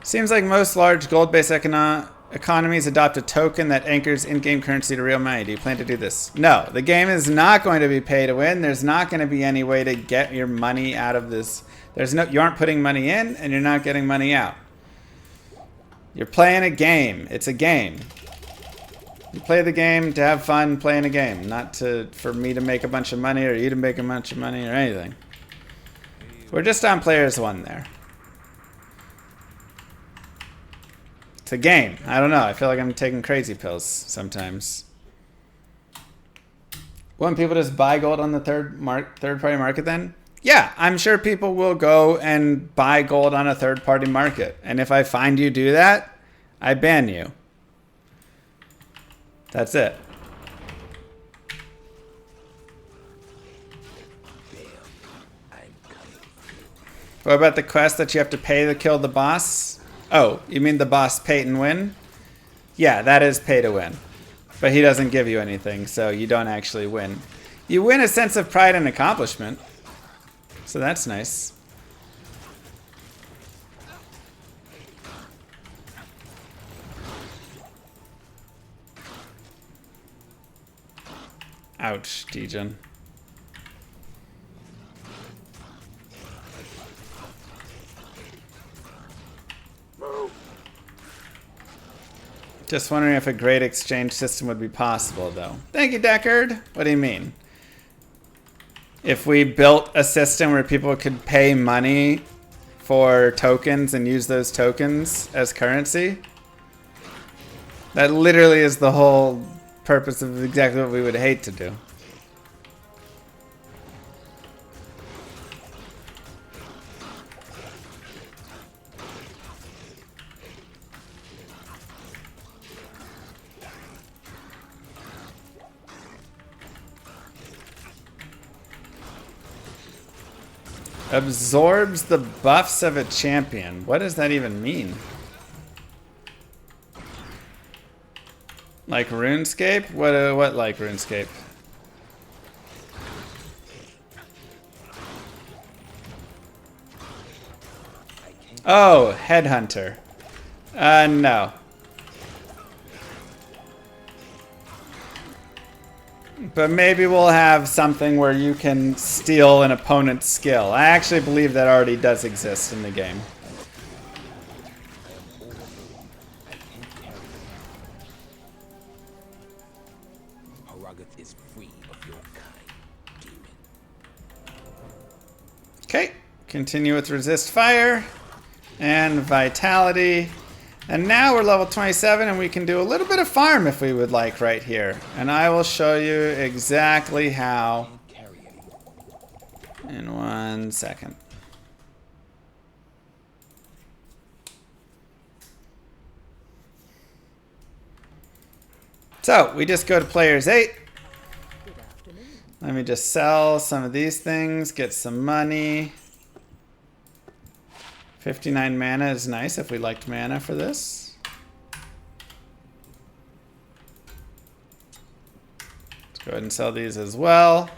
Seems like most large gold-based economies adopt a token that anchors in-game currency to real money. Do you plan to do this? No, the game is not going to be pay to win. There's not going to be any way to get your money out of this. You aren't putting money in and you're not getting money out. You're playing a game. It's a game. You play the game to have fun playing a game, not for me to make a bunch of money or you to make a bunch of money or anything. We're just on players 1 there. It's a game. I don't know. I feel like I'm taking crazy pills sometimes. Wouldn't people just buy gold on the third-party market then? Yeah, I'm sure people will go and buy gold on a third-party market. And if I find you do that, I ban you. That's it. What about the quest that you have to pay to kill the boss? Oh, you mean the boss pay and win? Yeah, that is pay to win. But he doesn't give you anything, so you don't actually win. You win a sense of pride and accomplishment. So that's nice. Ouch, Degen. Just wondering if a great exchange system would be possible, though. Thank you, Deckard. What do you mean? If we built a system where people could pay money for tokens and use those tokens as currency? That literally is the whole purpose of exactly what we would hate to do. Absorbs the buffs of a champion. What does that even mean? Like RuneScape? What like RuneScape? Oh, Headhunter. No. But maybe we'll have something where you can steal an opponent's skill. I actually believe that already does exist in the game. Okay, continue with resist fire and vitality. And now we're level 27 and we can do a little bit of farm if we would like right here. And I will show you exactly how in 1 second. So we just go to players 8. Let me just sell some of these things, get some money. 59 mana is nice if we liked mana for this. Go ahead and sell these as well.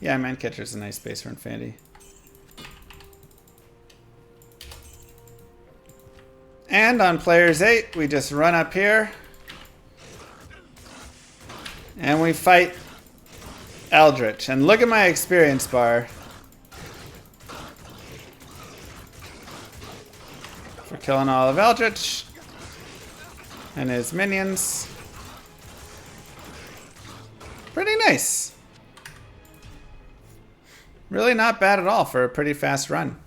Yeah, Man Catcher's a nice base for Infinity. And on players 8, we just run up here. And we fight Eldritch. And look at my experience bar. For killing all of Eldritch and his minions. Pretty nice. Really not bad at all for a pretty fast run.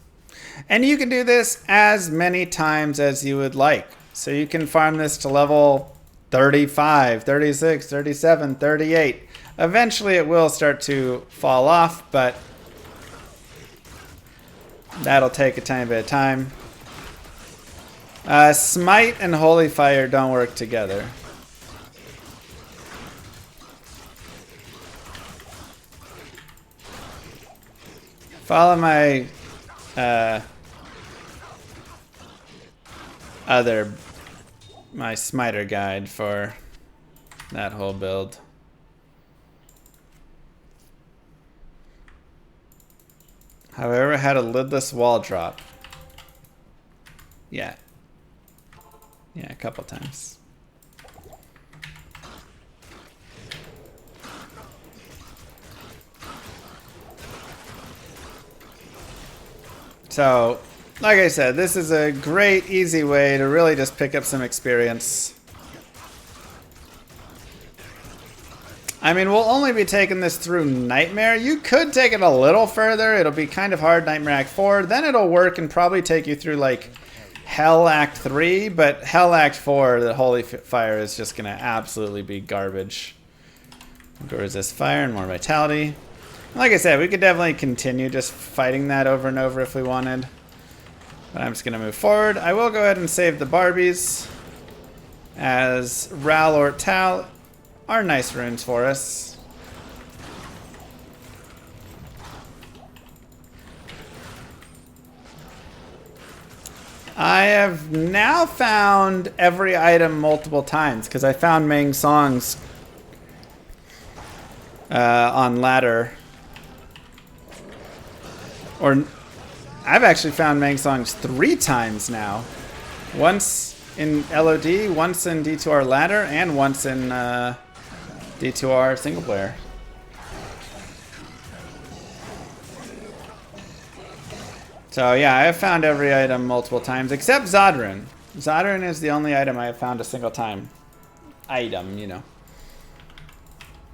And you can do this as many times as you would like. So you can farm this to level 35, 36, 37, 38. Eventually it will start to fall off, but that'll take a tiny bit of time. Smite and Holy Fire don't work together. Follow my my smiter guide for that whole build. However, had a lidless wall drop. Yeah. Yeah, a couple times. So, like I said, this is a great, easy way to really just pick up some experience. I mean, we'll only be taking this through Nightmare. You could take it a little further. It'll be kind of hard, Nightmare Act 4. Then it'll work and probably take you through, like, Hell Act 3. But Hell Act 4, the Holy Fire, is just going to absolutely be garbage. Go resist fire and more vitality. Like I said, we could definitely continue just fighting that over and over if we wanted. But I'm just going to move forward. I will go ahead and save the Barbies, as Ral or Tal are nice runes for us. I have now found every item multiple times, because I found Meng Song's on ladder. Or I've actually found Meng Songs 3 times now. Once in LOD, once in D2R ladder, and once in D2R single player. So yeah, I have found every item multiple times, except Zodrun. Zodrun is the only item I have found a single time. Item, you know.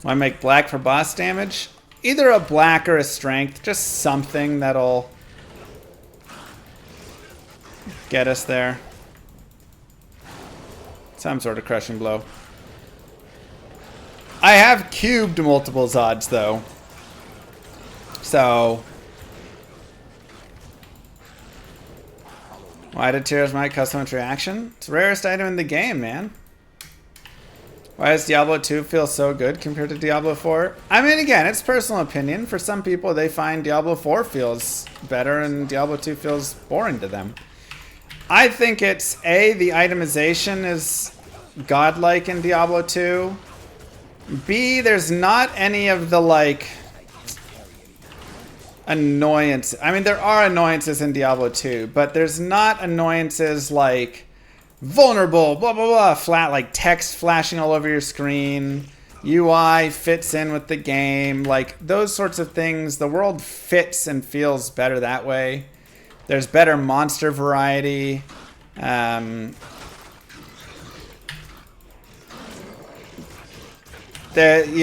Want to make black for boss damage? Either a black or a strength, just something that'll get us there. Some sort of crushing blow. I have cubed multiple Zods though. So why did Tears Might custom reaction? It's the rarest item in the game, man. Why does Diablo 2 feel so good compared to Diablo 4? I mean, again, it's personal opinion. For some people, they find Diablo 4 feels better and Diablo 2 feels boring to them. I think it's, A, the itemization is godlike in Diablo 2. B, there's not any of the, like, annoyance. I mean, there are annoyances in Diablo 2, but there's not annoyances like vulnerable, blah, blah, blah, flat, like text flashing all over your screen, UI fits in with the game, like those sorts of things. The world fits and feels better that way. There's better monster variety. You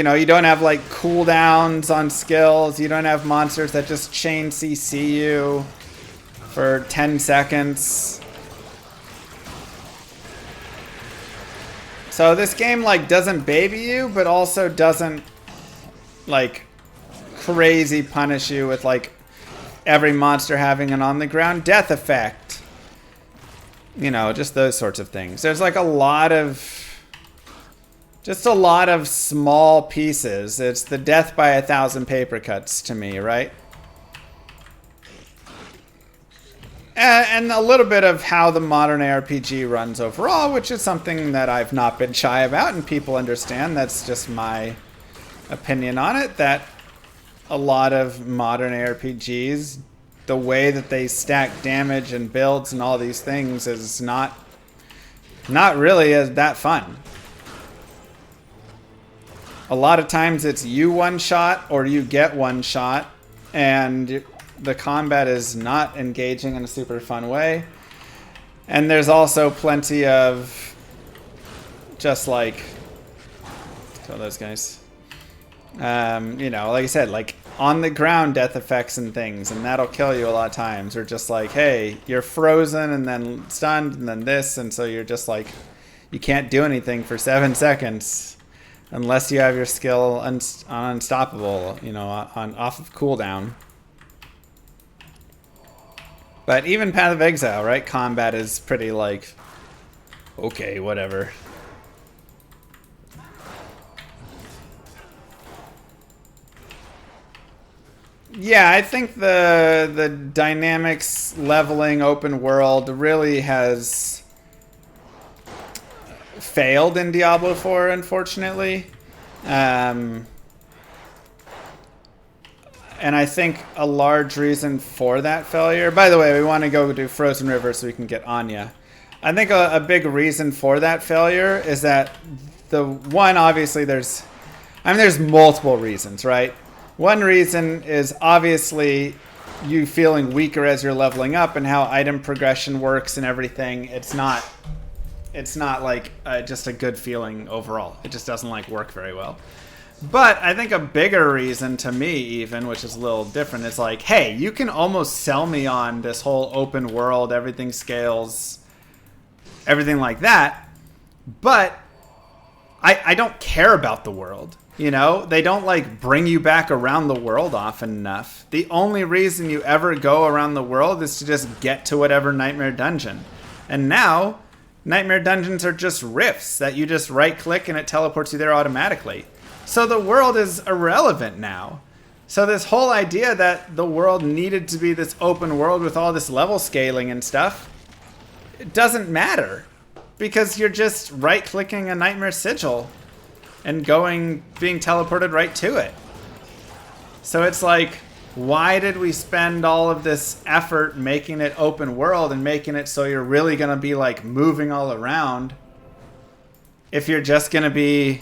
know, you don't have like cooldowns on skills. You don't have monsters that just chain CC you for 10 seconds. So this game like doesn't baby you, but also doesn't like crazy punish you with like every monster having an on the ground death effect. You know, just those sorts of things. There's like a lot of small pieces. It's the death by 1,000 paper cuts to me, right? And a little bit of how the modern ARPG runs overall, which is something that I've not been shy about, and people understand. That's just my opinion on it that a lot of modern ARPGs, the way that they stack damage and builds and all these things is not really that fun. A lot of times it's you one shot or you get one shot, and the combat is not engaging in a super fun way. And there's also plenty of just like, kill those guys. You know, like I said, like on the ground death effects and things, and that'll kill you a lot of times. Or just like, hey, you're frozen and then stunned and then this, and so you're just like, you can't do anything for 7 seconds unless you have your skill on unstoppable, you know, off of cooldown. But even Path of Exile, right? Combat is pretty like, okay, whatever. Yeah, I think the dynamics leveling open world really has failed in Diablo 4, unfortunately. And I think a large reason for that failure... By the way, we want to go do Frozen River so we can get Anya. I think a big reason for that failure is that the one, obviously, there's multiple reasons, right? One reason is obviously you feeling weaker as you're leveling up and how item progression works and everything. It's not like just a good feeling overall. It just doesn't like work very well. But I think a bigger reason to me even, which is a little different, is like, hey, you can almost sell me on this whole open world, everything scales, everything like that. But I don't care about the world. You know, they don't like bring you back around the world often enough. The only reason you ever go around the world is to just get to whatever nightmare dungeon. And now, nightmare dungeons are just rifts that you just right click and it teleports you there automatically. So the world is irrelevant now. So this whole idea that the world needed to be this open world with all this level scaling and stuff, it doesn't matter. Because you're just right clicking a nightmare sigil and being teleported right to it. So it's like, why did we spend all of this effort making it open world and making it so you're really going to be like moving all around if you're just going to be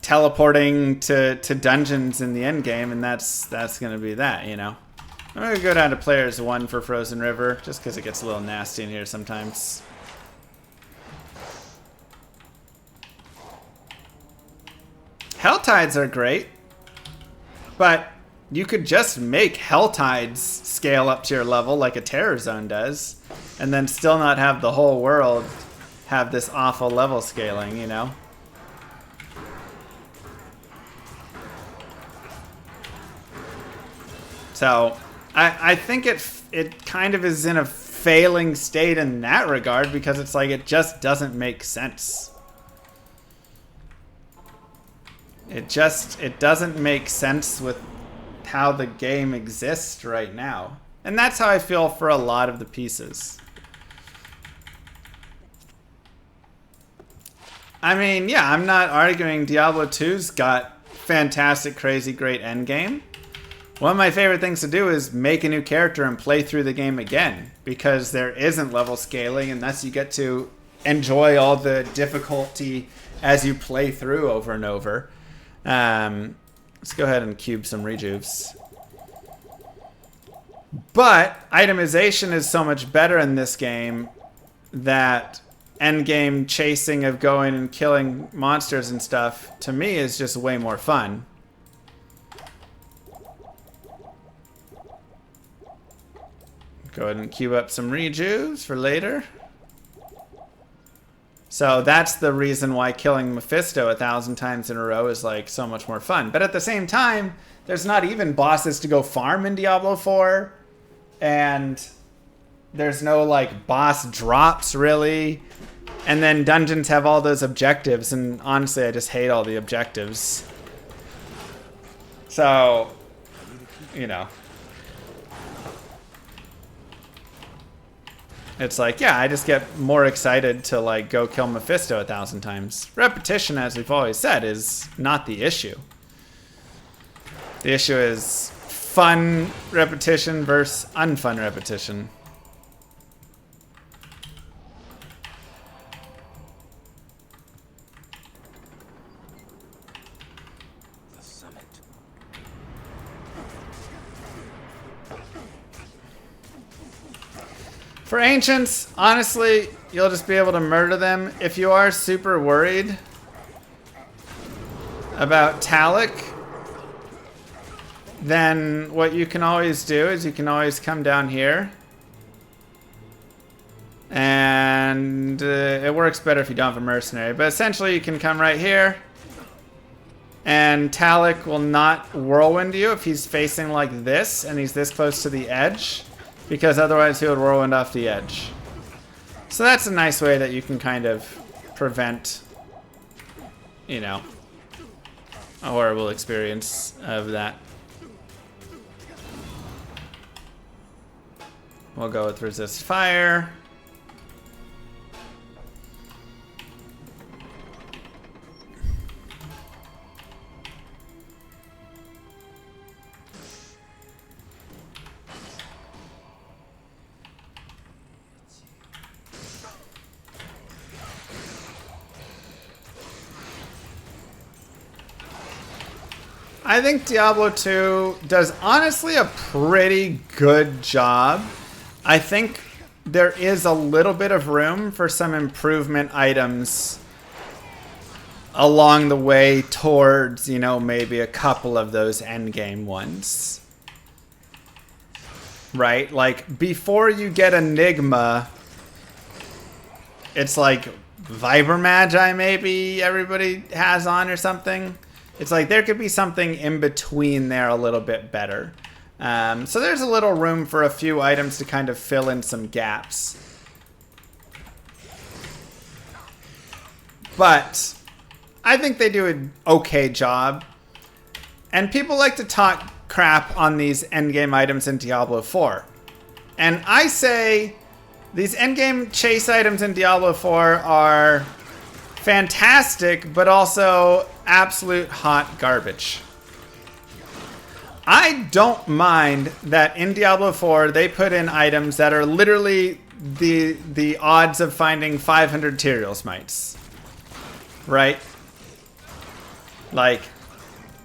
teleporting to dungeons in the end game, and that's going to be that, you know? I'm going to go down to players 1 for Frozen River just because it gets a little nasty in here sometimes. Helltides are great, but you could just make Helltides scale up to your level like a Terror Zone does, and then still not have the whole world have this awful level scaling, you know? So, I think it kind of is in a failing state in that regard because it's like it just doesn't make sense. It doesn't make sense with how the game exists right now. And that's how I feel for a lot of the pieces. I mean, yeah, I'm not arguing Diablo 2's got fantastic, crazy, great endgame. One of my favorite things to do is make a new character and play through the game again, because there isn't level scaling, and thus you get to enjoy all the difficulty as you play through over and over. Let's go ahead and cube some rejuves. But itemization is so much better in this game that endgame chasing of going and killing monsters and stuff, to me, is just way more fun. Go ahead and cube up some rejuves for later. So that's the reason why killing Mephisto 1,000 times in a row is like so much more fun. But at the same time, there's not even bosses to go farm in Diablo 4. And there's no like boss drops really. And then dungeons have all those objectives. And honestly, I just hate all the objectives. So, you know. It's like, yeah, I just get more excited to like go kill Mephisto 1,000 times. Repetition, as we've always said, is not the issue. The issue is fun repetition versus unfun repetition. The summit. For Ancients, honestly, you'll just be able to murder them. If you are super worried about Talic, then what you can always do is you can always come down here. And it works better if you don't have a mercenary. But essentially you can come right here. And Talic will not whirlwind you if he's facing like this and he's this close to the edge. Because otherwise he would whirlwind off the edge. So that's a nice way that you can kind of prevent, you know, a horrible experience of that. We'll go with resist fire. I think Diablo 2 does honestly a pretty good job. I think there is a little bit of room for some improvement items along the way towards, you know, maybe a couple of those endgame ones. Right? Like, before you get Enigma, it's like Viper Magi maybe everybody has on or something. It's like there could be something in between there a little bit better. So there's a little room for a few items to kind of fill in some gaps. But I think they do an okay job. And people like to talk crap on these endgame items in Diablo 4. And I say these endgame chase items in Diablo 4 are fantastic, but also absolute hot garbage. I don't mind that in Diablo 4 they put in items that are literally the odds of finding 500 Tyrael Smites. Right? Like,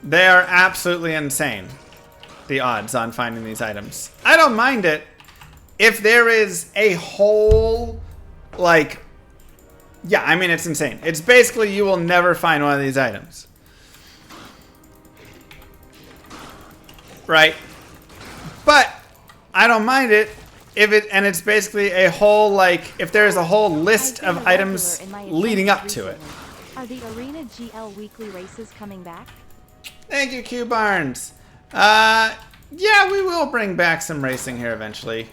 they are absolutely insane, the odds on finding these items. I don't mind it if there is a whole, like, yeah, I mean, it's insane. It's basically you will never find one of these items. Right? But I don't mind it if it's basically a whole, like, if there's a whole list of items leading up to it. Are the Arena GL weekly races coming back? Thank you, Q Barnes. Yeah, we will bring back some racing here eventually.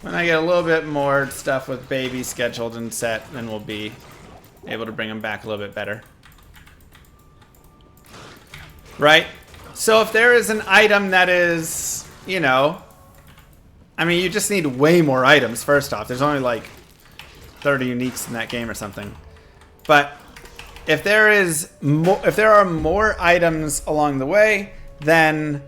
When I get a little bit more stuff with baby scheduled and set, then we'll be able to bring them back a little bit better. Right? So if there is an item that is, you know, I mean, you just need way more items, first off. There's only like 30 uniques in that game or something. But if there are more items along the way, then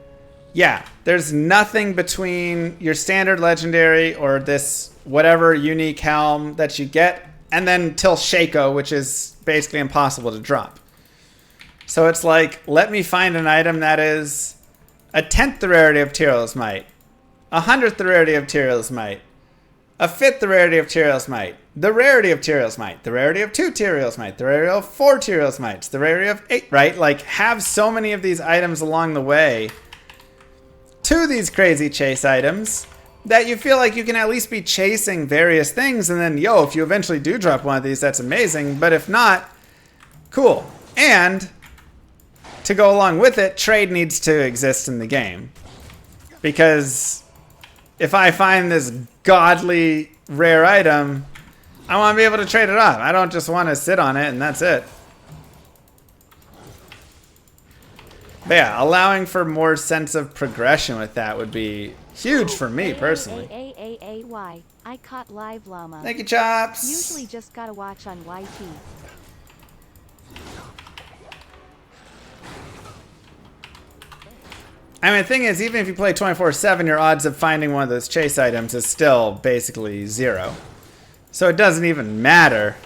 yeah, there's nothing between your standard legendary or this whatever unique helm that you get and then till Shaco, which is basically impossible to drop. So it's like, let me find an item that is a 10th the rarity of Tyrael Smite, 100th the rarity of Tyrael Smite, a 5th the rarity of Tyrael Smite, the rarity of Tyrael Smite, the rarity of 2 Tyrael Smite, the rarity of 4 Tyrael Smites, the rarity of 8, right? Like, have so many of these items along the way to these crazy chase items that you feel like you can at least be chasing various things, and then, yo, if you eventually do drop one of these, that's amazing. But if not, cool. And to go along with it, trade needs to exist in the game. Because if I find this godly rare item, I want to be able to trade it off. I don't just want to sit on it and that's it. But yeah, allowing for more sense of progression with that would be huge for me personally. KAY. I caught live llama. Thank you, Chops. Usually just gotta watch on YT. I mean, the thing is, even if you play 24/7, your odds of finding one of those chase items is still basically 0. So it doesn't even matter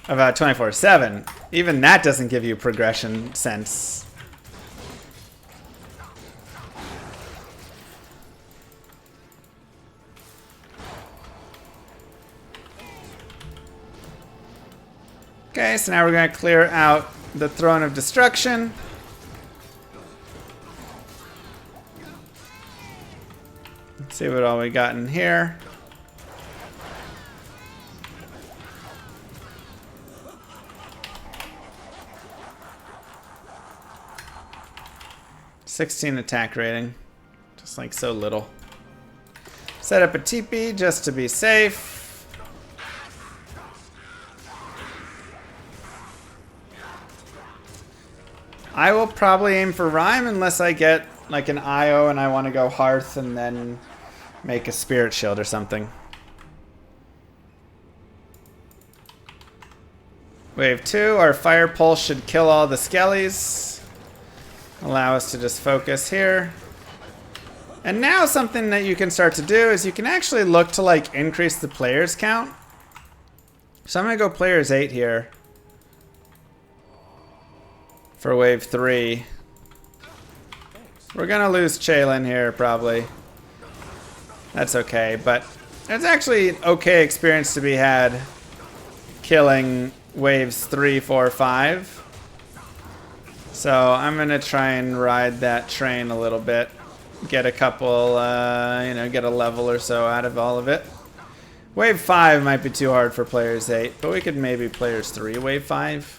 about 24/7. Even that doesn't give you progression sense. Okay, so now we're going to clear out the Throne of Destruction. Let's see what all we got in here. $16 attack rating. Just like so little. Set up a teepee just to be safe. I will probably aim for Rhyme unless I get like an IO and I want to go Hearth and then make a Spirit Shield or something. Wave 2, our Fire Pulse should kill all the skellies. Allow us to just focus here. And now something that you can start to do is you can actually look to like increase the players count. So I'm going to go players 8 here. For wave 3. We're gonna lose Chaylin here probably. That's okay, but it's actually an okay experience to be had killing waves 3, 4, 5. So I'm gonna try and ride that train a little bit. Get a couple, get a level or so out of all of it. Wave 5 might be too hard for players 8, but we could maybe players 3 wave 5.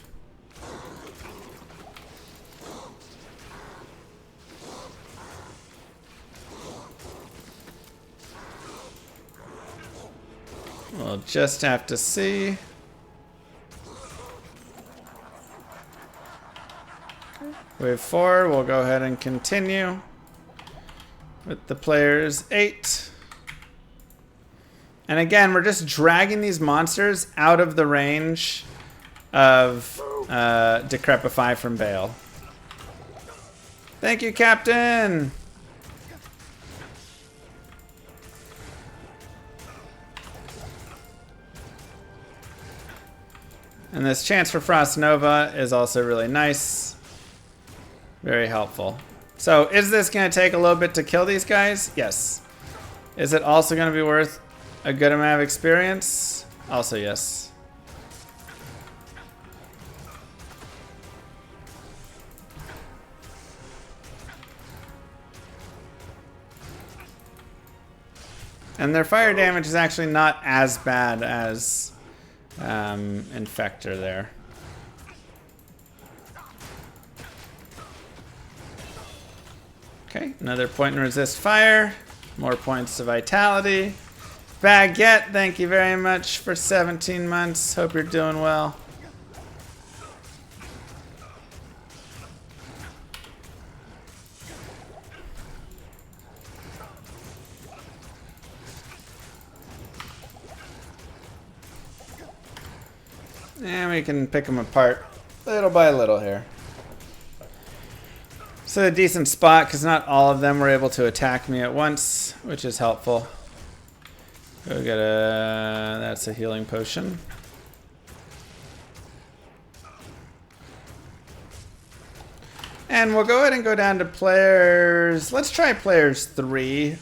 We'll just have to see. Wave 4, we'll go ahead and continue with the players 8. And again, we're just dragging these monsters out of the range of Decrepify from Bale. Thank you, Captain! And this chance for Frost Nova is also really nice. Very helpful. So is this going to take a little bit to kill these guys? Yes. Is it also going to be worth a good amount of experience? Also yes. And their fire damage is actually not as bad as Infector there. Okay, another point in resist fire. More points of vitality. Baguette, thank you very much for 17 months. Hope you're doing well. And we can pick them apart little by little here. So a decent spot because not all of them were able to attack me at once, which is helpful. Go get that's a healing potion. And we'll go ahead and go down to players. Let's try players 3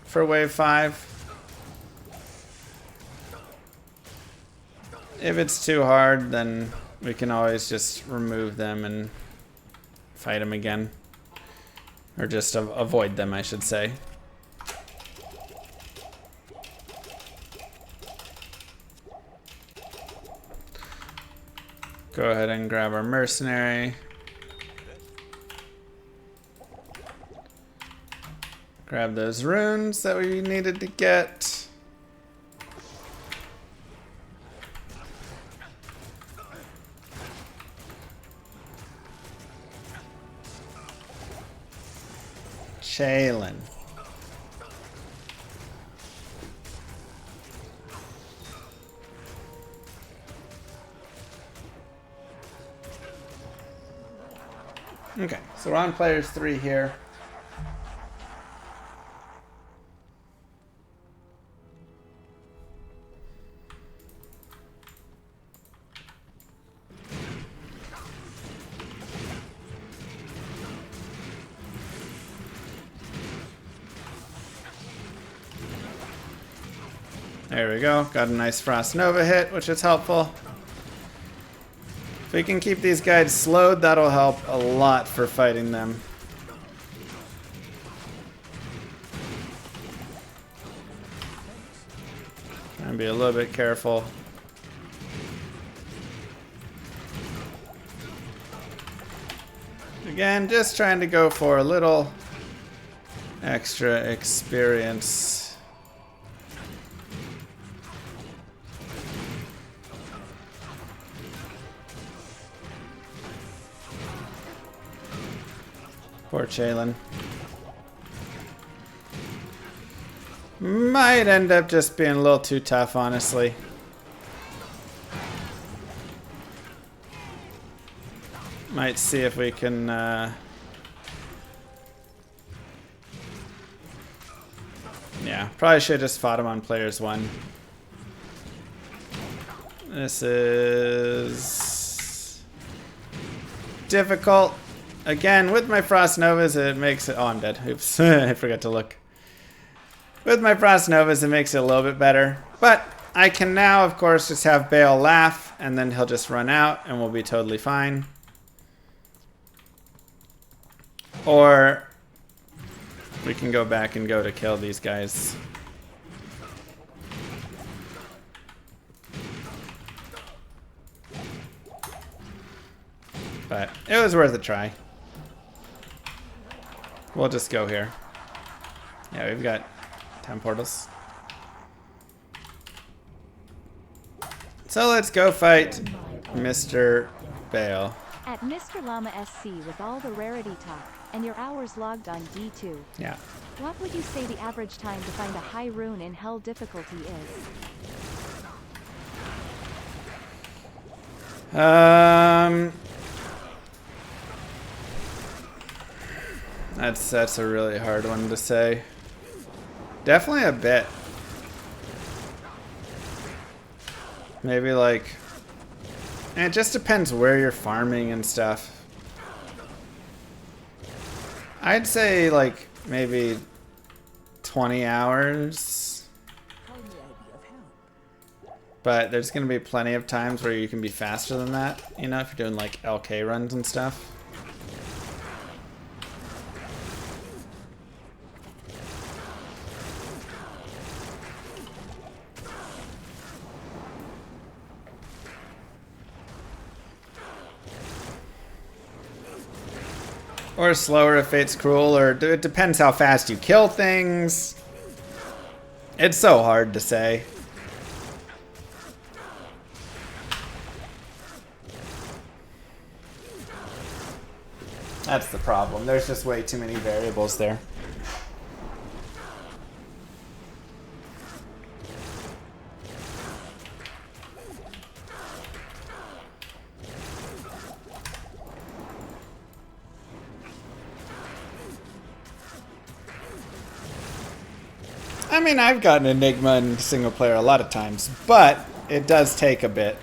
for wave 5. If it's too hard, then we can always just remove them and fight them again. Or just avoid them, I should say. Go ahead and grab our mercenary. Grab those runes that we needed to get. Chaylin. Okay, so we're on players 3 here. There we go. Got a nice Frost Nova hit, which is helpful. If we can keep these guys slowed, that'll help a lot for fighting them. Try and be a little bit careful. Again, just trying to go for a little extra experience. Poor Chalen. Might end up just being a little too tough, honestly. Might see if we can yeah, probably should have just fought him on players 1. This is difficult. Again, with my Frost Novas, it makes it... Oh, I'm dead. Oops. I forgot to look. With my Frost Novas, it makes it a little bit better. But I can now, of course, just have Baal laugh, and then he'll just run out, and we'll be totally fine. Or we can go back and go to kill these guys. But it was worth a try. We'll just go here. Yeah, we've got 10 portals. So let's go fight Mr. Baal. At Mr. Llama SC with all the rarity talk, and your hours logged on D2. Yeah. What would you say the average time to find a high rune in Hell difficulty is? That's a really hard one to say. Definitely a bit. Maybe like... And it just depends where you're farming and stuff. I'd say like maybe 20 hours. But there's going to be plenty of times where you can be faster than that. You know, if you're doing like LK runs and stuff. Or slower if Fate's Cruel, or it depends how fast you kill things. It's so hard to say. That's the problem. There's just way too many variables there. I mean, I've gotten Enigma in single player a lot of times, but it does take a bit.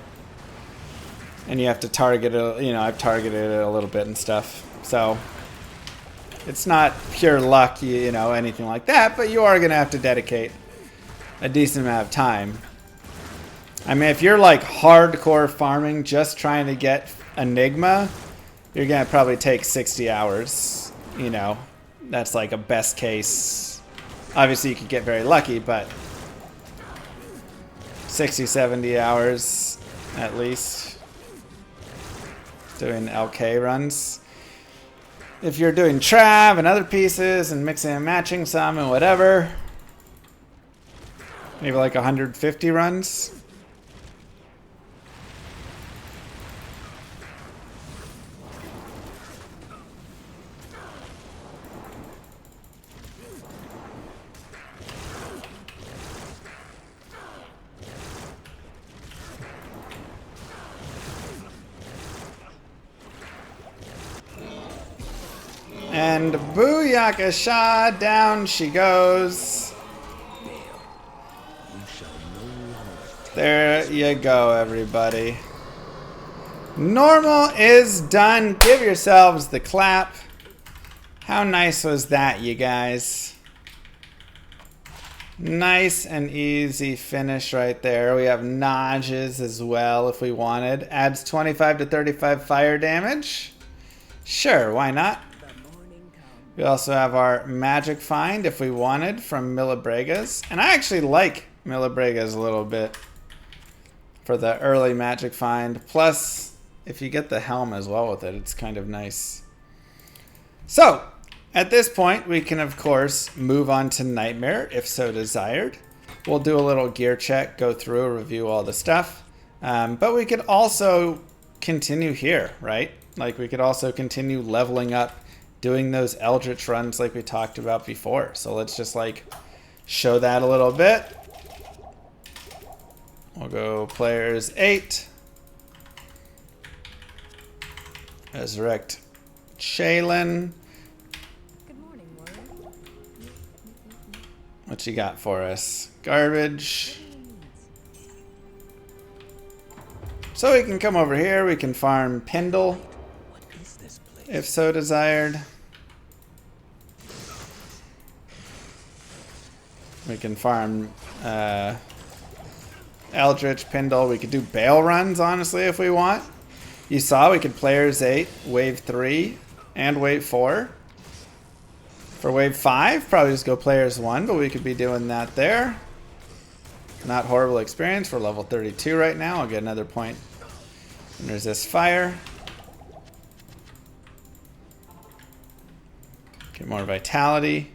And you have to target it, you know, I've targeted it a little bit and stuff. So, it's not pure luck, you know, anything like that, but you are going to have to dedicate a decent amount of time. I mean, if you're like hardcore farming, just trying to get Enigma, you're going to probably take 60 hours, you know. That's like a best case. Obviously, you could get very lucky, but 60, 70 hours at least doing LK runs. If you're doing Trav and other pieces and mixing and matching some and whatever, maybe like 150 runs. And booyakasha, down she goes. There you go, everybody. Normal is done. Give yourselves the clap. How nice was that, you guys? Nice and easy finish right there. We have Nages as well if we wanted. Adds 25 to 35 fire damage. Sure, why not? We also have our Magic Find if we wanted from Milabregas. And I actually like Milabregas a little bit for the early Magic Find. Plus, if you get the helm as well with it, it's kind of nice. So, at this point, we can, of course, move on to Nightmare, if so desired. We'll do a little gear check, go through, review all the stuff. But we could also continue here, right? Like, we could also continue leveling up, doing those Eldritch runs like we talked about before. So let's just, like, show that a little bit. We'll go players 8. Resurrect Shaylin. What you got for us? Garbage. So we can come over here. We can farm Pindle, if so desired. We can farm Eldritch, Pindle. We could do Bale runs, honestly, if we want. You saw we could players 8, wave 3, and wave 4. For wave 5, probably just go players 1, but we could be doing that there. Not horrible experience. We're level 32 right now. I'll get another point and resist fire. Get more vitality.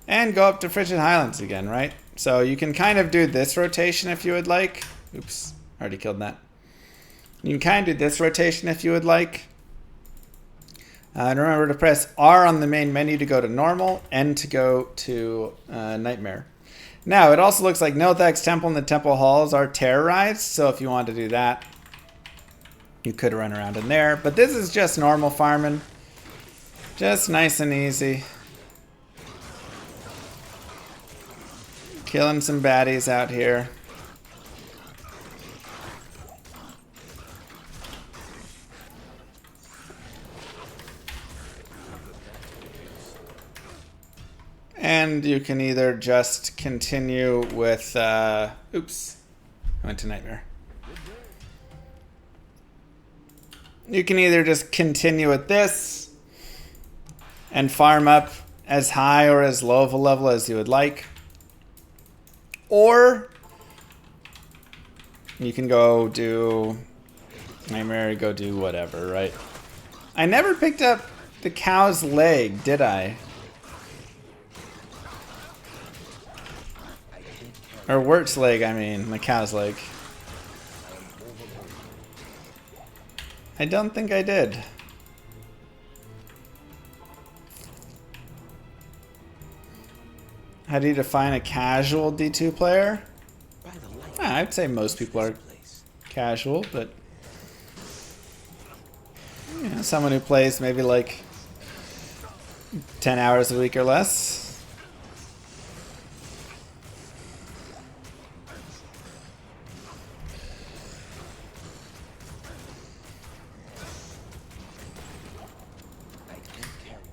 And go up to Frigid Highlands again, right? So you can kind of do this rotation if you would like. Oops, already killed that. You can kind of do this rotation if you would like. And remember to press R on the main menu to go to normal, N to go to Nightmare. Now, it also looks like Nilthak's Temple and the Temple Halls are terrorized, so if you want to do that, you could run around in there. But this is just normal farming. Just nice and easy. Killing some baddies out here. And you can either just continue with, oops, I went to Nightmare. You can either just continue with this and farm up as high or as low of a level as you would like. Or you can go do Nightmare, go do whatever, right? I never picked up the cow's leg, did I? Or Wirt's leg, I mean, the cow's leg. I don't think I did. How do you define a casual D2 player? I'd say most people are casual, but you know, someone who plays maybe like 10 hours a week or less.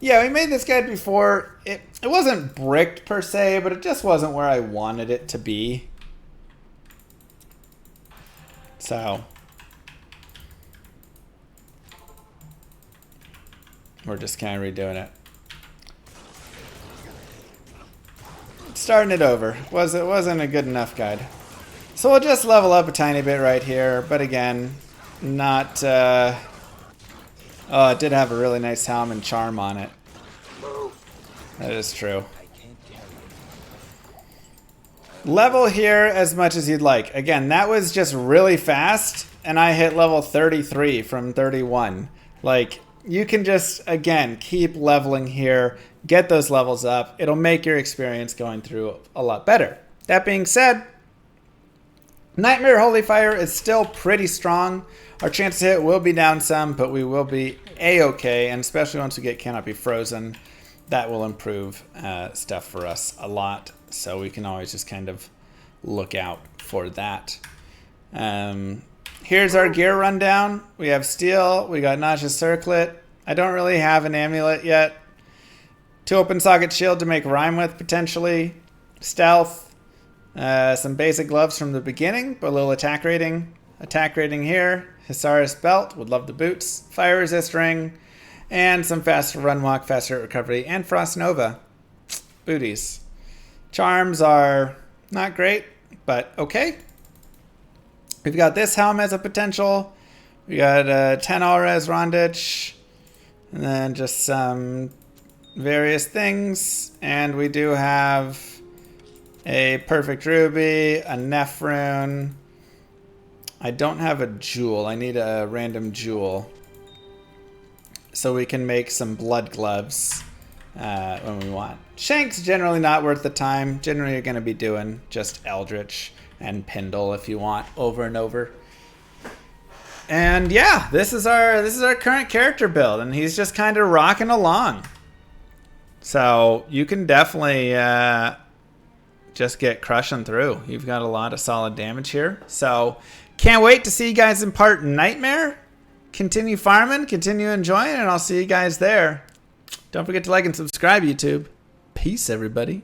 Yeah, we made this guide before. It wasn't bricked per se, but it just wasn't where I wanted it to be. So we're just kind of redoing it. Starting it over. It wasn't a good enough guide. So we'll just level up a tiny bit right here, but again, not oh, it did have a really nice helm and charm on it. That is true. Level here as much as you'd like. Again, that was just really fast, and I hit level 33 from 31. Like, you can just, again, keep leveling here, get those levels up. It'll make your experience going through a lot better. That being said, Nightmare Holy Fire is still pretty strong. Our chance to hit will be down some, but we will be A-okay, and especially once we get Cannot Be Frozen, that will improve stuff for us a lot. So we can always just kind of look out for that. Here's our gear rundown. We have Steel, we got Nauseous Circlet. I don't really have an amulet yet. 2 open socket shield to make rhyme with, potentially. Stealth. Some basic gloves from the beginning, but a little attack rating. Attack rating here. Hisaris belt, would love the boots. Fire resist ring. And some faster run walk, faster recovery, and Frost Nova. Booties. Charms are not great, but okay. We've got this helm as a potential. We got 10 all-res Rondich. And then just some various things. And we do have a Perfect Ruby, a Neph Rune. I don't have a jewel. I need a random jewel. So we can make some blood gloves when we want. Shank's generally not worth the time. Generally you're going to be doing just Eldritch and Pindle if you want, over and over. And yeah, this is our current character build, and he's just kind of rocking along. So you can definitely just get crushing through. You've got a lot of solid damage here. So can't wait to see you guys in part Nightmare. Continue farming, continue enjoying, and I'll see you guys there. Don't forget to like and subscribe, YouTube. Peace, everybody.